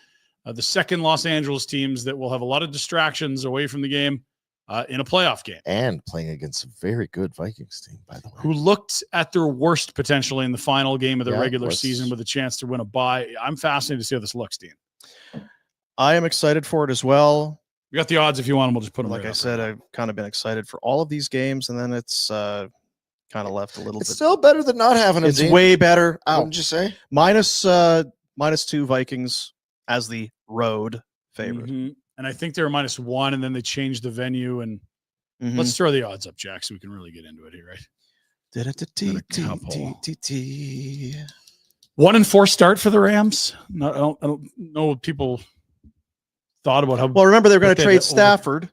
[SPEAKER 2] The second Los Angeles teams that will have a lot of distractions away from the game in a playoff game.
[SPEAKER 3] And playing against a very good Vikings team, by the way.
[SPEAKER 2] Who looked at their worst potentially in the final game of the
[SPEAKER 3] Yeah,
[SPEAKER 2] regular
[SPEAKER 3] let's-
[SPEAKER 2] season with a chance to win a bye. I'm fascinated to see how this looks, Dean.
[SPEAKER 1] I am excited for it as well.
[SPEAKER 2] We got the odds if you want them. We'll just put them
[SPEAKER 1] Like
[SPEAKER 2] right
[SPEAKER 1] I
[SPEAKER 2] up
[SPEAKER 1] said,
[SPEAKER 2] right
[SPEAKER 1] I've kind of been excited for all of these games, and then it's kind of left a little
[SPEAKER 3] It's
[SPEAKER 1] bit.
[SPEAKER 3] still better than not having him.
[SPEAKER 1] It's
[SPEAKER 3] Dean.
[SPEAKER 1] way better.
[SPEAKER 3] Wouldn't you say?
[SPEAKER 1] -2 Vikings as the road
[SPEAKER 2] now.
[SPEAKER 1] favorite.
[SPEAKER 2] Mhm. And I think they were -1, and then they changed the venue. And
[SPEAKER 1] Mhm.
[SPEAKER 2] let's throw the odds up, Jack, so we can really get into it here, right? couple. 1-4 start for the Rams. No, I don't know what people thought about how
[SPEAKER 1] Well, remember they're going
[SPEAKER 2] But
[SPEAKER 1] to
[SPEAKER 2] they
[SPEAKER 1] trade
[SPEAKER 2] had over-
[SPEAKER 1] Stafford.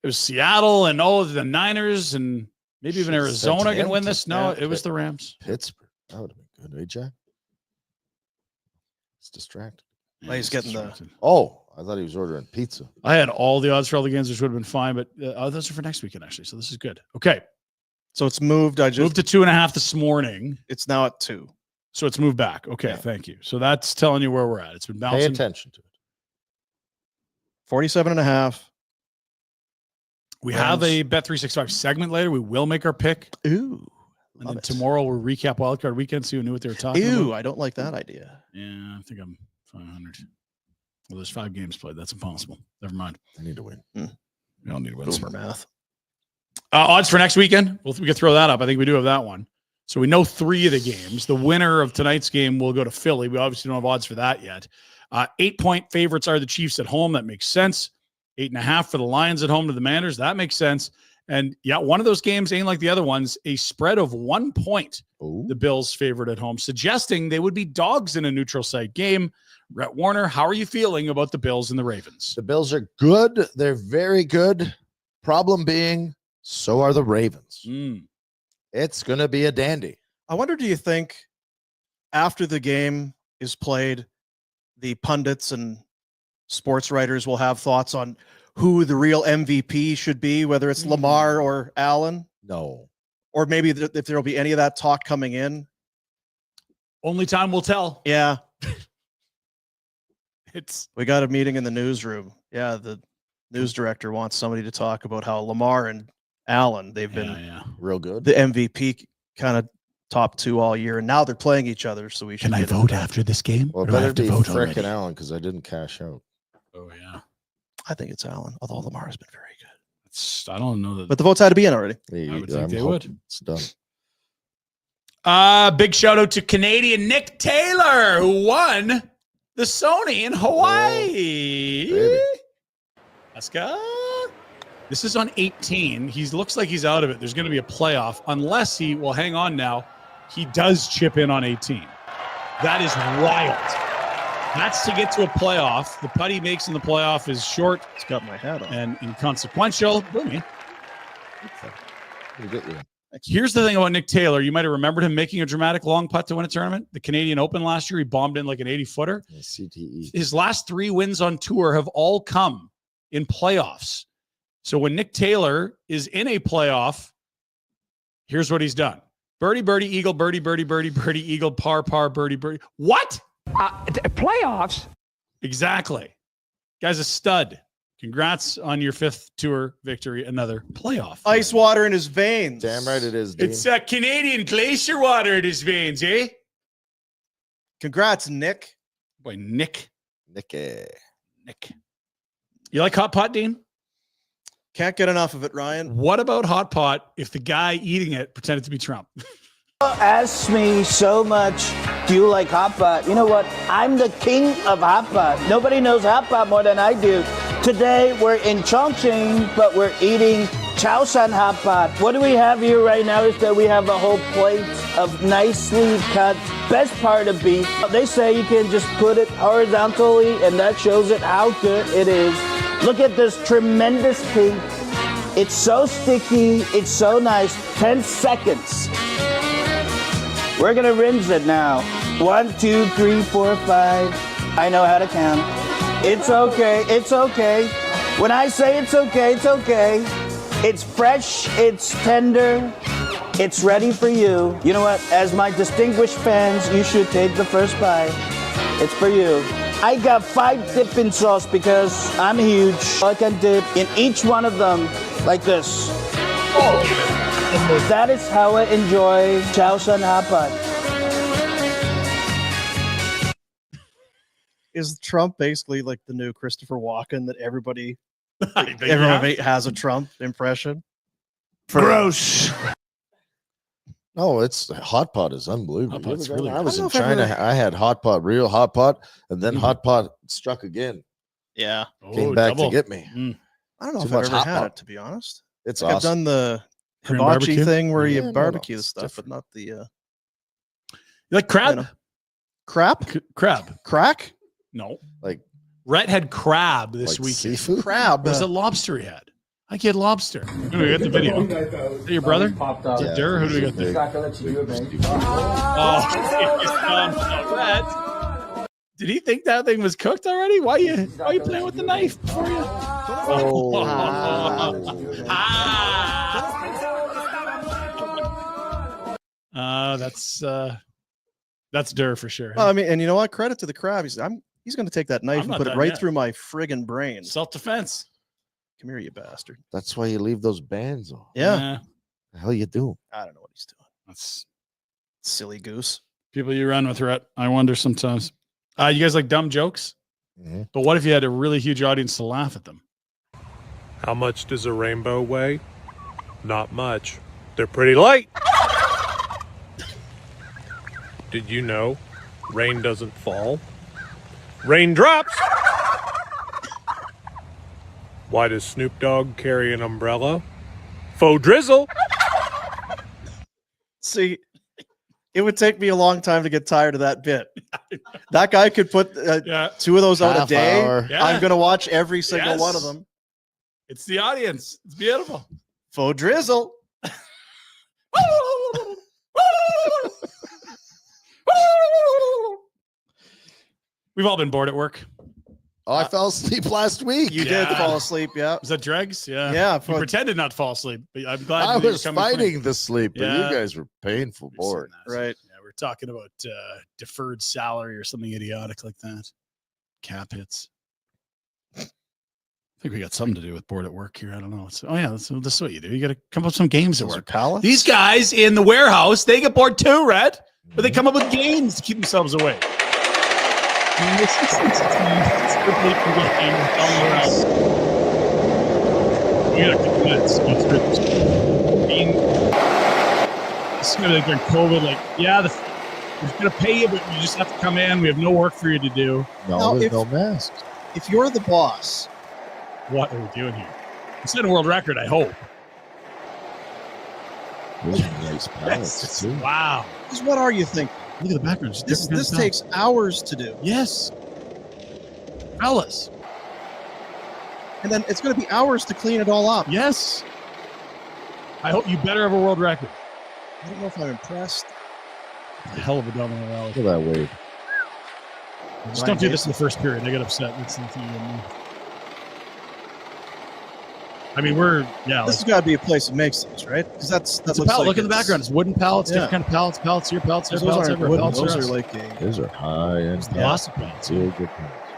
[SPEAKER 2] it was Seattle and the Niners and maybe even
[SPEAKER 3] Should've sent
[SPEAKER 2] Arizona can
[SPEAKER 3] him
[SPEAKER 2] win
[SPEAKER 3] to
[SPEAKER 2] this. No,
[SPEAKER 3] that
[SPEAKER 2] it was
[SPEAKER 3] pit.
[SPEAKER 2] the Rams.
[SPEAKER 3] Pittsburgh. That would have been good, eh, Jack? It's distracted.
[SPEAKER 1] Well, he's getting the-
[SPEAKER 2] distracted.
[SPEAKER 3] Oh, I thought he was ordering pizza.
[SPEAKER 2] I had all the odds for all the games, which would have been fine, but those are for next weekend, actually. So this is good. Okay.
[SPEAKER 1] So it's moved.
[SPEAKER 2] Moved to 2.5 this morning.
[SPEAKER 1] It's now at 2.
[SPEAKER 2] So it's moved back. Okay.
[SPEAKER 1] Yeah.
[SPEAKER 2] Thank you. So that's telling you where we're at. It's been
[SPEAKER 3] Pay
[SPEAKER 2] bouncing.
[SPEAKER 3] attention to it.
[SPEAKER 1] 47.5.
[SPEAKER 2] We have a
[SPEAKER 1] Rams.
[SPEAKER 2] Bet365 segment later. We will make our pick.
[SPEAKER 1] Ooh.
[SPEAKER 2] And
[SPEAKER 1] Love
[SPEAKER 2] then
[SPEAKER 1] it.
[SPEAKER 2] tomorrow we'll recap Wildcard Weekend, see who knew what they were talking
[SPEAKER 1] Ew,
[SPEAKER 2] about.
[SPEAKER 1] I don't like that idea.
[SPEAKER 2] Yeah, I think I'm 500. Well, there's 5 games played. That's impossible. Never mind.
[SPEAKER 3] I need to win.
[SPEAKER 2] We don't need to win.
[SPEAKER 1] Boomer math.
[SPEAKER 2] Odds for next weekend. We can throw that up. I think we do have that one. So we know 3 of the games. The winner of tonight's game will go to Philly. We obviously don't have odds for that yet. 8-point favorites are the Chiefs at home. That makes sense. 8.5 for the Lions at home to the Manders. That makes sense. And yeah, one of those games ain't like the other ones. A spread of 1 point.
[SPEAKER 3] Ooh.
[SPEAKER 2] The Bills favored at home, suggesting they would be dogs in a neutral site game. Rhett Warner, how are you feeling about the Bills and the Ravens?
[SPEAKER 3] The Bills are good. They're very good. Problem being, so are the Ravens. It's going to be a dandy.
[SPEAKER 1] I wonder, do you think after the game is played, the pundits and sports writers will have thoughts on who the real MVP should be, whether it's Lamar or Allen?
[SPEAKER 3] No.
[SPEAKER 1] Or maybe if there'll be any of that talk coming in?
[SPEAKER 2] Only time will tell.
[SPEAKER 1] Yeah.
[SPEAKER 2] We
[SPEAKER 1] got a meeting in the newsroom. Yeah, the news director wants somebody to talk about how Lamar and Allen, they've been
[SPEAKER 3] real good.
[SPEAKER 1] The MVP kind of top two all year, and now they're playing each other. So we should.
[SPEAKER 2] Can I vote after this game?
[SPEAKER 3] Well,
[SPEAKER 2] Or do I
[SPEAKER 3] better
[SPEAKER 2] have to
[SPEAKER 3] be
[SPEAKER 2] vote
[SPEAKER 3] frickin'
[SPEAKER 2] already?
[SPEAKER 3] Allen because I didn't cash out.
[SPEAKER 2] Oh yeah,
[SPEAKER 1] I think it's Allen, although Lamar has been very good.
[SPEAKER 2] I don't know that.
[SPEAKER 1] But the votes had to be in already.
[SPEAKER 2] I would think they would.
[SPEAKER 3] It's done.
[SPEAKER 2] Big shout out to Canadian Nick Taylor, who won the Sony in Hawaii.
[SPEAKER 3] Baby.
[SPEAKER 2] Let's go. This is on 18. He looks like he's out of it. There's going to be a playoff unless he, well, hang on now. He does chip in on 18. That is wild. That's to get to a playoff. The putt he makes in the playoff is short.
[SPEAKER 1] It's got my hat on.
[SPEAKER 2] And inconsequential. Boomy.
[SPEAKER 3] Get you.
[SPEAKER 2] Here's the thing about Nick Taylor. You might have remembered him making a dramatic long putt to win a tournament. The Canadian Open last year, he bombed in like an 80-footer.
[SPEAKER 3] CTE.
[SPEAKER 2] His last 3 wins on tour have all come in playoffs. So when Nick Taylor is in a playoff, here's what he's done. Birdie, birdie, eagle, birdie, birdie, birdie, birdie, eagle, par, par, birdie, birdie. What?
[SPEAKER 7] Playoffs?
[SPEAKER 2] Exactly. Guy's a stud. Congrats on your 5th tour victory. Another playoff.
[SPEAKER 1] Ice water in his veins.
[SPEAKER 3] Damn right it is, Dean.
[SPEAKER 2] It's Canadian glacier water in his veins, eh?
[SPEAKER 1] Congrats, Nick.
[SPEAKER 2] Boy, Nick.
[SPEAKER 3] Nicky.
[SPEAKER 2] Nick. You like hot pot, Dean?
[SPEAKER 1] Can't get enough of it, Ryan.
[SPEAKER 2] What about hot pot if the guy eating it pretended to be Trump?
[SPEAKER 7] Asks me so much, do you like hot pot? You know what? I'm the king of hot pot. Nobody knows hot pot more than I do. Today, we're in Chongqing, but we're eating Chaoshan hot pot. What do we have here right now is that we have a whole plate of nicely cut, best part of beef. They say you can just put it horizontally, and that shows it how good it is. Look at this tremendous pink. It's so sticky. It's so nice. 10 seconds. We're going to rinse it now. 1, 2, 3, 4, 5. I know how to count. It's okay. It's okay. When I say it's okay, it's okay. It's fresh. It's tender. It's ready for you. You know what? As my distinguished fans, you should take the first bite. It's for you. I got 5 dipping sauce because I'm huge. I can dip in each one of them like this. That is how I enjoy Chaoshan hot pot.
[SPEAKER 1] Is Trump basically like the new Christopher Walken that everybody
[SPEAKER 2] Everyone
[SPEAKER 1] has a Trump impression?
[SPEAKER 3] Gross. No, it's hot pot is unbelievable.
[SPEAKER 2] Hot pot's really
[SPEAKER 3] I was
[SPEAKER 1] good.
[SPEAKER 3] in
[SPEAKER 1] I don't know if
[SPEAKER 3] China. I had hot pot, real hot pot, and then hot pot struck again.
[SPEAKER 1] Yeah.
[SPEAKER 3] Came back to get me.
[SPEAKER 1] I don't know
[SPEAKER 3] Too
[SPEAKER 1] if I've
[SPEAKER 3] much
[SPEAKER 1] ever
[SPEAKER 3] hot
[SPEAKER 1] had
[SPEAKER 3] pot.
[SPEAKER 1] it, to be honest.
[SPEAKER 3] It's
[SPEAKER 1] I've
[SPEAKER 3] awesome.
[SPEAKER 1] done the
[SPEAKER 2] Korean
[SPEAKER 1] hibachi
[SPEAKER 2] barbecue?
[SPEAKER 1] thing where
[SPEAKER 3] Yeah,
[SPEAKER 1] you
[SPEAKER 3] no,
[SPEAKER 1] barbecue
[SPEAKER 3] no,
[SPEAKER 1] the
[SPEAKER 3] it's
[SPEAKER 1] stuff,
[SPEAKER 3] different.
[SPEAKER 1] but not the
[SPEAKER 2] You like crab?
[SPEAKER 1] You know. crap?
[SPEAKER 2] Crab.
[SPEAKER 1] Crack?
[SPEAKER 2] No.
[SPEAKER 3] Like
[SPEAKER 2] Rhett had crab this
[SPEAKER 3] like
[SPEAKER 2] weekend.
[SPEAKER 3] seafood.
[SPEAKER 1] Crab.
[SPEAKER 2] It was a lobster he had. I get lobster. Who do we get the video? Is that your brother? Is that Dur? Who do we get there? Oh, Rhett. Did he think that thing was cooked already? Why you playing with the knife before you?
[SPEAKER 3] Oh.
[SPEAKER 2] That's Dur for sure.
[SPEAKER 1] Well, I mean, and you know what? Credit to the crab. He's going to take that knife
[SPEAKER 2] I'm
[SPEAKER 1] and
[SPEAKER 2] not
[SPEAKER 1] put it
[SPEAKER 2] done
[SPEAKER 1] right
[SPEAKER 2] yet.
[SPEAKER 1] through my friggin' brain.
[SPEAKER 2] Self-defense.
[SPEAKER 1] Come here, you bastard.
[SPEAKER 3] That's why you leave those bands on.
[SPEAKER 1] Yeah.
[SPEAKER 3] The hell you do?
[SPEAKER 1] I don't know what he's doing.
[SPEAKER 2] That's
[SPEAKER 1] Silly goose.
[SPEAKER 2] people you run with, Rhett. I wonder sometimes. You guys like dumb jokes?
[SPEAKER 3] Mhm.
[SPEAKER 2] But what if you had a really huge audience to laugh at them?
[SPEAKER 8] How much does a rainbow weigh? Not much. They're pretty light. Did you know rain doesn't fall? Rain drops. Why does Snoop Dogg carry an umbrella? Faux drizzle.
[SPEAKER 1] See, it would take me a long time to get tired of that bit. That guy could put
[SPEAKER 2] Yeah.
[SPEAKER 1] 2 of those out a
[SPEAKER 3] Half
[SPEAKER 1] day.
[SPEAKER 3] hour.
[SPEAKER 2] Yeah.
[SPEAKER 1] I'm going to watch every single one of
[SPEAKER 2] Yes.
[SPEAKER 1] them.
[SPEAKER 2] It's the audience. It's beautiful.
[SPEAKER 1] Faux drizzle.
[SPEAKER 2] We've all been bored at work.
[SPEAKER 3] Oh, I fell asleep last week.
[SPEAKER 1] You
[SPEAKER 2] Yeah.
[SPEAKER 1] did fall asleep, yeah.
[SPEAKER 2] Was that dregs? Yeah.
[SPEAKER 1] Yeah,
[SPEAKER 2] You
[SPEAKER 1] for-
[SPEAKER 2] pretended not to fall asleep. But I'm glad
[SPEAKER 3] I
[SPEAKER 2] that you were
[SPEAKER 3] was
[SPEAKER 2] coming clean.
[SPEAKER 3] fighting the sleep, but
[SPEAKER 2] Yeah.
[SPEAKER 3] you guys were painful
[SPEAKER 2] We've seen
[SPEAKER 3] bored.
[SPEAKER 2] that.
[SPEAKER 1] Right.
[SPEAKER 2] Yeah, we're talking about deferred salary or something idiotic like that. Cap hits. I think we got something to do with bored at work here. I don't know. This is what you do. You got to come up with some games at
[SPEAKER 1] Those are
[SPEAKER 2] work.
[SPEAKER 1] pallets?
[SPEAKER 2] These guys in the warehouse, they get bored too, Rhett. But they come up with games to keep themselves away. I mean, it's strictly for the game. We got a couple minutes. This is gonna be like during COVID. Like, yeah, we're gonna pay you, but you just have to come in. We have no work for you to do.
[SPEAKER 3] No,
[SPEAKER 1] Now,
[SPEAKER 3] there's
[SPEAKER 1] if-
[SPEAKER 3] no masks.
[SPEAKER 1] If you're the boss,
[SPEAKER 2] What are we doing here? It's not a world record, I hope.
[SPEAKER 3] Those are nice pallets, too.
[SPEAKER 2] Wow.
[SPEAKER 1] because what are you thinking?
[SPEAKER 2] Look at the background. It's
[SPEAKER 1] This
[SPEAKER 2] different
[SPEAKER 1] this
[SPEAKER 2] kind of
[SPEAKER 1] takes hours to do.
[SPEAKER 2] stuff. Yes. Fellas.
[SPEAKER 1] And then it's going to be hours to clean it all up.
[SPEAKER 2] Yes. I hope you better have a world record.
[SPEAKER 1] I don't know if I'm impressed.
[SPEAKER 2] A hell of a domino rally.
[SPEAKER 3] Look at that wave.
[SPEAKER 2] Just don't do this in the first period. I get upset. That's the thing. I mean,
[SPEAKER 1] This has got to be a place that makes things, right? Because that's
[SPEAKER 2] it's a pallet. Look at the background. It's wooden pallets,
[SPEAKER 1] Yeah.
[SPEAKER 2] different kind of pallets, pallets here, pallets there,
[SPEAKER 1] Those
[SPEAKER 2] pallets
[SPEAKER 1] aren't
[SPEAKER 2] everywhere,
[SPEAKER 1] wooden.
[SPEAKER 2] pallets
[SPEAKER 1] Those are
[SPEAKER 2] around.
[SPEAKER 1] like
[SPEAKER 3] Those are high-end
[SPEAKER 2] Yeah. Plastic pallets.
[SPEAKER 3] Real good pallets.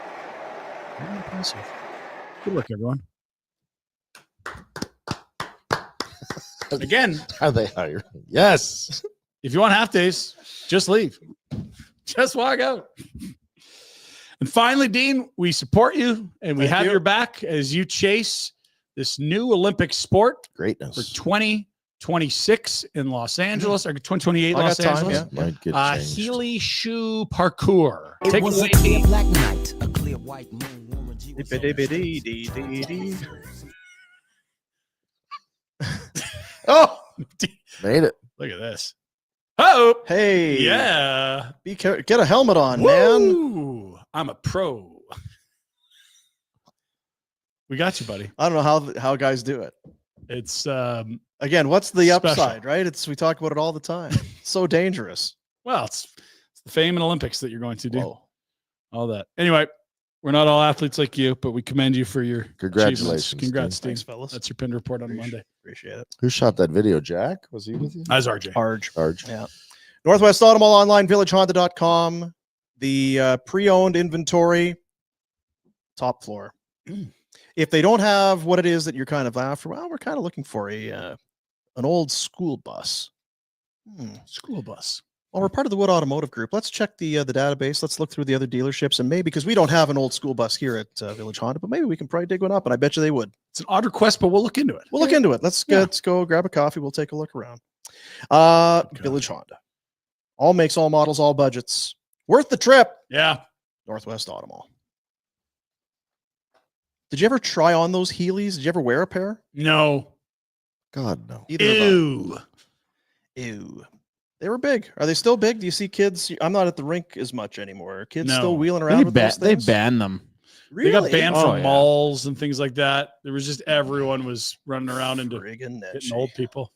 [SPEAKER 2] Very impressive. Good work, everyone. Again,
[SPEAKER 3] Are they higher? Yes.
[SPEAKER 2] if you want half days, just leave. Just walk out. And finally, Dean, we support you and we
[SPEAKER 1] Thank
[SPEAKER 2] have
[SPEAKER 1] you.
[SPEAKER 2] your back as you chase this new Olympic sport for
[SPEAKER 3] Greatness.
[SPEAKER 2] 2026 in Los Angeles or 2028
[SPEAKER 1] I got
[SPEAKER 2] Los
[SPEAKER 1] time,
[SPEAKER 2] Angeles.
[SPEAKER 1] yeah.
[SPEAKER 3] Might get changed.
[SPEAKER 2] Healy shoe parkour.
[SPEAKER 9] It
[SPEAKER 2] Take
[SPEAKER 9] was
[SPEAKER 2] it
[SPEAKER 9] a
[SPEAKER 2] away.
[SPEAKER 9] clear black night, a clear white moon. Warren G was on
[SPEAKER 1] Dee-ba-dee-ba-dee-dee-dee-dee.
[SPEAKER 3] Oh, made it.
[SPEAKER 2] Look at this. Oh,
[SPEAKER 1] Hey,
[SPEAKER 2] yeah.
[SPEAKER 1] be careful. Get a helmet on, man.
[SPEAKER 2] Woo! I'm a pro. We got you, buddy.
[SPEAKER 1] I don't know how guys do it.
[SPEAKER 2] It's
[SPEAKER 1] Again, what's the
[SPEAKER 2] Special.
[SPEAKER 1] upside, right? We talk about it all the time. So dangerous.
[SPEAKER 2] well, it's the fame and Olympics that you're going to do.
[SPEAKER 1] Whoa.
[SPEAKER 2] All that. Anyway, we're not all athletes like you, but we commend you for your
[SPEAKER 3] Congratulations,
[SPEAKER 2] achievements. Congrats, Steve.
[SPEAKER 1] Thanks, fellas.
[SPEAKER 2] That's your Pinder Report on Monday.
[SPEAKER 1] Appreciate it.
[SPEAKER 3] Who shot that video? Jack? Was he with you?
[SPEAKER 2] As RJ.
[SPEAKER 1] Arge.
[SPEAKER 3] Arj.
[SPEAKER 1] Yeah. Northwest Automall online, villagehonda.com. The pre-owned inventory, top floor. If they don't have what it is that you're kind of after, well, we're kind of looking for an old school bus.
[SPEAKER 2] School bus.
[SPEAKER 1] Well, we're part of the Wood Automotive Group. Let's check the database. Let's look through the other dealerships, and maybe because we don't have an old school bus here at Village Honda, but maybe we can probably dig one up, and I bet you they would.
[SPEAKER 2] It's an odd request, but we'll look into it.
[SPEAKER 1] We'll look into it. Let's go grab a coffee. We'll take a look around. Village Honda. All makes, all models, all budgets. Worth the trip.
[SPEAKER 2] Yeah.
[SPEAKER 1] Northwest Automall. Did you ever try on those Heelys? Did you ever wear a pair?
[SPEAKER 2] No.
[SPEAKER 3] God, no.
[SPEAKER 1] Either of us.
[SPEAKER 2] Ew.
[SPEAKER 1] Ew. They were big. Are they still big? Do you see kids? I'm not at the rink as much anymore. Are kids
[SPEAKER 2] No.
[SPEAKER 1] still wheeling around with those
[SPEAKER 4] They
[SPEAKER 1] things?
[SPEAKER 4] banned them.
[SPEAKER 1] Really?
[SPEAKER 2] They got banned
[SPEAKER 4] Oh,
[SPEAKER 2] from
[SPEAKER 4] yeah.
[SPEAKER 2] malls and things like that. There was just everyone was running around into
[SPEAKER 1] Friggin'
[SPEAKER 2] getting
[SPEAKER 1] netchy.
[SPEAKER 2] old people.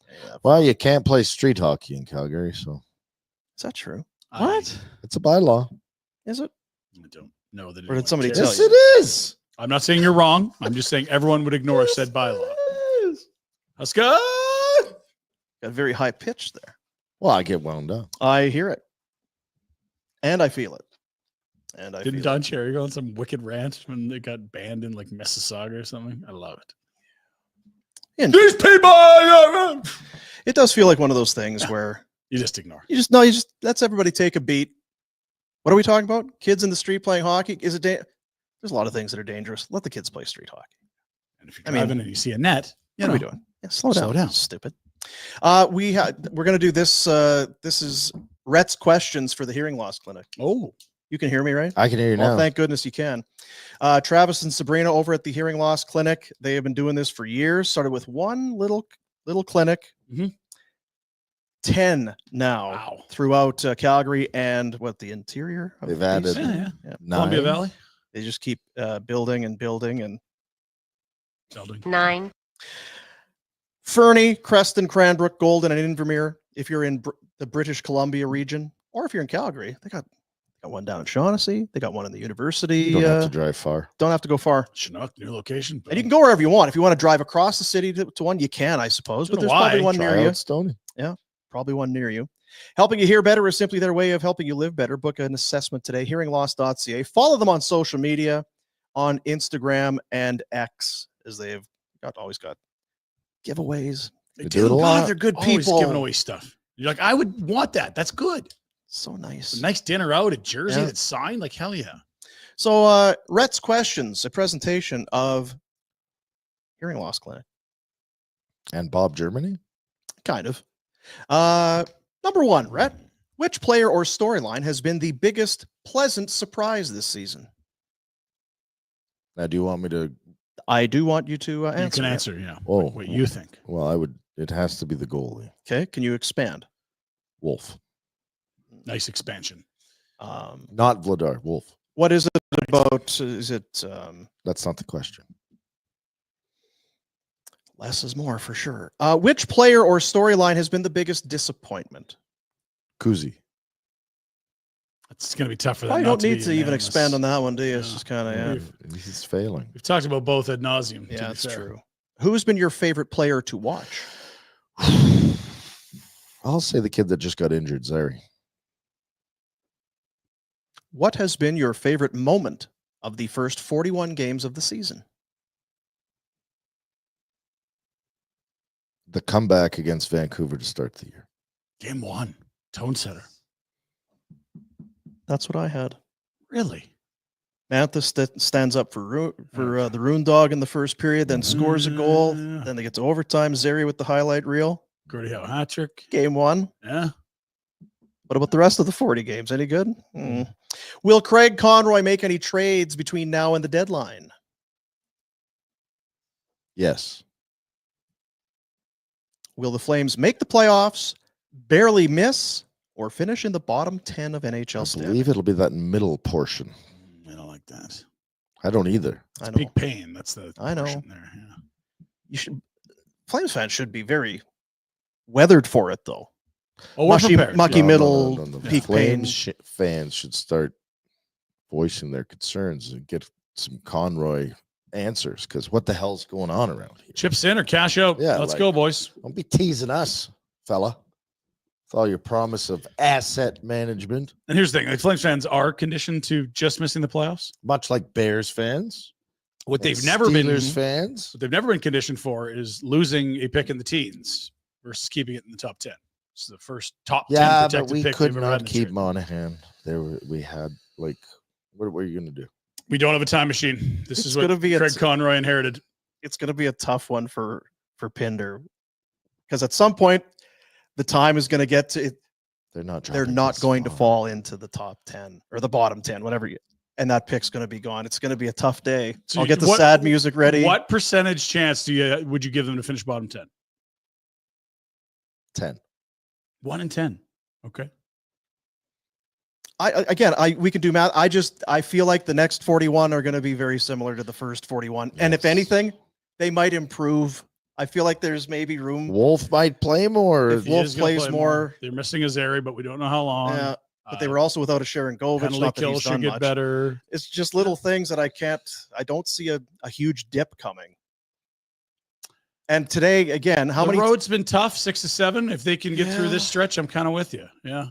[SPEAKER 1] Yeah.
[SPEAKER 3] Well, you can't play street hockey in Calgary, so
[SPEAKER 1] Is that true?
[SPEAKER 4] What?
[SPEAKER 3] it's a bylaw.
[SPEAKER 1] Is it?
[SPEAKER 2] I don't know that.
[SPEAKER 1] Or did
[SPEAKER 2] anyone
[SPEAKER 1] somebody
[SPEAKER 2] cares.
[SPEAKER 1] tell
[SPEAKER 3] Yes,
[SPEAKER 1] you?
[SPEAKER 3] it is.
[SPEAKER 2] I'm not saying you're wrong. I'm just saying everyone would ignore said bylaw. Let's go.
[SPEAKER 1] Got a very high pitch there.
[SPEAKER 3] Well, I get wound up.
[SPEAKER 1] I hear it. And I feel it. And I
[SPEAKER 2] Didn't
[SPEAKER 1] feel
[SPEAKER 2] Don
[SPEAKER 1] it.
[SPEAKER 2] Cherry go on some wicked rant when they got banned in like Mississauga or something? I love it.
[SPEAKER 1] And
[SPEAKER 2] These people.
[SPEAKER 1] it does feel like one of those things where
[SPEAKER 2] You just ignore.
[SPEAKER 1] you just let's everybody take a beat. What are we talking about? Kids in the street playing hockey? Is it there's a lot of things that are dangerous. Let the kids play street hockey.
[SPEAKER 2] And if you're
[SPEAKER 1] I mean,
[SPEAKER 2] driving and you see a net,
[SPEAKER 1] What are we doing? Yeah, slow
[SPEAKER 2] Slow
[SPEAKER 1] down.
[SPEAKER 2] down.
[SPEAKER 1] Stupid. We're gonna do this. This is Rhett's questions for the hearing loss clinic.
[SPEAKER 2] Oh,
[SPEAKER 1] You can hear me, right?
[SPEAKER 3] I can hear you
[SPEAKER 1] Well,
[SPEAKER 3] now.
[SPEAKER 1] thank goodness you can. Travis and Sabrina over at the Hearing Loss Clinic. They have been doing this for years. Started with one little clinic.
[SPEAKER 2] Mhm.
[SPEAKER 1] 10 now throughout Calgary and the interior. Of
[SPEAKER 3] They've
[SPEAKER 1] BC.
[SPEAKER 3] added
[SPEAKER 1] Yeah.
[SPEAKER 2] Columbia Valley.
[SPEAKER 1] They just keep building and building and
[SPEAKER 2] Building.
[SPEAKER 5] 9.
[SPEAKER 1] Fernie, Creston, Cranbrook, Golden, and Invermere. If you're in the British Columbia region, or if you're in Calgary, they got one down in Shaughnessy. They got one in the university.
[SPEAKER 3] You don't have to drive far.
[SPEAKER 1] Don't have to go far.
[SPEAKER 2] Chinook, new location.
[SPEAKER 1] And you can go wherever you want. If you want to drive across the city to one, you can, I suppose. But there's probably one near you.
[SPEAKER 3] Stony.
[SPEAKER 1] Yeah, probably one near you. Helping you hear better is simply their way of helping you live better. Book an assessment today. Hearingloss.ca. Follow them on social media, on Instagram and X, as they've always got giveaways.
[SPEAKER 2] They
[SPEAKER 3] do it a lot.
[SPEAKER 2] They're good
[SPEAKER 1] Always
[SPEAKER 2] people.
[SPEAKER 1] giving
[SPEAKER 2] Away stuff. You're like, I would want that. That's good.
[SPEAKER 1] So nice.
[SPEAKER 2] A nice dinner out at Jersey
[SPEAKER 1] Yeah.
[SPEAKER 2] that's signed. Like, hell yeah.
[SPEAKER 1] So, Rhett's Questions, a presentation of Hearing Loss Clinic.
[SPEAKER 3] And Bob Germany?
[SPEAKER 1] Kind of. Number one, Rhett, which player or storyline has been the biggest pleasant surprise this season?
[SPEAKER 3] Now, do you want me to?
[SPEAKER 1] I do want you to answer.
[SPEAKER 2] You can
[SPEAKER 1] that.
[SPEAKER 2] answer, yeah.
[SPEAKER 3] Oh,
[SPEAKER 2] Like what you think.
[SPEAKER 3] Well, I would. It has to be the goalie,
[SPEAKER 1] Okay, can you expand?
[SPEAKER 3] Wolf.
[SPEAKER 2] Nice expansion.
[SPEAKER 3] Not Vladar. Wolf.
[SPEAKER 1] What is it about? Is it
[SPEAKER 3] That's not the question.
[SPEAKER 1] less is more for sure? Which player or storyline has been the biggest disappointment?
[SPEAKER 3] Kuzi.
[SPEAKER 2] It's going to be tough for that.
[SPEAKER 1] I
[SPEAKER 2] not
[SPEAKER 1] don't
[SPEAKER 2] to
[SPEAKER 1] need
[SPEAKER 2] be
[SPEAKER 1] to even
[SPEAKER 2] unanimous.
[SPEAKER 1] expand on that one, do you? It's
[SPEAKER 2] Yeah.
[SPEAKER 1] just kind of
[SPEAKER 3] He's failing.
[SPEAKER 2] We've talked about both ad nauseum.
[SPEAKER 1] yeah, it's true. Who's been your favorite player to watch?
[SPEAKER 3] I'll say the kid that just got injured, Zary.
[SPEAKER 1] What has been your favorite moment of the first 41 games of the season?
[SPEAKER 3] The comeback against Vancouver to start the year.
[SPEAKER 2] Game 1. Tone setter.
[SPEAKER 1] That's what I had.
[SPEAKER 2] Really?
[SPEAKER 1] Mantha stands up for the Rune Dog in the first period, then scores a goal.
[SPEAKER 2] Yeah.
[SPEAKER 1] Then they get to overtime. Zeri with the highlight reel.
[SPEAKER 2] Gordie Howe hat trick.
[SPEAKER 1] Game 1.
[SPEAKER 2] Yeah.
[SPEAKER 1] What about the rest of the 40 games? Any good? Will Craig Conroy make any trades between now and the deadline?
[SPEAKER 3] Yes.
[SPEAKER 1] Will the Flames make the playoffs, barely miss, or finish in the bottom 10 of NHL
[SPEAKER 3] I
[SPEAKER 1] standings?
[SPEAKER 3] believe it'll be that middle portion.
[SPEAKER 2] I don't like that.
[SPEAKER 3] I don't either.
[SPEAKER 1] I know.
[SPEAKER 2] Big pain. That's the
[SPEAKER 1] I know.
[SPEAKER 2] portion there. Yeah.
[SPEAKER 1] You should. Flames fans should be very weathered for it, though.
[SPEAKER 2] Oh, we're
[SPEAKER 1] Mushy,
[SPEAKER 2] prepared.
[SPEAKER 1] mucky
[SPEAKER 2] Yeah.
[SPEAKER 1] middle,
[SPEAKER 3] The
[SPEAKER 1] peak pain.
[SPEAKER 3] Flames fans should start voicing their concerns and get some Conroy answers, because what the hell's going on around here?
[SPEAKER 2] Chips in or cash out.
[SPEAKER 3] Yeah,
[SPEAKER 2] Let's
[SPEAKER 3] like-
[SPEAKER 2] go, boys.
[SPEAKER 3] Don't be teasing us, fella. With all your promise of asset management,
[SPEAKER 2] And here's the thing: like Flames fans are conditioned to just missing the playoffs.
[SPEAKER 3] much like Bears fans.
[SPEAKER 2] What
[SPEAKER 3] and
[SPEAKER 2] they've never been
[SPEAKER 3] Steelers fans.
[SPEAKER 2] What they've never been conditioned for is losing a pick in the teens versus keeping it in the top 10. It's the first top 10
[SPEAKER 3] Yeah, but
[SPEAKER 2] protected
[SPEAKER 3] we
[SPEAKER 2] pick
[SPEAKER 3] could
[SPEAKER 2] they've ever had
[SPEAKER 3] not
[SPEAKER 2] in the
[SPEAKER 3] keep
[SPEAKER 2] trade.
[SPEAKER 3] Monahan. We had like, what were you going to do?
[SPEAKER 2] We don't have a time machine. This
[SPEAKER 1] It's
[SPEAKER 2] is what
[SPEAKER 1] gonna be a
[SPEAKER 2] Craig Conroy inherited.
[SPEAKER 1] It's going to be a tough one for Pinder, because at some point the time is going to get to it.
[SPEAKER 3] They're not.
[SPEAKER 1] They're
[SPEAKER 3] dropping
[SPEAKER 1] not
[SPEAKER 3] this
[SPEAKER 1] going to
[SPEAKER 3] far.
[SPEAKER 1] fall into the top 10 or the bottom 10, whatever. And that pick's going to be gone. It's going to be a tough day.
[SPEAKER 2] So
[SPEAKER 1] I'll get the
[SPEAKER 2] what-
[SPEAKER 1] sad music ready.
[SPEAKER 2] What percentage chance would you give them to finish bottom 10?
[SPEAKER 3] 10.
[SPEAKER 2] 1 in 10. Okay.
[SPEAKER 1] We can do math. I feel like the next 41 are going to be very similar to the first 41. And if
[SPEAKER 3] Yes.
[SPEAKER 1] anything, they might improve. I feel like there's maybe room.
[SPEAKER 3] Wolf might play more.
[SPEAKER 1] If
[SPEAKER 2] He
[SPEAKER 1] Wolf
[SPEAKER 2] is gonna
[SPEAKER 1] plays
[SPEAKER 2] play
[SPEAKER 1] more.
[SPEAKER 2] They're missing a Zary, but we don't know how long.
[SPEAKER 1] Yeah, but they were also without a Sharon Govich.
[SPEAKER 2] Penalty
[SPEAKER 1] Not that
[SPEAKER 2] kill
[SPEAKER 1] he's
[SPEAKER 2] should
[SPEAKER 1] done
[SPEAKER 2] get
[SPEAKER 1] much.
[SPEAKER 2] better.
[SPEAKER 1] It's just little things that I don't see a huge dip coming. And today, again, how
[SPEAKER 2] the
[SPEAKER 1] many?
[SPEAKER 2] road's been tough, 6 to 7. If they can get through this stretch, I'm kind of with you. Yeah.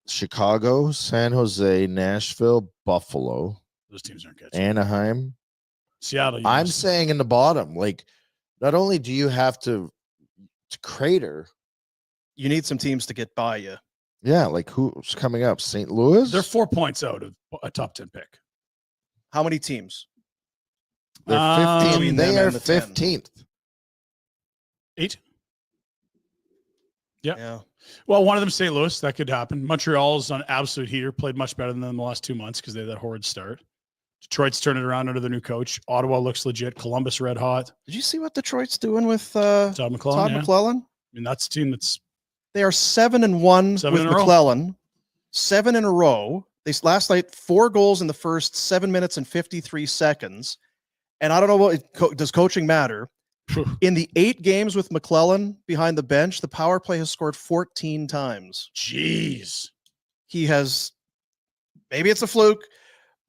[SPEAKER 3] Chicago, San Jose, Nashville, Buffalo,
[SPEAKER 2] Those teams aren't catching.
[SPEAKER 3] Anaheim.
[SPEAKER 2] Seattle.
[SPEAKER 3] I'm
[SPEAKER 2] yes.
[SPEAKER 3] saying in the bottom, like, not only do you have to crater,
[SPEAKER 1] You need some teams to get by you.
[SPEAKER 3] yeah, like who's coming up? St. Louis?
[SPEAKER 2] They're 4 points out of a top 10 pick.
[SPEAKER 1] How many teams?
[SPEAKER 3] They're 15th.
[SPEAKER 1] Between
[SPEAKER 3] They
[SPEAKER 1] them
[SPEAKER 3] are
[SPEAKER 1] and the 10.
[SPEAKER 3] 15th.
[SPEAKER 2] 8. Yeah.
[SPEAKER 1] Yeah.
[SPEAKER 2] Well, one of them, St. Louis, that could happen. Montreal's on absolute heater, played much better than them the last 2 months because they had that horrid start. Detroit's turning it around under the new coach. Ottawa looks legit. Columbus red hot.
[SPEAKER 1] Did you see what Detroit's doing with
[SPEAKER 2] Todd McClellan.
[SPEAKER 1] McClellan?
[SPEAKER 2] I mean, that's a team that's
[SPEAKER 1] They are 7-1
[SPEAKER 2] 7
[SPEAKER 1] with
[SPEAKER 2] in a row.
[SPEAKER 1] McClellan. 7 in a row. They last night 4 goals in the first 7 minutes and 53 seconds. And I don't know what does coaching matter. In the 8 games with McClellan behind the bench, the power play has scored 14 times.
[SPEAKER 2] Jeez.
[SPEAKER 1] He has, maybe it's a fluke,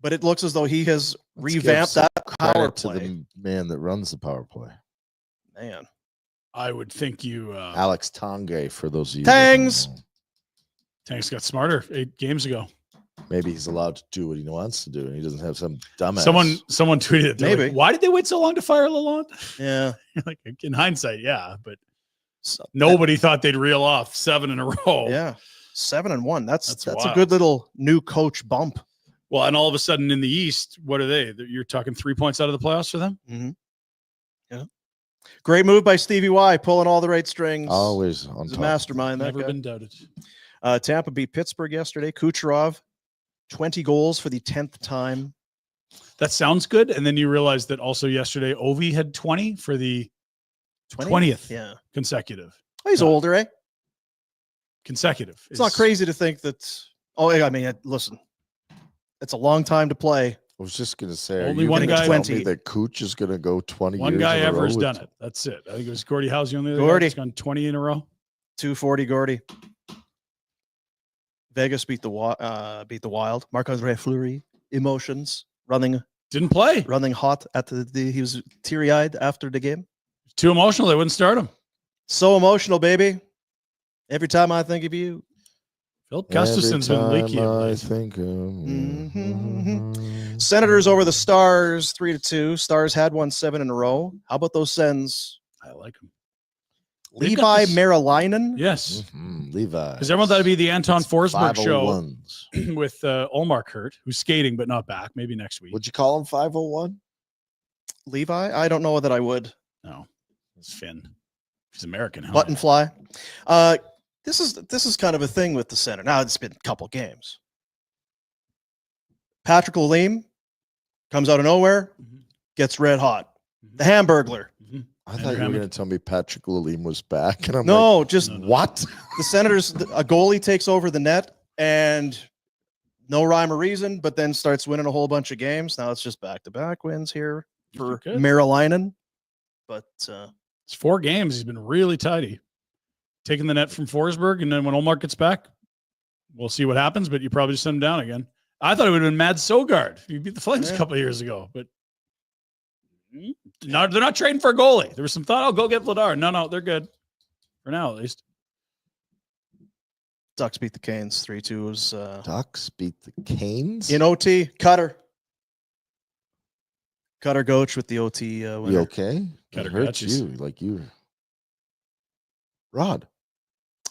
[SPEAKER 1] but it looks as though he has
[SPEAKER 3] Let's give
[SPEAKER 1] revamped
[SPEAKER 3] some
[SPEAKER 1] that power
[SPEAKER 3] credit to
[SPEAKER 1] play.
[SPEAKER 3] the man that runs the power play.
[SPEAKER 1] Man.
[SPEAKER 2] I would think you
[SPEAKER 3] Alex Tanguay, for those of you.
[SPEAKER 1] Tangs!
[SPEAKER 3] That don't know.
[SPEAKER 2] Tanks got smarter 8 games ago.
[SPEAKER 3] Maybe he's allowed to do what he wants to do, and he doesn't have some dumbass.
[SPEAKER 2] Someone tweeted it. They're
[SPEAKER 1] Maybe.
[SPEAKER 2] like, why did they wait so long to fire Lalonde?
[SPEAKER 1] Yeah.
[SPEAKER 2] Like in hindsight, yeah, but
[SPEAKER 1] So,
[SPEAKER 2] nobody thought they'd reel off 7 in a row.
[SPEAKER 1] yeah. 7-1. That's a
[SPEAKER 2] wild.
[SPEAKER 1] good little new coach bump.
[SPEAKER 2] Well, and all of a sudden in the East, what are they? You're talking 3 points out of the playoffs for them?
[SPEAKER 1] Mm-hmm. Yeah. Great move by Stevie Y, pulling all the right strings.
[SPEAKER 3] always on
[SPEAKER 1] He's a
[SPEAKER 3] top.
[SPEAKER 1] mastermind. That
[SPEAKER 2] Never
[SPEAKER 1] guy.
[SPEAKER 2] been doubted.
[SPEAKER 1] Tampa beat Pittsburgh yesterday. Kucherov, 20 goals for the 10th time.
[SPEAKER 2] That sounds good. And then you realize that also yesterday, Ovi had 20 for the 20th
[SPEAKER 1] Yeah.
[SPEAKER 2] consecutive.
[SPEAKER 1] Oh, he's older, eh?
[SPEAKER 2] Consecutive.
[SPEAKER 1] It's not crazy to think that. Oh, I mean, listen, it's a long time to play.
[SPEAKER 3] I was just going to say,
[SPEAKER 2] Only
[SPEAKER 3] are you
[SPEAKER 2] one
[SPEAKER 3] gonna
[SPEAKER 2] guy-
[SPEAKER 3] tell me
[SPEAKER 1] 20.
[SPEAKER 3] that Cooch is going to go 20
[SPEAKER 2] One
[SPEAKER 3] years
[SPEAKER 2] guy
[SPEAKER 3] in a
[SPEAKER 2] ever
[SPEAKER 3] row
[SPEAKER 2] has
[SPEAKER 3] with-
[SPEAKER 2] done it. That's it. I think it was Gordie House, the only other
[SPEAKER 1] Gordie.
[SPEAKER 2] guy that's gone 20 in a row.
[SPEAKER 1] 240 Gordy. Vegas beat the Wild. Marc-Andre Fleury, emotions, running
[SPEAKER 2] Didn't play.
[SPEAKER 1] hot at the he was teary-eyed after the game.
[SPEAKER 2] Too emotional. They wouldn't start him.
[SPEAKER 1] So emotional, baby. Every time I think of you.
[SPEAKER 2] Philip Gustafson's been leaky.
[SPEAKER 3] Every
[SPEAKER 2] of
[SPEAKER 3] time I
[SPEAKER 2] late.
[SPEAKER 3] think of
[SPEAKER 1] Mhm. Senators over the Stars 3-2. Stars had won 7 in a row. How about those Sens?
[SPEAKER 2] I like him. They've got
[SPEAKER 1] Levi
[SPEAKER 2] this-
[SPEAKER 1] Marilainen.
[SPEAKER 2] Yes.
[SPEAKER 3] Levi.
[SPEAKER 2] Because everyone thought it'd be the Anton Forsberg show
[SPEAKER 3] 501s.
[SPEAKER 2] with Olmark hurt, who's skating but not back. Maybe next week.
[SPEAKER 3] Would you call him 501?
[SPEAKER 1] Levi? I don't know that I would.
[SPEAKER 2] No, it's Finn. He's American. Huh?
[SPEAKER 1] Button fly. This is kind of a thing with the center. Now it's been a couple games. Patrick Lalime comes out of nowhere,
[SPEAKER 2] Mhm.
[SPEAKER 1] gets red hot.
[SPEAKER 2] Mhm.
[SPEAKER 1] The Hamburglar.
[SPEAKER 2] Mhm.
[SPEAKER 3] I thought
[SPEAKER 2] Andrew
[SPEAKER 3] you were
[SPEAKER 2] Hammond.
[SPEAKER 3] going to tell me Patrick Lalime was back. And I'm
[SPEAKER 1] No,
[SPEAKER 3] like,
[SPEAKER 1] just
[SPEAKER 2] No.
[SPEAKER 3] what?
[SPEAKER 1] the Senators, a goalie takes over the net and no rhyme or reason, but then starts winning a whole bunch of games. Now it's just back-to-back wins here for
[SPEAKER 2] Good.
[SPEAKER 1] Marilainen. But
[SPEAKER 2] It's 4 games. He's been really tidy. Taking the net from Forsberg, and then when Olmark gets back, we'll see what happens, but you probably just send him down again. I thought it would have been Mads Sogard. He beat the Flames
[SPEAKER 1] Yeah.
[SPEAKER 2] a couple of years ago, but they're not trading for a goalie. There was some thought, go get Vladar. No, they're good. For now, at least.
[SPEAKER 1] Ducks beat the Canes 3-2. It was
[SPEAKER 3] Ducks beat the Canes?
[SPEAKER 1] in OT. Cutter Goach with the OT winner.
[SPEAKER 3] You okay?
[SPEAKER 2] Cutter
[SPEAKER 3] It hurts
[SPEAKER 2] Gutches.
[SPEAKER 3] you. Like you. Rod.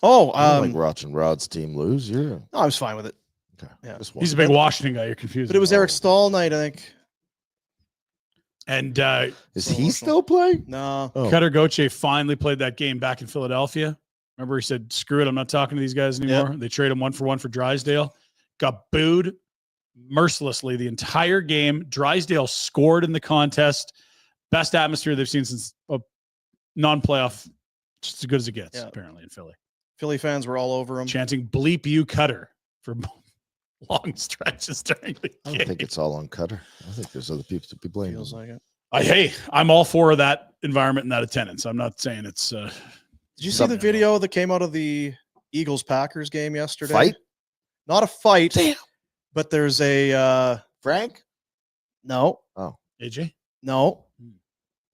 [SPEAKER 1] Oh,
[SPEAKER 3] I don't like watching Rod's team lose. You're
[SPEAKER 1] no, I was fine with it.
[SPEAKER 3] okay.
[SPEAKER 1] Yeah.
[SPEAKER 3] Just
[SPEAKER 2] He's a
[SPEAKER 3] wondering.
[SPEAKER 2] big Washington guy. You're confused.
[SPEAKER 1] But it was Eric Stahl night, I think.
[SPEAKER 2] And
[SPEAKER 3] Is
[SPEAKER 1] so
[SPEAKER 3] he
[SPEAKER 1] emotional.
[SPEAKER 3] still playing?
[SPEAKER 1] No.
[SPEAKER 3] Oh.
[SPEAKER 2] Cutter Gauthier finally played that game back in Philadelphia. Remember, he said, screw it, I'm not talking to these guys anymore. They trade him 1-for-1 for Drysdale. Got booed mercilessly the entire game. Drysdale scored in the contest. Best atmosphere they've seen since a non-playoff. Just as good as it gets,
[SPEAKER 1] Yeah.
[SPEAKER 2] apparently, in Philly.
[SPEAKER 1] Philly fans were all over him.
[SPEAKER 2] Chanting, bleep you, Cutter, for long stretches during the
[SPEAKER 3] I
[SPEAKER 2] game.
[SPEAKER 3] don't think it's all on Cutter. I think there's other people to be blamed.
[SPEAKER 1] Feels like it.
[SPEAKER 2] Hey, I'm all for that environment and that attendance. I'm not saying it's
[SPEAKER 1] Did you see
[SPEAKER 2] something
[SPEAKER 1] the video that came out of the Eagles-Packers game yesterday?
[SPEAKER 3] Fight?
[SPEAKER 1] Not a fight,
[SPEAKER 3] Damn.
[SPEAKER 1] but there's a
[SPEAKER 3] Frank?
[SPEAKER 1] no.
[SPEAKER 2] AJ.
[SPEAKER 1] No.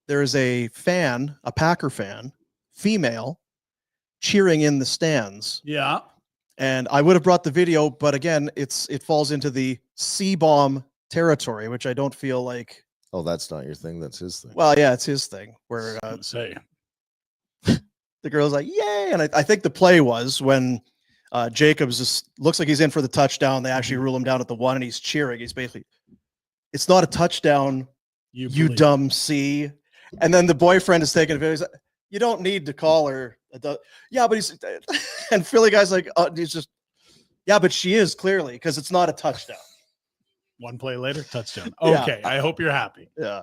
[SPEAKER 1] There is a fan, a Packer fan, female, cheering in the stands.
[SPEAKER 2] Yeah.
[SPEAKER 1] And I would have brought the video, but again, it falls into the C-bomb territory, which I don't feel like.
[SPEAKER 3] Oh, that's not your thing. That's his thing.
[SPEAKER 1] Well, yeah, it's his thing. Where
[SPEAKER 2] Say.
[SPEAKER 1] the girl's like, "Yay!" And I think the play was when Jacobs just looks like he's in for the touchdown. They actually rule him down at the 1, and he's cheering. He's basically, it's not a touchdown, you
[SPEAKER 2] believe.
[SPEAKER 1] dumb C. And then the boyfriend is taking a video. He's like, you don't need to call her Yeah, but he's and Philly guy's like, he's just, yeah, but she is clearly because it's not a touchdown.
[SPEAKER 2] One play later, touchdown.
[SPEAKER 1] Yeah.
[SPEAKER 2] Okay, I hope you're happy.
[SPEAKER 1] Yeah,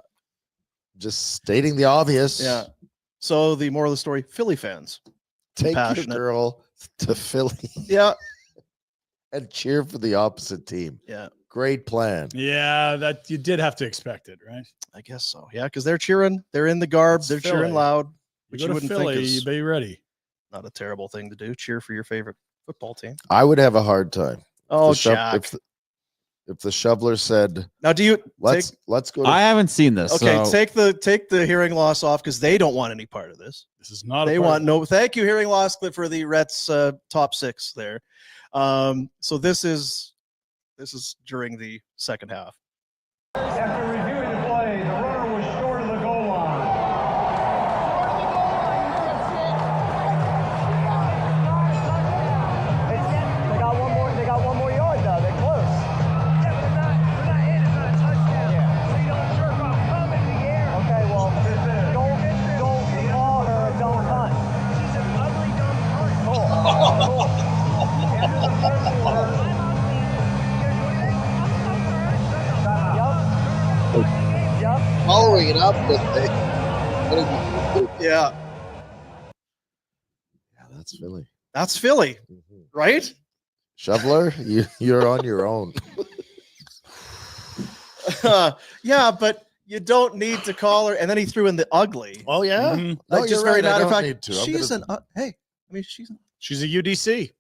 [SPEAKER 3] Just stating the obvious.
[SPEAKER 1] yeah. So the moral of the story: Philly fans,
[SPEAKER 3] Take your
[SPEAKER 1] passionate.
[SPEAKER 3] girl to Philly
[SPEAKER 1] yeah,
[SPEAKER 3] and cheer for the opposite team.
[SPEAKER 1] yeah.
[SPEAKER 3] Great plan.
[SPEAKER 2] Yeah, that you did have to expect it, right?
[SPEAKER 1] I guess so. Yeah, because they're cheering. They're in the garb.
[SPEAKER 2] It's
[SPEAKER 1] They're
[SPEAKER 2] Philly.
[SPEAKER 1] cheering loud,
[SPEAKER 2] You
[SPEAKER 1] which
[SPEAKER 2] go
[SPEAKER 1] you
[SPEAKER 2] to
[SPEAKER 1] wouldn't
[SPEAKER 2] Philly,
[SPEAKER 1] think is
[SPEAKER 2] you be ready.
[SPEAKER 1] not a terrible thing to do. Cheer for your favorite football team.
[SPEAKER 3] I would have a hard time.
[SPEAKER 1] Oh,
[SPEAKER 3] The shov-
[SPEAKER 1] Jack.
[SPEAKER 3] if the shoveler said,
[SPEAKER 1] Now, do you
[SPEAKER 3] let's go to
[SPEAKER 4] I haven't seen this.
[SPEAKER 1] okay?
[SPEAKER 4] so-
[SPEAKER 1] Take the hearing loss off because they don't want any part of this.
[SPEAKER 2] This is not.
[SPEAKER 1] They
[SPEAKER 2] a part
[SPEAKER 1] want
[SPEAKER 2] of
[SPEAKER 1] no. Thank you, hearing loss clip for the Rhetts top 6 there. So this is during the second half.
[SPEAKER 10] After reviewing the play, the runner was short of the goal line. They got one more yard though. They're close. Yeah, but they're not in. It's not a touchdown. Yeah. So you don't jerk off. Come in the air. Okay, well, don't call her a dumb cunt. She's an ugly dumb cunt. Cool. Cool. After the first quarter. Yep.
[SPEAKER 3] following it up with
[SPEAKER 1] Yeah,
[SPEAKER 3] that's Philly.
[SPEAKER 1] that's Philly, right?
[SPEAKER 3] Shoveler, you're on your own.
[SPEAKER 1] Yeah, but you don't need to call her. And then he threw in the ugly.
[SPEAKER 3] Oh yeah.
[SPEAKER 2] Mhm.
[SPEAKER 1] Like, just very matter of fact.
[SPEAKER 3] Need to. I'm
[SPEAKER 1] She's
[SPEAKER 3] gonna-
[SPEAKER 1] an hey. I mean, she's
[SPEAKER 2] She's a UDC.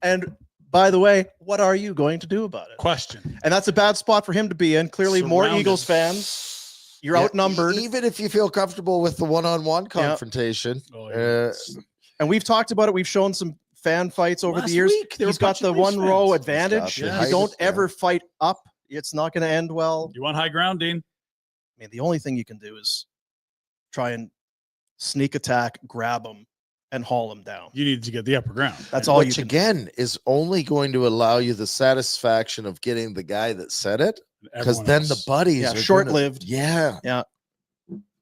[SPEAKER 1] and by the way, what are you going to do about it?
[SPEAKER 2] Question.
[SPEAKER 1] And that's a bad spot for him to be in. Clearly, more
[SPEAKER 2] Surrounded.
[SPEAKER 1] Eagles fans. You're
[SPEAKER 3] Yeah,
[SPEAKER 1] outnumbered.
[SPEAKER 3] Even if you feel comfortable with the one-on-one confrontation,
[SPEAKER 2] Oh, yeah.
[SPEAKER 1] And we've talked about it. We've shown some fan fights over
[SPEAKER 2] Last
[SPEAKER 1] the years.
[SPEAKER 2] week, there were
[SPEAKER 1] He's
[SPEAKER 2] a
[SPEAKER 1] got
[SPEAKER 2] bunch
[SPEAKER 1] the
[SPEAKER 2] of
[SPEAKER 1] one
[SPEAKER 2] Leafs
[SPEAKER 1] row
[SPEAKER 2] fans.
[SPEAKER 1] advantage.
[SPEAKER 3] He's got
[SPEAKER 1] You
[SPEAKER 3] the
[SPEAKER 1] don't
[SPEAKER 3] height,
[SPEAKER 1] ever
[SPEAKER 3] yeah.
[SPEAKER 1] fight up. It's not going to end well.
[SPEAKER 2] You want high ground, Dean?
[SPEAKER 1] I mean, the only thing you can do is try and sneak attack, grab him, and haul him down.
[SPEAKER 2] You need to get the upper ground.
[SPEAKER 1] That's all you
[SPEAKER 3] which
[SPEAKER 1] can
[SPEAKER 3] again is only going to allow you the satisfaction of getting the guy that said it, because
[SPEAKER 2] Everyone
[SPEAKER 3] then
[SPEAKER 2] else.
[SPEAKER 3] the buddies
[SPEAKER 1] Yeah,
[SPEAKER 3] are gonna-
[SPEAKER 1] short-lived.
[SPEAKER 3] Yeah.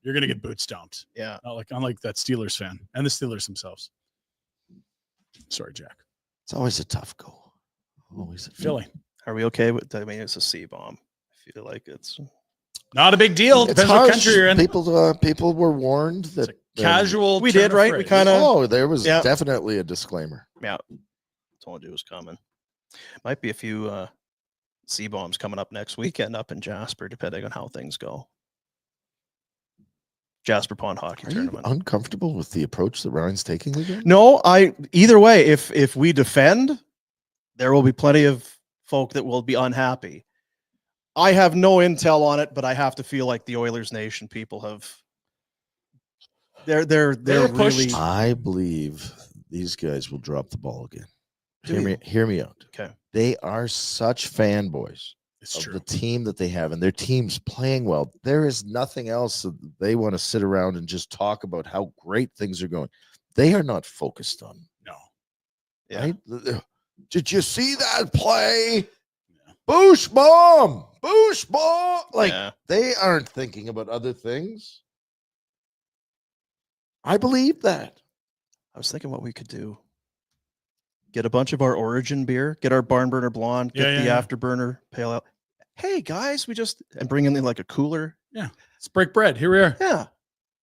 [SPEAKER 2] You're gonna get boot stomped.
[SPEAKER 1] Yeah.
[SPEAKER 2] Unlike that Steelers fan and the Steelers themselves. Sorry, Jack.
[SPEAKER 3] It's always a tough goal. Always a
[SPEAKER 2] Philly.
[SPEAKER 1] Are we okay with that? I mean, it's a C bomb. I feel like it's
[SPEAKER 2] Not a big deal.
[SPEAKER 3] It's
[SPEAKER 2] Depends what
[SPEAKER 3] harsh.
[SPEAKER 2] country you're in.
[SPEAKER 3] People were warned that
[SPEAKER 2] Casual.
[SPEAKER 1] We
[SPEAKER 2] turn
[SPEAKER 1] did,
[SPEAKER 2] of
[SPEAKER 1] right? We
[SPEAKER 2] phrase.
[SPEAKER 1] kinda-
[SPEAKER 3] Oh, there was
[SPEAKER 1] Yeah.
[SPEAKER 3] definitely a disclaimer.
[SPEAKER 1] yeah. Told you it was coming. Might be a few C bombs coming up next weekend up in Jasper, depending on how things go. Jasper Pond Hockey
[SPEAKER 3] Are you
[SPEAKER 1] Tournament.
[SPEAKER 3] uncomfortable with the approach that Ryan's taking again?
[SPEAKER 1] No, either way, if we defend, there will be plenty of folk that will be unhappy. I have no intel on it, but I have to feel like the Oilers Nation people have they're
[SPEAKER 2] were pushed.
[SPEAKER 1] really
[SPEAKER 3] I believe these guys will drop the ball again.
[SPEAKER 1] Do
[SPEAKER 3] Hear me out.
[SPEAKER 1] okay.
[SPEAKER 3] They are such fanboys
[SPEAKER 2] It's
[SPEAKER 3] of
[SPEAKER 2] true.
[SPEAKER 3] the team that they have, and their team's playing well. There is nothing else that they want to sit around and just talk about how great things are going. They are not focused on.
[SPEAKER 2] No.
[SPEAKER 1] Yeah.
[SPEAKER 3] Right? Did you see that play? Boosh bomb! Boosh bomb! Like
[SPEAKER 1] Yeah.
[SPEAKER 3] they aren't thinking about other things. I believe that.
[SPEAKER 1] I was thinking what we could do. Get a bunch of our Origin beer, get our Barn Burner Blonde, get
[SPEAKER 2] Yeah,
[SPEAKER 1] the
[SPEAKER 2] yeah.
[SPEAKER 1] Afterburner Pale Ale. Hey guys, we just and bring in like a cooler.
[SPEAKER 2] Let's break bread. Here we are.
[SPEAKER 1] Yeah.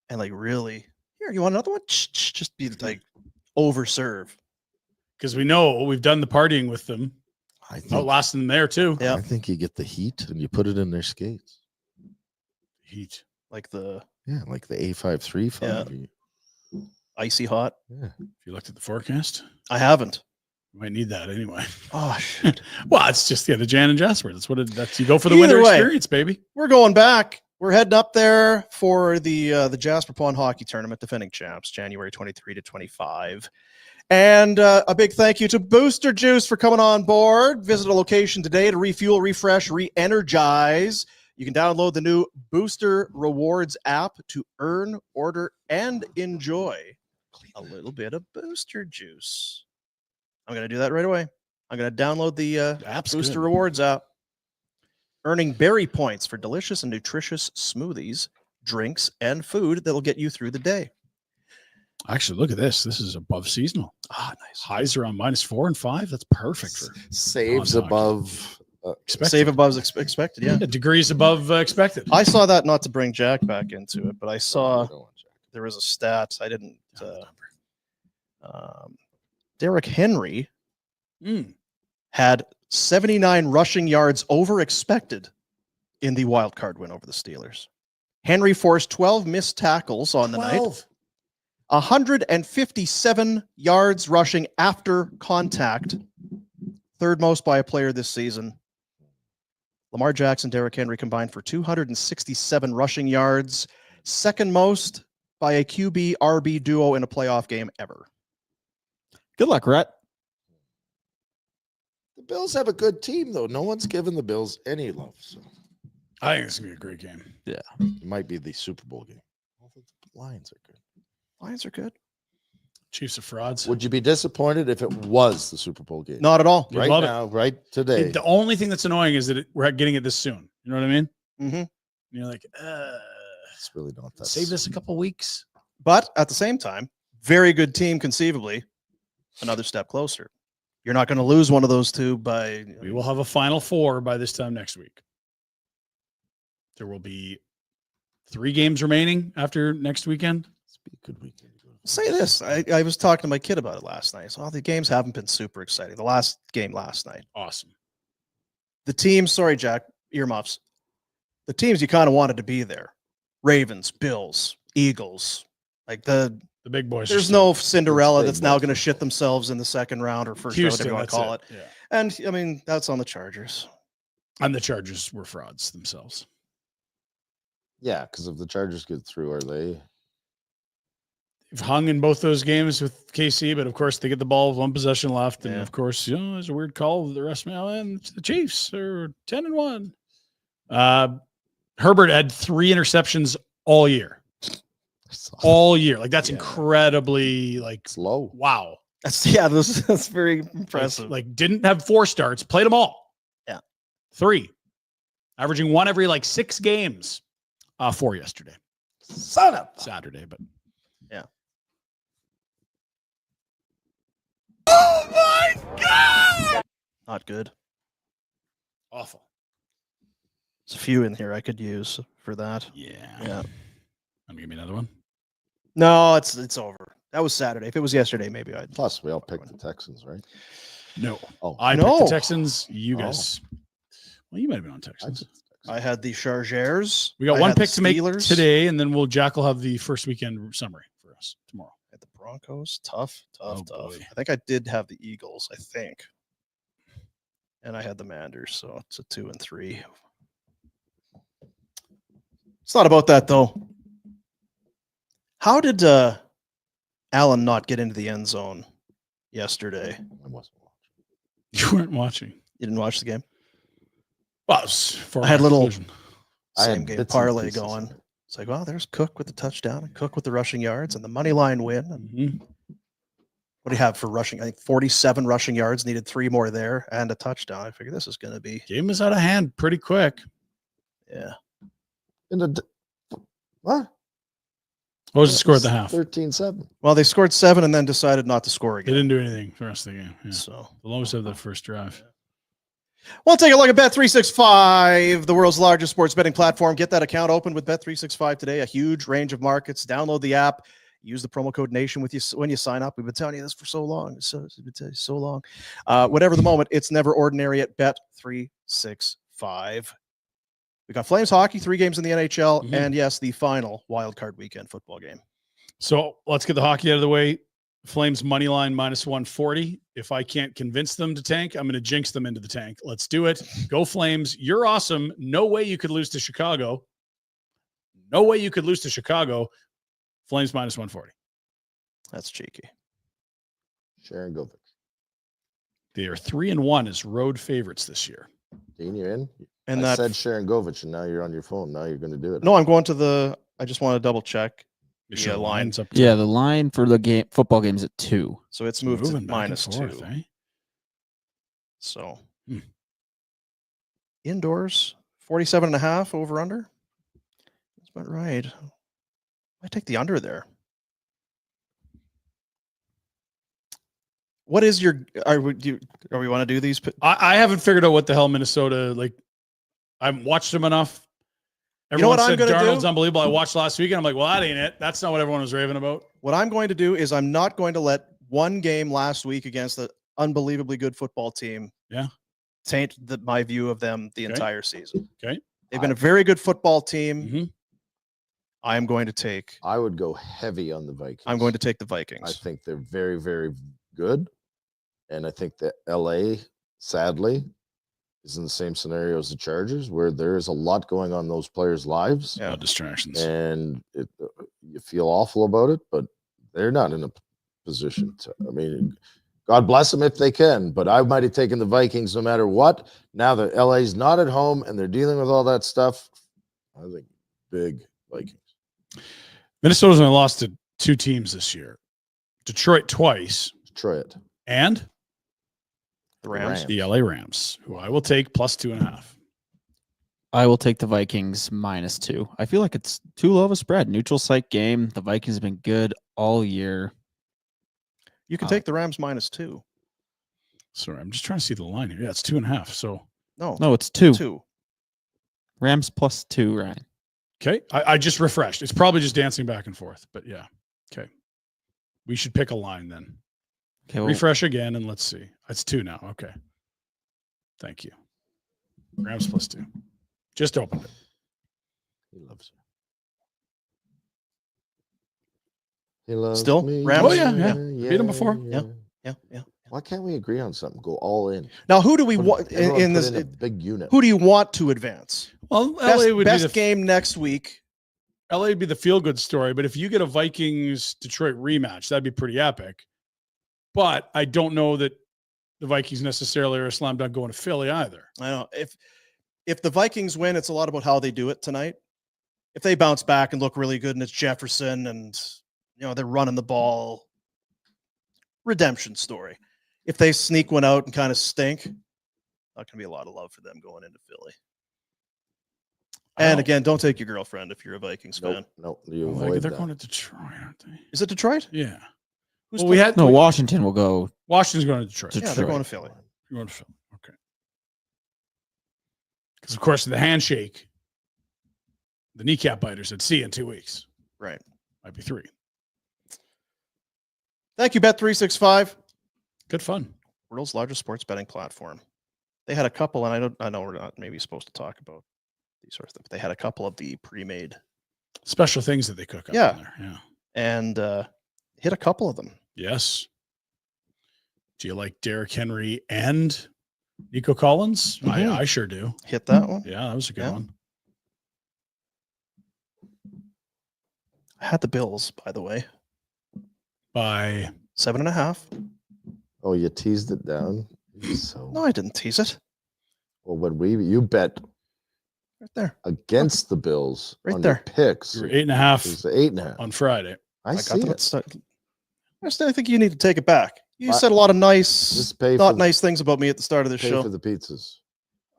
[SPEAKER 1] And like really, here, you want another one? Just be like overserve.
[SPEAKER 2] Because we know we've done the partying with them.
[SPEAKER 3] I think,
[SPEAKER 2] Outlasting them there too.
[SPEAKER 1] Yeah.
[SPEAKER 3] I think you get the heat and you put it in their skates.
[SPEAKER 2] Heat.
[SPEAKER 1] Like the
[SPEAKER 3] Yeah, like the A535.
[SPEAKER 1] icy hot.
[SPEAKER 3] Yeah.
[SPEAKER 2] If you looked at the forecast,
[SPEAKER 1] I haven't.
[SPEAKER 2] you might need that anyway.
[SPEAKER 1] Oh shit.
[SPEAKER 2] Well, it's just the Jan and Jasper. That's what that's you go for the
[SPEAKER 1] Either
[SPEAKER 2] winter
[SPEAKER 1] way.
[SPEAKER 2] experience, baby.
[SPEAKER 1] We're going back. We're heading up there for the Jasper Pond Hockey Tournament, defending champs, January 23 to 25. And a big thank you to Booster Juice for coming on board. Visit a location today to refuel, refresh, re-energize. You can download the new Booster Rewards app to earn, order, and enjoy a little bit of Booster Juice. I'm going to do that right away. I'm going to download the
[SPEAKER 2] App's
[SPEAKER 1] Booster
[SPEAKER 2] good.
[SPEAKER 1] Rewards app. Earning berry points for delicious and nutritious smoothies, drinks, and food that'll get you through the day.
[SPEAKER 2] Actually, look at this. This is above seasonal.
[SPEAKER 1] Ah, nice.
[SPEAKER 2] Highs are on -4 and 5. That's perfect for
[SPEAKER 3] Saves
[SPEAKER 2] on hockey.
[SPEAKER 3] above.
[SPEAKER 2] expected.
[SPEAKER 1] Save above expected. Yeah.
[SPEAKER 2] Yeah, degrees above expected.
[SPEAKER 1] I saw that, not to bring Jack back into it, but I saw
[SPEAKER 3] I don't want Jack.
[SPEAKER 1] there was a stat. I didn't. Derrick Henry had 79 rushing yards over expected in the wild card win over the Steelers. Henry forced 12 missed tackles on the night. 157 yards rushing after contact, third most by a player this season. Lamar Jackson, Derrick Henry combined for 267 rushing yards, second most by a QB RB duo in a playoff game ever.
[SPEAKER 4] Good luck, Rhett.
[SPEAKER 3] The Bills have a good team, though. No one's given the Bills any love. So
[SPEAKER 2] I think it's going to be a great game.
[SPEAKER 4] Yeah.
[SPEAKER 3] it might be the Super Bowl game. The Lions are good.
[SPEAKER 1] Lions are good.
[SPEAKER 2] Chiefs are frauds.
[SPEAKER 3] Would you be disappointed if it was the Super Bowl game?
[SPEAKER 1] Not at all.
[SPEAKER 2] You'd
[SPEAKER 3] Right
[SPEAKER 2] love it.
[SPEAKER 3] now, right today.
[SPEAKER 2] The only thing that's annoying is that we're getting it this soon. You know what I mean?
[SPEAKER 1] Mm-hmm.
[SPEAKER 2] You're like,
[SPEAKER 3] It's really not that.
[SPEAKER 2] save this a couple weeks.
[SPEAKER 1] But at the same time, very good team conceivably, another step closer. You're not going to lose one of those two by.
[SPEAKER 2] We will have a Final Four by this time next week. There will be 3 games remaining after next weekend.
[SPEAKER 3] It's be a good weekend.
[SPEAKER 1] Say this. I was talking to my kid about it last night. So the games haven't been super exciting. The last game last night.
[SPEAKER 2] Awesome.
[SPEAKER 1] The teams, sorry, Jack, earmuffs. The teams you kind of wanted to be there. Ravens, Bills, Eagles. Like the
[SPEAKER 2] big boys.
[SPEAKER 1] There's no
[SPEAKER 3] It's
[SPEAKER 1] Cinderella
[SPEAKER 3] big
[SPEAKER 1] that's now
[SPEAKER 3] boys.
[SPEAKER 1] going to shit themselves in the second round or first round,
[SPEAKER 2] Houston,
[SPEAKER 1] whatever you want to
[SPEAKER 2] that's
[SPEAKER 1] call it.
[SPEAKER 2] Yeah.
[SPEAKER 1] And I mean, that's on the Chargers.
[SPEAKER 2] And the Chargers were frauds themselves.
[SPEAKER 3] Yeah, because if the Chargers get through, are they?
[SPEAKER 2] They've hung in both those games with KC, but of course they get the ball with 1 possession left. And
[SPEAKER 1] Yeah.
[SPEAKER 2] of course, there's a weird call. The rest and the Chiefs are 10-1. Herbert had 3 interceptions all year. All year. Like that's
[SPEAKER 3] Yeah.
[SPEAKER 2] incredibly
[SPEAKER 3] It's low.
[SPEAKER 2] wow.
[SPEAKER 1] That's very impressive.
[SPEAKER 2] Like didn't have 4 starts, played them all.
[SPEAKER 1] Yeah.
[SPEAKER 2] 3. Averaging 1 every 6 games. 4 yesterday.
[SPEAKER 3] Son of a-
[SPEAKER 2] Saturday, but
[SPEAKER 1] yeah.
[SPEAKER 2] Oh my God!
[SPEAKER 1] Not good.
[SPEAKER 2] Awful.
[SPEAKER 1] There's a few in here I could use for that.
[SPEAKER 2] Yeah.
[SPEAKER 1] Yeah.
[SPEAKER 2] Give me another one.
[SPEAKER 1] No, it's over. That was Saturday. If it was yesterday, maybe I'd.
[SPEAKER 3] Plus, we all picked the Texans, right?
[SPEAKER 2] No.
[SPEAKER 3] Oh,
[SPEAKER 2] I picked
[SPEAKER 1] No.
[SPEAKER 2] the Texans. You
[SPEAKER 3] Oh.
[SPEAKER 2] guys. Well, you might have been on Texans.
[SPEAKER 1] I had the Chargers.
[SPEAKER 2] We got
[SPEAKER 1] I
[SPEAKER 2] one
[SPEAKER 1] had the
[SPEAKER 2] pick to make
[SPEAKER 1] Steelers.
[SPEAKER 2] today, and then Jack will have the first weekend summary for us tomorrow.
[SPEAKER 1] I had the Broncos. Tough.
[SPEAKER 2] Oh,
[SPEAKER 1] Tough.
[SPEAKER 2] boy.
[SPEAKER 1] I think I did have the Eagles. I think. And I had the Manders, so it's a 2 and 3. It's not about that though. How did Allen not get into the end zone yesterday?
[SPEAKER 3] I wasn't watching.
[SPEAKER 2] You weren't watching.
[SPEAKER 1] You didn't watch the game?
[SPEAKER 2] Well, it was for
[SPEAKER 1] I had
[SPEAKER 2] our
[SPEAKER 1] little-
[SPEAKER 2] conclusion.
[SPEAKER 3] I had
[SPEAKER 1] Same game
[SPEAKER 3] bits and
[SPEAKER 1] parlay
[SPEAKER 3] pieces
[SPEAKER 1] going.
[SPEAKER 3] of it.
[SPEAKER 1] It's like, well, there's Cook with the touchdown and Cook with the rushing yards and the money line win. And
[SPEAKER 2] Mhm.
[SPEAKER 1] what do you have for rushing? I think 47 rushing yards, needed 3 more there and a touchdown. I figure this is going to be,
[SPEAKER 2] Game was out of hand pretty quick.
[SPEAKER 1] yeah.
[SPEAKER 3] What?
[SPEAKER 2] What was the score at the half?
[SPEAKER 3] 13-7.
[SPEAKER 1] Well, they scored 7 and then decided not to score
[SPEAKER 2] They
[SPEAKER 1] again.
[SPEAKER 2] didn't do anything for the rest of the game. Yeah.
[SPEAKER 1] So
[SPEAKER 2] The longest of the first drive.
[SPEAKER 1] we'll take a look at Bet365, the world's largest sports betting platform. Get that account open with Bet365 today. A huge range of markets. Download the app. Use the promo code NATION with you when you sign up. We've been telling you this for so long. It's been telling you so long. Whatever the moment, it's never ordinary at Bet365. We got Flames hockey, 3 games in the NHL,
[SPEAKER 2] Mhm.
[SPEAKER 1] and yes, the final wild card weekend football game.
[SPEAKER 2] So let's get the hockey out of the way. Flames money line -140. If I can't convince them to tank, I'm going to jinx them into the tank. Let's do it. Go Flames. You're awesome. No way you could lose to Chicago. No way you could lose to Chicago. Flames -140.
[SPEAKER 1] That's cheeky.
[SPEAKER 3] Sharon Govich.
[SPEAKER 2] They are 3-1 as road favorites this year.
[SPEAKER 3] Dean, you're in?
[SPEAKER 1] And
[SPEAKER 3] I
[SPEAKER 1] that
[SPEAKER 3] said Sharon Govich, and now you're on your phone. Now you're going to do it.
[SPEAKER 1] no, I'm going to the. I just want to double check.
[SPEAKER 2] Make
[SPEAKER 1] Yeah,
[SPEAKER 2] sure the
[SPEAKER 1] line.
[SPEAKER 2] line's up.
[SPEAKER 4] Yeah, the line for the game football game's at 2.
[SPEAKER 1] So it's moved to
[SPEAKER 2] Moving back and
[SPEAKER 1] -2.
[SPEAKER 2] forth, eh?
[SPEAKER 1] So
[SPEAKER 2] Hmm.
[SPEAKER 1] indoors, 47.5 over under. That's about right. I take the under there. What is your? Are we want to do these?
[SPEAKER 2] I haven't figured out what the hell Minnesota like. I've watched them enough.
[SPEAKER 1] You know
[SPEAKER 2] Everyone
[SPEAKER 1] what I'm
[SPEAKER 2] said
[SPEAKER 1] gonna
[SPEAKER 2] Darnold's
[SPEAKER 1] do?
[SPEAKER 2] unbelievable. I watched last week and I'm like, well, that ain't it. That's not what everyone was raving about.
[SPEAKER 1] What I'm going to do is I'm not going to let one game last week against the unbelievably good football team taint my view of them the entire season.
[SPEAKER 2] Okay.
[SPEAKER 1] They've been a very good football team.
[SPEAKER 2] Mm-hmm.
[SPEAKER 1] I am going to take.
[SPEAKER 3] I would go heavy on the Vikings.
[SPEAKER 1] I'm going to take the Vikings.
[SPEAKER 3] I think they're very, very good. And I think that LA, sadly, is in the same scenario as the Chargers, where there is a lot going on in those players' lives.
[SPEAKER 2] Yeah, distractions.
[SPEAKER 3] And you feel awful about it, but they're not in a position to. I mean, God bless them if they can, but I might have taken the Vikings no matter what. Now that LA's not at home and they're dealing with all that stuff, I think big Vikings.
[SPEAKER 2] Minnesota's only lost to 2 teams this year. Detroit twice.
[SPEAKER 3] Detroit.
[SPEAKER 2] And
[SPEAKER 1] the Rams.
[SPEAKER 2] The LA Rams, who I will take plus 2.5.
[SPEAKER 4] I will take the Vikings -2. I feel like it's too low of a spread. Neutral site game. The Vikings have been good all year.
[SPEAKER 1] You can take the Rams -2.
[SPEAKER 2] Sorry, I'm just trying to see the line here. Yeah, it's 2.5. So
[SPEAKER 4] no, it's 2.
[SPEAKER 1] 2.
[SPEAKER 4] Rams +2, Ryan.
[SPEAKER 2] Okay. I just refreshed. It's probably just dancing back and forth, but yeah. Okay. We should pick a line then.
[SPEAKER 4] Okay. Well,
[SPEAKER 2] Refresh again and let's see. It's 2 now. Okay. Thank you. Rams +2. Just opened it.
[SPEAKER 3] He loves it. He loves
[SPEAKER 1] Still?
[SPEAKER 3] me.
[SPEAKER 1] Rams?
[SPEAKER 2] Oh, yeah. Beat them before.
[SPEAKER 1] Yeah.
[SPEAKER 3] Why can't we agree on something? Go all in.
[SPEAKER 1] Now, who do we want
[SPEAKER 3] Everyone
[SPEAKER 1] in
[SPEAKER 3] put
[SPEAKER 1] this?
[SPEAKER 3] a big unit.
[SPEAKER 1] Who do you want to advance?
[SPEAKER 2] Well, LA would
[SPEAKER 1] Best
[SPEAKER 2] be the
[SPEAKER 1] game next week.
[SPEAKER 2] LA would be the feel-good story, but if you get a Vikings-Detroit rematch, that'd be pretty epic. But I don't know that the Vikings necessarily are a slam dunk going to Philly either.
[SPEAKER 1] I know if the Vikings win, it's a lot about how they do it tonight. If they bounce back and look really good, and it's Jefferson, and they're running the ball, redemption story. If they sneak one out and kind of stink, not going to be a lot of love for them going into Philly. And again, don't take your girlfriend if you're a Vikings fan.
[SPEAKER 3] Nope. You
[SPEAKER 2] Well,
[SPEAKER 3] avoid
[SPEAKER 2] they're
[SPEAKER 3] that.
[SPEAKER 2] going to Detroit, aren't they?
[SPEAKER 1] Is it Detroit?
[SPEAKER 2] Yeah.
[SPEAKER 1] Who's
[SPEAKER 2] Well, we had
[SPEAKER 4] Washington will go.
[SPEAKER 2] Washington's going to Detroit.
[SPEAKER 1] Yeah, they're going to Philly.
[SPEAKER 2] You're going to Philly. Okay. Because of course the handshake, the kneecap biter said, "See you in 2 weeks."
[SPEAKER 1] Right.
[SPEAKER 2] Might be 3.
[SPEAKER 1] Thank you, Bet365.
[SPEAKER 2] Good fun.
[SPEAKER 1] World's largest sports betting platform. They had a couple, and I know we're not maybe supposed to talk about these sorts of things. They had a couple of the pre-made
[SPEAKER 2] Special things that they cook up
[SPEAKER 1] Yeah.
[SPEAKER 2] in there. Yeah.
[SPEAKER 1] and hit a couple of them.
[SPEAKER 2] Yes. Do you like Derrick Henry and Nico Collins?
[SPEAKER 1] Mhm.
[SPEAKER 2] I sure do.
[SPEAKER 1] Hit that one.
[SPEAKER 2] Yeah, that was a good
[SPEAKER 1] Yeah.
[SPEAKER 2] one.
[SPEAKER 1] I had the Bills, by the way.
[SPEAKER 2] By
[SPEAKER 1] 7.5.
[SPEAKER 3] Oh, you teased it down. So
[SPEAKER 1] No, I didn't tease it.
[SPEAKER 3] well, when you bet
[SPEAKER 1] Right there.
[SPEAKER 3] against the Bills
[SPEAKER 1] Right
[SPEAKER 3] on
[SPEAKER 1] there.
[SPEAKER 3] your picks,
[SPEAKER 2] you were
[SPEAKER 3] it
[SPEAKER 2] 8.5
[SPEAKER 3] was 8.5.
[SPEAKER 2] on Friday.
[SPEAKER 3] I
[SPEAKER 1] got
[SPEAKER 3] see
[SPEAKER 1] them at
[SPEAKER 3] it.
[SPEAKER 1] the start. I think you need to take it back. You
[SPEAKER 3] I-
[SPEAKER 1] said a lot of nice,
[SPEAKER 3] Just pay
[SPEAKER 1] not
[SPEAKER 3] for
[SPEAKER 1] nice things about me at the start of the
[SPEAKER 3] pay
[SPEAKER 1] show.
[SPEAKER 3] for the pizzas.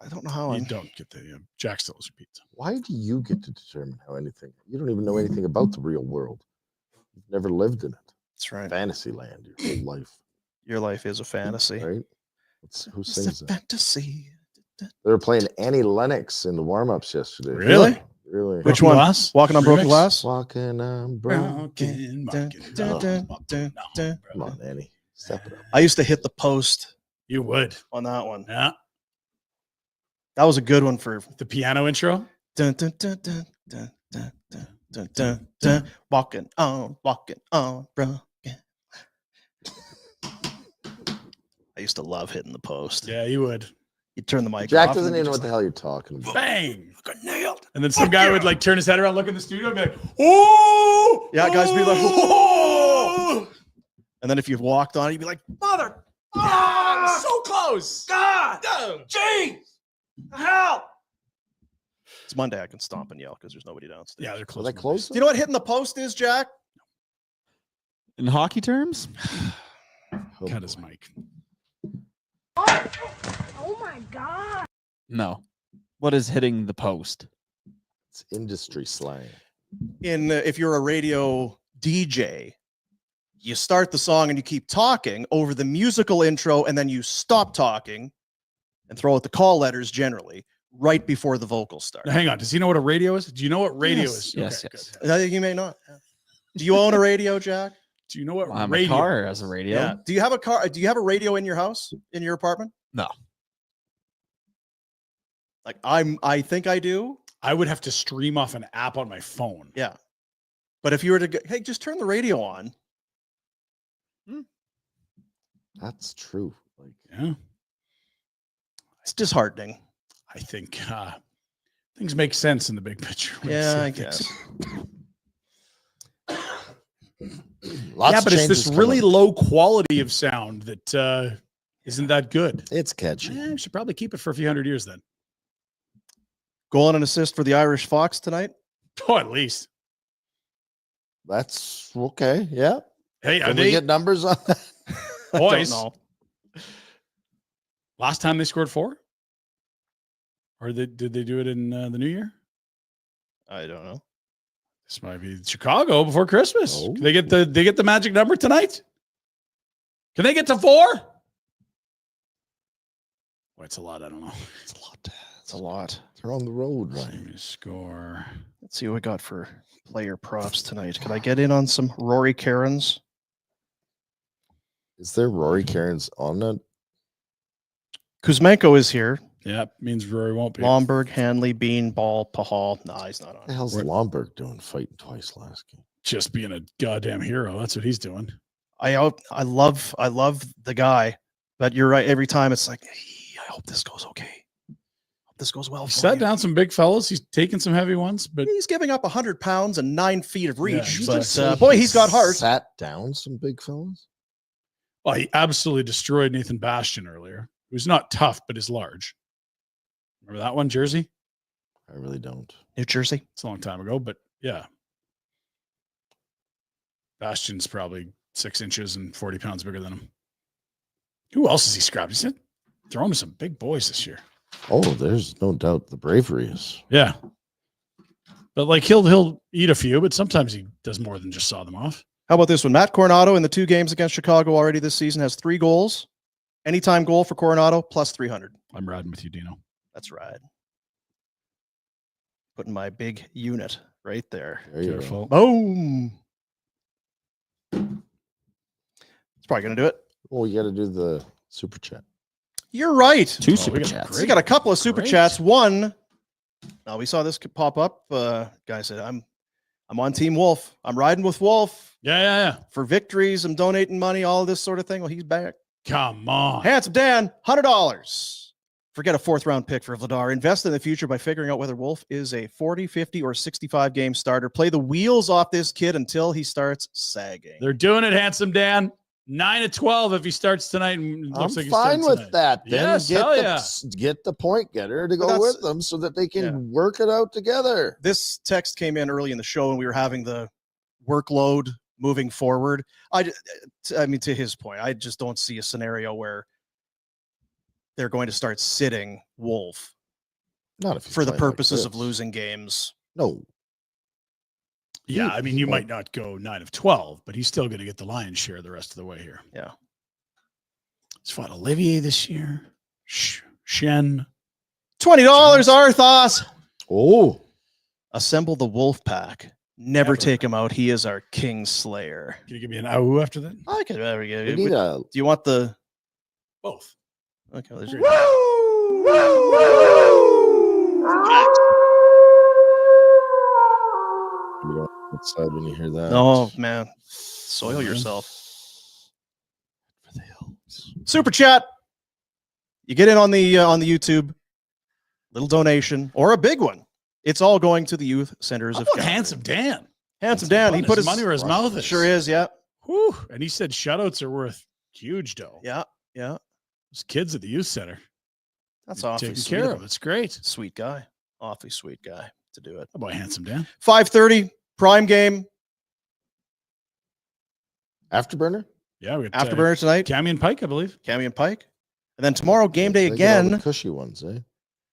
[SPEAKER 1] I don't know how
[SPEAKER 2] You
[SPEAKER 1] I'm.
[SPEAKER 2] don't get the Jack Still's your pizza.
[SPEAKER 3] Why do you get to determine how anything? You don't even know anything about the real world. You've never lived in it.
[SPEAKER 1] That's right.
[SPEAKER 3] Fantasy land your whole life,
[SPEAKER 1] Your life is a fantasy.
[SPEAKER 3] right? Who
[SPEAKER 1] It's
[SPEAKER 3] sings
[SPEAKER 1] a
[SPEAKER 3] that?
[SPEAKER 1] fantasy.
[SPEAKER 3] They were playing Annie Lennox in the warm-ups yesterday.
[SPEAKER 2] Really?
[SPEAKER 3] Really.
[SPEAKER 1] Which
[SPEAKER 2] Broken
[SPEAKER 1] one?
[SPEAKER 2] Glass?
[SPEAKER 1] Walking on broken
[SPEAKER 2] Remix?
[SPEAKER 1] glass.
[SPEAKER 3] Walking on broken.
[SPEAKER 2] Broken,
[SPEAKER 1] Dun,
[SPEAKER 2] broken.
[SPEAKER 1] dun,
[SPEAKER 2] No,
[SPEAKER 1] dun,
[SPEAKER 2] no,
[SPEAKER 1] dun,
[SPEAKER 2] no,
[SPEAKER 1] dun.
[SPEAKER 2] bro.
[SPEAKER 3] Come on, Annie. Step it up.
[SPEAKER 1] I used to hit the post
[SPEAKER 2] You would.
[SPEAKER 1] on that one.
[SPEAKER 2] Yeah.
[SPEAKER 1] That was a good one for
[SPEAKER 2] The piano intro.
[SPEAKER 1] dun, dun, dun, dun, dun, dun, dun, dun, dun, dun. Walking on, broken. I used to love hitting the post.
[SPEAKER 2] Yeah, you would.
[SPEAKER 1] You turn the mic
[SPEAKER 3] Jack
[SPEAKER 1] off.
[SPEAKER 3] doesn't
[SPEAKER 1] and
[SPEAKER 3] even know
[SPEAKER 1] just
[SPEAKER 3] what the hell you're talking about.
[SPEAKER 2] Bang.
[SPEAKER 1] nailed.
[SPEAKER 2] And then some guy would like turn his head around, look in the studio, and be like, "Oh,
[SPEAKER 1] Yeah, guys be like,
[SPEAKER 2] "Whoa!"
[SPEAKER 1] And then if you walked on it, you'd be like,
[SPEAKER 10] Mother! Ah, so close! God! Jeez! Hell!
[SPEAKER 1] it's Monday. I can stomp and yell because there's nobody downstairs.
[SPEAKER 2] Yeah, they're
[SPEAKER 3] Are
[SPEAKER 2] close.
[SPEAKER 3] they close?
[SPEAKER 1] Do you know what hitting the post is, Jack?
[SPEAKER 4] In hockey terms,
[SPEAKER 3] Oh,
[SPEAKER 2] Cut his
[SPEAKER 3] boy.
[SPEAKER 2] mic.
[SPEAKER 5] Oh my God.
[SPEAKER 4] no. What is hitting the post?
[SPEAKER 3] It's industry slang.
[SPEAKER 1] If you're a radio DJ, you start the song and you keep talking over the musical intro, and then you stop talking and throw out the call letters generally right before the vocals start.
[SPEAKER 2] Now, hang on. Does he know what a radio is? Do you know what radio
[SPEAKER 4] Yes,
[SPEAKER 2] is?
[SPEAKER 4] yes,
[SPEAKER 2] Okay,
[SPEAKER 4] yes.
[SPEAKER 2] good.
[SPEAKER 1] I think you may not. Do you own a radio, Jack?
[SPEAKER 2] Do you know what
[SPEAKER 4] My
[SPEAKER 2] radio
[SPEAKER 4] car has a radio.
[SPEAKER 1] Yeah. Do you have a car? Do you have a radio in your house, in your apartment?
[SPEAKER 3] No.
[SPEAKER 1] Like I think I do.
[SPEAKER 2] I would have to stream off an app on my phone.
[SPEAKER 1] Yeah. But if you were to go, hey, just turn the radio on.
[SPEAKER 3] That's true. Like,
[SPEAKER 2] Yeah.
[SPEAKER 1] It's disheartening.
[SPEAKER 2] I think things make sense in the big picture.
[SPEAKER 1] Yeah, I guess.
[SPEAKER 3] lots
[SPEAKER 2] Yeah,
[SPEAKER 3] of
[SPEAKER 2] but it's
[SPEAKER 3] changes
[SPEAKER 2] this really
[SPEAKER 3] coming.
[SPEAKER 2] low quality of sound that isn't that good.
[SPEAKER 3] It's catchy.
[SPEAKER 2] We should probably keep it for a few hundred years then.
[SPEAKER 1] Goal and an assist for the Irish Fox tonight.
[SPEAKER 2] Oh, at least.
[SPEAKER 3] That's okay. Yeah.
[SPEAKER 2] Hey, are
[SPEAKER 3] Can we
[SPEAKER 2] they
[SPEAKER 3] get numbers on that?
[SPEAKER 2] boys?
[SPEAKER 1] Don't know.
[SPEAKER 2] Last time they scored 4, or did they do it in the new year?
[SPEAKER 1] I don't know.
[SPEAKER 2] This might be Chicago before Christmas.
[SPEAKER 3] Oh.
[SPEAKER 2] Can they get the magic number tonight? Can they get to 4? Well, it's a lot. I don't know.
[SPEAKER 3] It's a lot.
[SPEAKER 1] It's a lot.
[SPEAKER 3] They're on the road,
[SPEAKER 2] Let
[SPEAKER 3] right?
[SPEAKER 2] me score.
[SPEAKER 1] Let's see what we got for player props tonight. Can I get in on some Rory Karens?
[SPEAKER 3] Is there Rory Cairns on it?
[SPEAKER 1] Kuzmenko is here.
[SPEAKER 2] Yeah, means Rory won't be.
[SPEAKER 1] Lomberg, Hanley, Bean, Ball, Pahal. No, he's not
[SPEAKER 3] What the
[SPEAKER 1] on.
[SPEAKER 3] hell's
[SPEAKER 2] What-
[SPEAKER 3] Lomberg doing fighting twice last game?
[SPEAKER 2] Just being a goddamn hero. That's what he's doing.
[SPEAKER 1] I love the guy, but you're right. Every time it's like, I hope this goes okay. Hope this goes well.
[SPEAKER 2] He
[SPEAKER 1] for
[SPEAKER 2] sat
[SPEAKER 1] you."
[SPEAKER 2] down some big fellas. He's taking some heavy ones, but
[SPEAKER 1] He's giving up 100 pounds and 9 feet of
[SPEAKER 2] Yeah,
[SPEAKER 1] reach.
[SPEAKER 2] you
[SPEAKER 1] but
[SPEAKER 2] just say
[SPEAKER 1] boy, he's got heart.
[SPEAKER 3] Sat down some big fellas.
[SPEAKER 2] well, he absolutely destroyed Nathan Bastian earlier. He was not tough, but is large. Remember that one, Jersey?
[SPEAKER 3] I really don't.
[SPEAKER 1] New Jersey.
[SPEAKER 2] It's a long time ago, but yeah. Bastian's probably 6 inches and 40 pounds bigger than him. Who else has he scrapped? He's throwing to some big boys this year.
[SPEAKER 3] Oh, there's no doubt the bravery is.
[SPEAKER 2] Yeah. But like he'll eat a few, but sometimes he does more than just saw them off.
[SPEAKER 1] How about this one? Matt Coronado in the 2 games against Chicago already this season has 3 goals. Anytime goal for Coronado plus 300.
[SPEAKER 2] I'm riding with you, Dino.
[SPEAKER 1] That's right. Putting my big unit right there.
[SPEAKER 3] There you go.
[SPEAKER 2] Careful.
[SPEAKER 1] Boom. It's probably going to do it.
[SPEAKER 3] Oh, you got to do the super chat.
[SPEAKER 1] You're right.
[SPEAKER 4] 2
[SPEAKER 2] we
[SPEAKER 4] super
[SPEAKER 2] got
[SPEAKER 4] chats.
[SPEAKER 1] We got a couple of super
[SPEAKER 2] Great.
[SPEAKER 1] chats. One, we saw this pop up. Guy said, I'm on Team Wolf. I'm riding with Wolf
[SPEAKER 2] Yeah.
[SPEAKER 1] for victories. I'm donating money, all of this sort of thing. Well, he's back.
[SPEAKER 2] Come on.
[SPEAKER 1] Handsome Dan, $100. Forget a 4th round pick for Vladar. Invest in the future by figuring out whether Wolf is a 40, 50, or 65 game starter. Play the wheels off this kid until he starts sagging.
[SPEAKER 2] They're doing it, handsome Dan. 9 of 12 if he starts tonight. And it
[SPEAKER 3] I'm
[SPEAKER 2] looks like he's
[SPEAKER 3] fine
[SPEAKER 2] starting
[SPEAKER 3] with
[SPEAKER 2] tonight.
[SPEAKER 3] that. Then
[SPEAKER 2] Yes,
[SPEAKER 3] get
[SPEAKER 2] hell
[SPEAKER 3] the,
[SPEAKER 2] yeah.
[SPEAKER 3] get the point getter to
[SPEAKER 1] But
[SPEAKER 3] go
[SPEAKER 1] that's-
[SPEAKER 3] with them so that they can
[SPEAKER 1] yeah.
[SPEAKER 3] work it out together.
[SPEAKER 1] This text came in early in the show and we were having the workload moving forward. I mean, to his point, I just don't see a scenario where they're going to start sitting Wolf
[SPEAKER 3] Not if he's
[SPEAKER 1] for the
[SPEAKER 3] playing like
[SPEAKER 1] purposes of
[SPEAKER 3] this.
[SPEAKER 1] losing games.
[SPEAKER 3] No,
[SPEAKER 2] Yeah, I mean, you might not go 9 of 12, but he's still going to get the lion's share the rest of the way here.
[SPEAKER 1] Yeah.
[SPEAKER 2] He's fought Olivier this year. Shen.
[SPEAKER 1] $20, Arthas.
[SPEAKER 3] oh,
[SPEAKER 1] Assemble the Wolf Pack. Never take him out. He is our King Slayer.
[SPEAKER 2] Can you give me an AU after that?
[SPEAKER 1] I could. There we go.
[SPEAKER 3] we need a
[SPEAKER 1] Do you want the?
[SPEAKER 2] Both.
[SPEAKER 1] Okay. There's your,
[SPEAKER 3] you don't outside when you hear that.
[SPEAKER 1] oh man, soil yourself. Super chat. You get in on the YouTube. Little donation or a big one. It's all going to the youth centers
[SPEAKER 2] How
[SPEAKER 1] of
[SPEAKER 2] about
[SPEAKER 1] Calgary.
[SPEAKER 2] handsome Dan?
[SPEAKER 1] Handsome Dan. He
[SPEAKER 2] Putting
[SPEAKER 1] put his
[SPEAKER 2] money where his mouth is.
[SPEAKER 1] Sure is. Yeah.
[SPEAKER 2] Whew. And he said shutouts are worth huge dough.
[SPEAKER 1] Yeah. Yeah.
[SPEAKER 2] Those kids at the youth center.
[SPEAKER 1] That's
[SPEAKER 2] You're
[SPEAKER 1] awfully
[SPEAKER 2] taken
[SPEAKER 1] sweet.
[SPEAKER 2] care of. It's great.
[SPEAKER 1] Sweet guy. Awfully sweet guy to do it.
[SPEAKER 2] How about handsome Dan?
[SPEAKER 1] 5:30 prime game.
[SPEAKER 3] Afterburner?
[SPEAKER 2] Yeah, we got
[SPEAKER 1] Afterburner tonight.
[SPEAKER 2] Cammy and Pike, I believe.
[SPEAKER 1] Cammy and Pike. And then tomorrow, game day
[SPEAKER 3] They get all the
[SPEAKER 1] again
[SPEAKER 3] cushy ones, eh?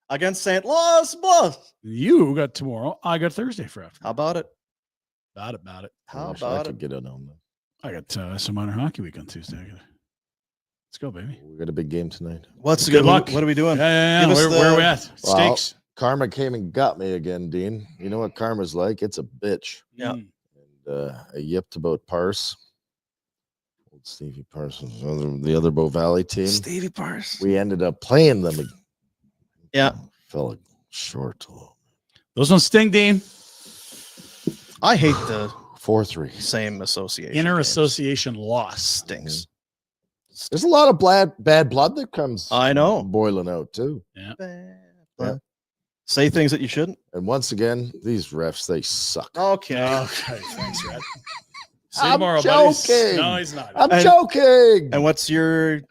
[SPEAKER 1] against St. Louis Bluffs.
[SPEAKER 2] You got tomorrow. I got Thursday for after.
[SPEAKER 1] How about it?
[SPEAKER 2] About it.
[SPEAKER 1] How
[SPEAKER 3] I wish I
[SPEAKER 1] about
[SPEAKER 3] could
[SPEAKER 1] it?
[SPEAKER 3] get in on them.
[SPEAKER 2] I got some minor hockey week on Tuesday. Let's go, baby.
[SPEAKER 3] We got a big game tonight.
[SPEAKER 1] What's
[SPEAKER 2] Good luck.
[SPEAKER 1] What are we doing?
[SPEAKER 2] Yeah.
[SPEAKER 1] Give us
[SPEAKER 2] Where are we at?
[SPEAKER 3] Well,
[SPEAKER 2] Stakes.
[SPEAKER 3] Karma came and got me again, Dean. You know what karma's like? It's a bitch.
[SPEAKER 1] Yeah.
[SPEAKER 3] And I yipped about Parse. Old Stevie Parsons, the other Bow Valley team.
[SPEAKER 1] Stevie Parse.
[SPEAKER 3] We ended up playing them.
[SPEAKER 1] Yeah.
[SPEAKER 3] Fell short.
[SPEAKER 2] Those ones sting, Dean.
[SPEAKER 1] I hate the
[SPEAKER 3] 4-3.
[SPEAKER 1] same association.
[SPEAKER 2] Inner
[SPEAKER 1] games.
[SPEAKER 2] association loss.
[SPEAKER 1] Stinks.
[SPEAKER 3] There's a lot of bad blood that comes
[SPEAKER 1] I know.
[SPEAKER 3] boiling out too.
[SPEAKER 2] Yeah.
[SPEAKER 3] Yeah.
[SPEAKER 1] Say things that you shouldn't.
[SPEAKER 3] And once again, these refs, they suck.
[SPEAKER 1] Okay.
[SPEAKER 2] Okay. Thanks, Rhett. See you
[SPEAKER 3] I'm
[SPEAKER 2] tomorrow, buddies.
[SPEAKER 3] joking.
[SPEAKER 2] No, he's not.
[SPEAKER 3] I'm joking.
[SPEAKER 1] And what's your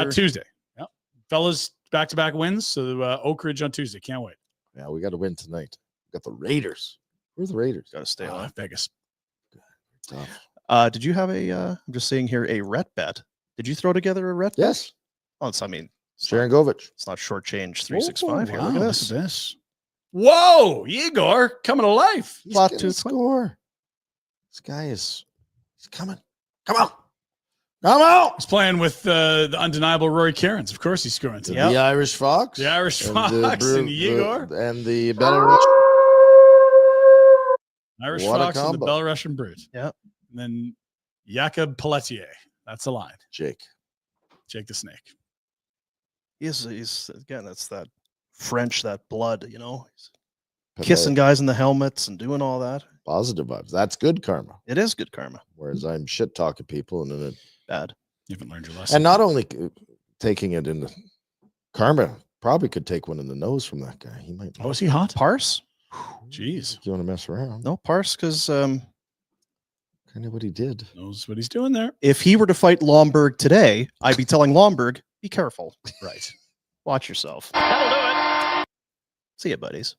[SPEAKER 2] Tuesday? Yep. Fellas, back-to-back wins. So Oak Ridge on Tuesday. Can't wait.
[SPEAKER 3] Yeah, we got to win tonight. We got the Raiders. Where's the Raiders?
[SPEAKER 1] Got to stay on
[SPEAKER 2] Vegas.
[SPEAKER 3] Tough.
[SPEAKER 1] Did you have I'm just seeing here a Rhett bet. Did you throw together a Rhett bet?
[SPEAKER 3] Yes.
[SPEAKER 1] Oh, it's not
[SPEAKER 3] Sharangovich.
[SPEAKER 1] It's not short change 365 here. Look
[SPEAKER 2] Wow,
[SPEAKER 1] at
[SPEAKER 2] look
[SPEAKER 1] this.
[SPEAKER 2] this. Whoa, Igor coming to life.
[SPEAKER 3] He's
[SPEAKER 1] Plot
[SPEAKER 3] gonna
[SPEAKER 1] to
[SPEAKER 3] score. This guy he's coming. Come on. Come on.
[SPEAKER 2] He's playing with the undeniable Rory Cairns. Of course he's scoring today.
[SPEAKER 3] The Irish Fox.
[SPEAKER 2] The Irish
[SPEAKER 3] and
[SPEAKER 2] Fox
[SPEAKER 3] the
[SPEAKER 2] and Igor.
[SPEAKER 3] And the Belarus.
[SPEAKER 2] Irish
[SPEAKER 3] What a
[SPEAKER 2] Fox and the
[SPEAKER 3] combo.
[SPEAKER 2] Belarusian Brute.
[SPEAKER 1] Yep.
[SPEAKER 2] And then Jakob Pelletier. That's the line.
[SPEAKER 3] Jake.
[SPEAKER 2] Jake the Snake.
[SPEAKER 1] He's again, that's that French, that blood, you know. He's kissing guys in the helmets and doing all that.
[SPEAKER 3] Positive vibes. That's good karma.
[SPEAKER 1] It is good karma.
[SPEAKER 3] Whereas I'm shit talking people and then it
[SPEAKER 1] Bad.
[SPEAKER 2] You haven't learned your lesson.
[SPEAKER 3] and not only taking it in the karma, probably could take one in the nose from that guy. He might.
[SPEAKER 2] Oh, is he hot?
[SPEAKER 1] Parse?
[SPEAKER 2] Jeez.
[SPEAKER 3] You want to mess around?
[SPEAKER 1] No, Parse, because
[SPEAKER 3] Kind of what he did.
[SPEAKER 2] Knows what he's doing there.
[SPEAKER 1] if he were to fight Lomberg today, I'd be telling Lomberg, be careful.
[SPEAKER 2] Right.
[SPEAKER 1] Watch yourself.
[SPEAKER 10] That'll do it.
[SPEAKER 1] See ya, buddies.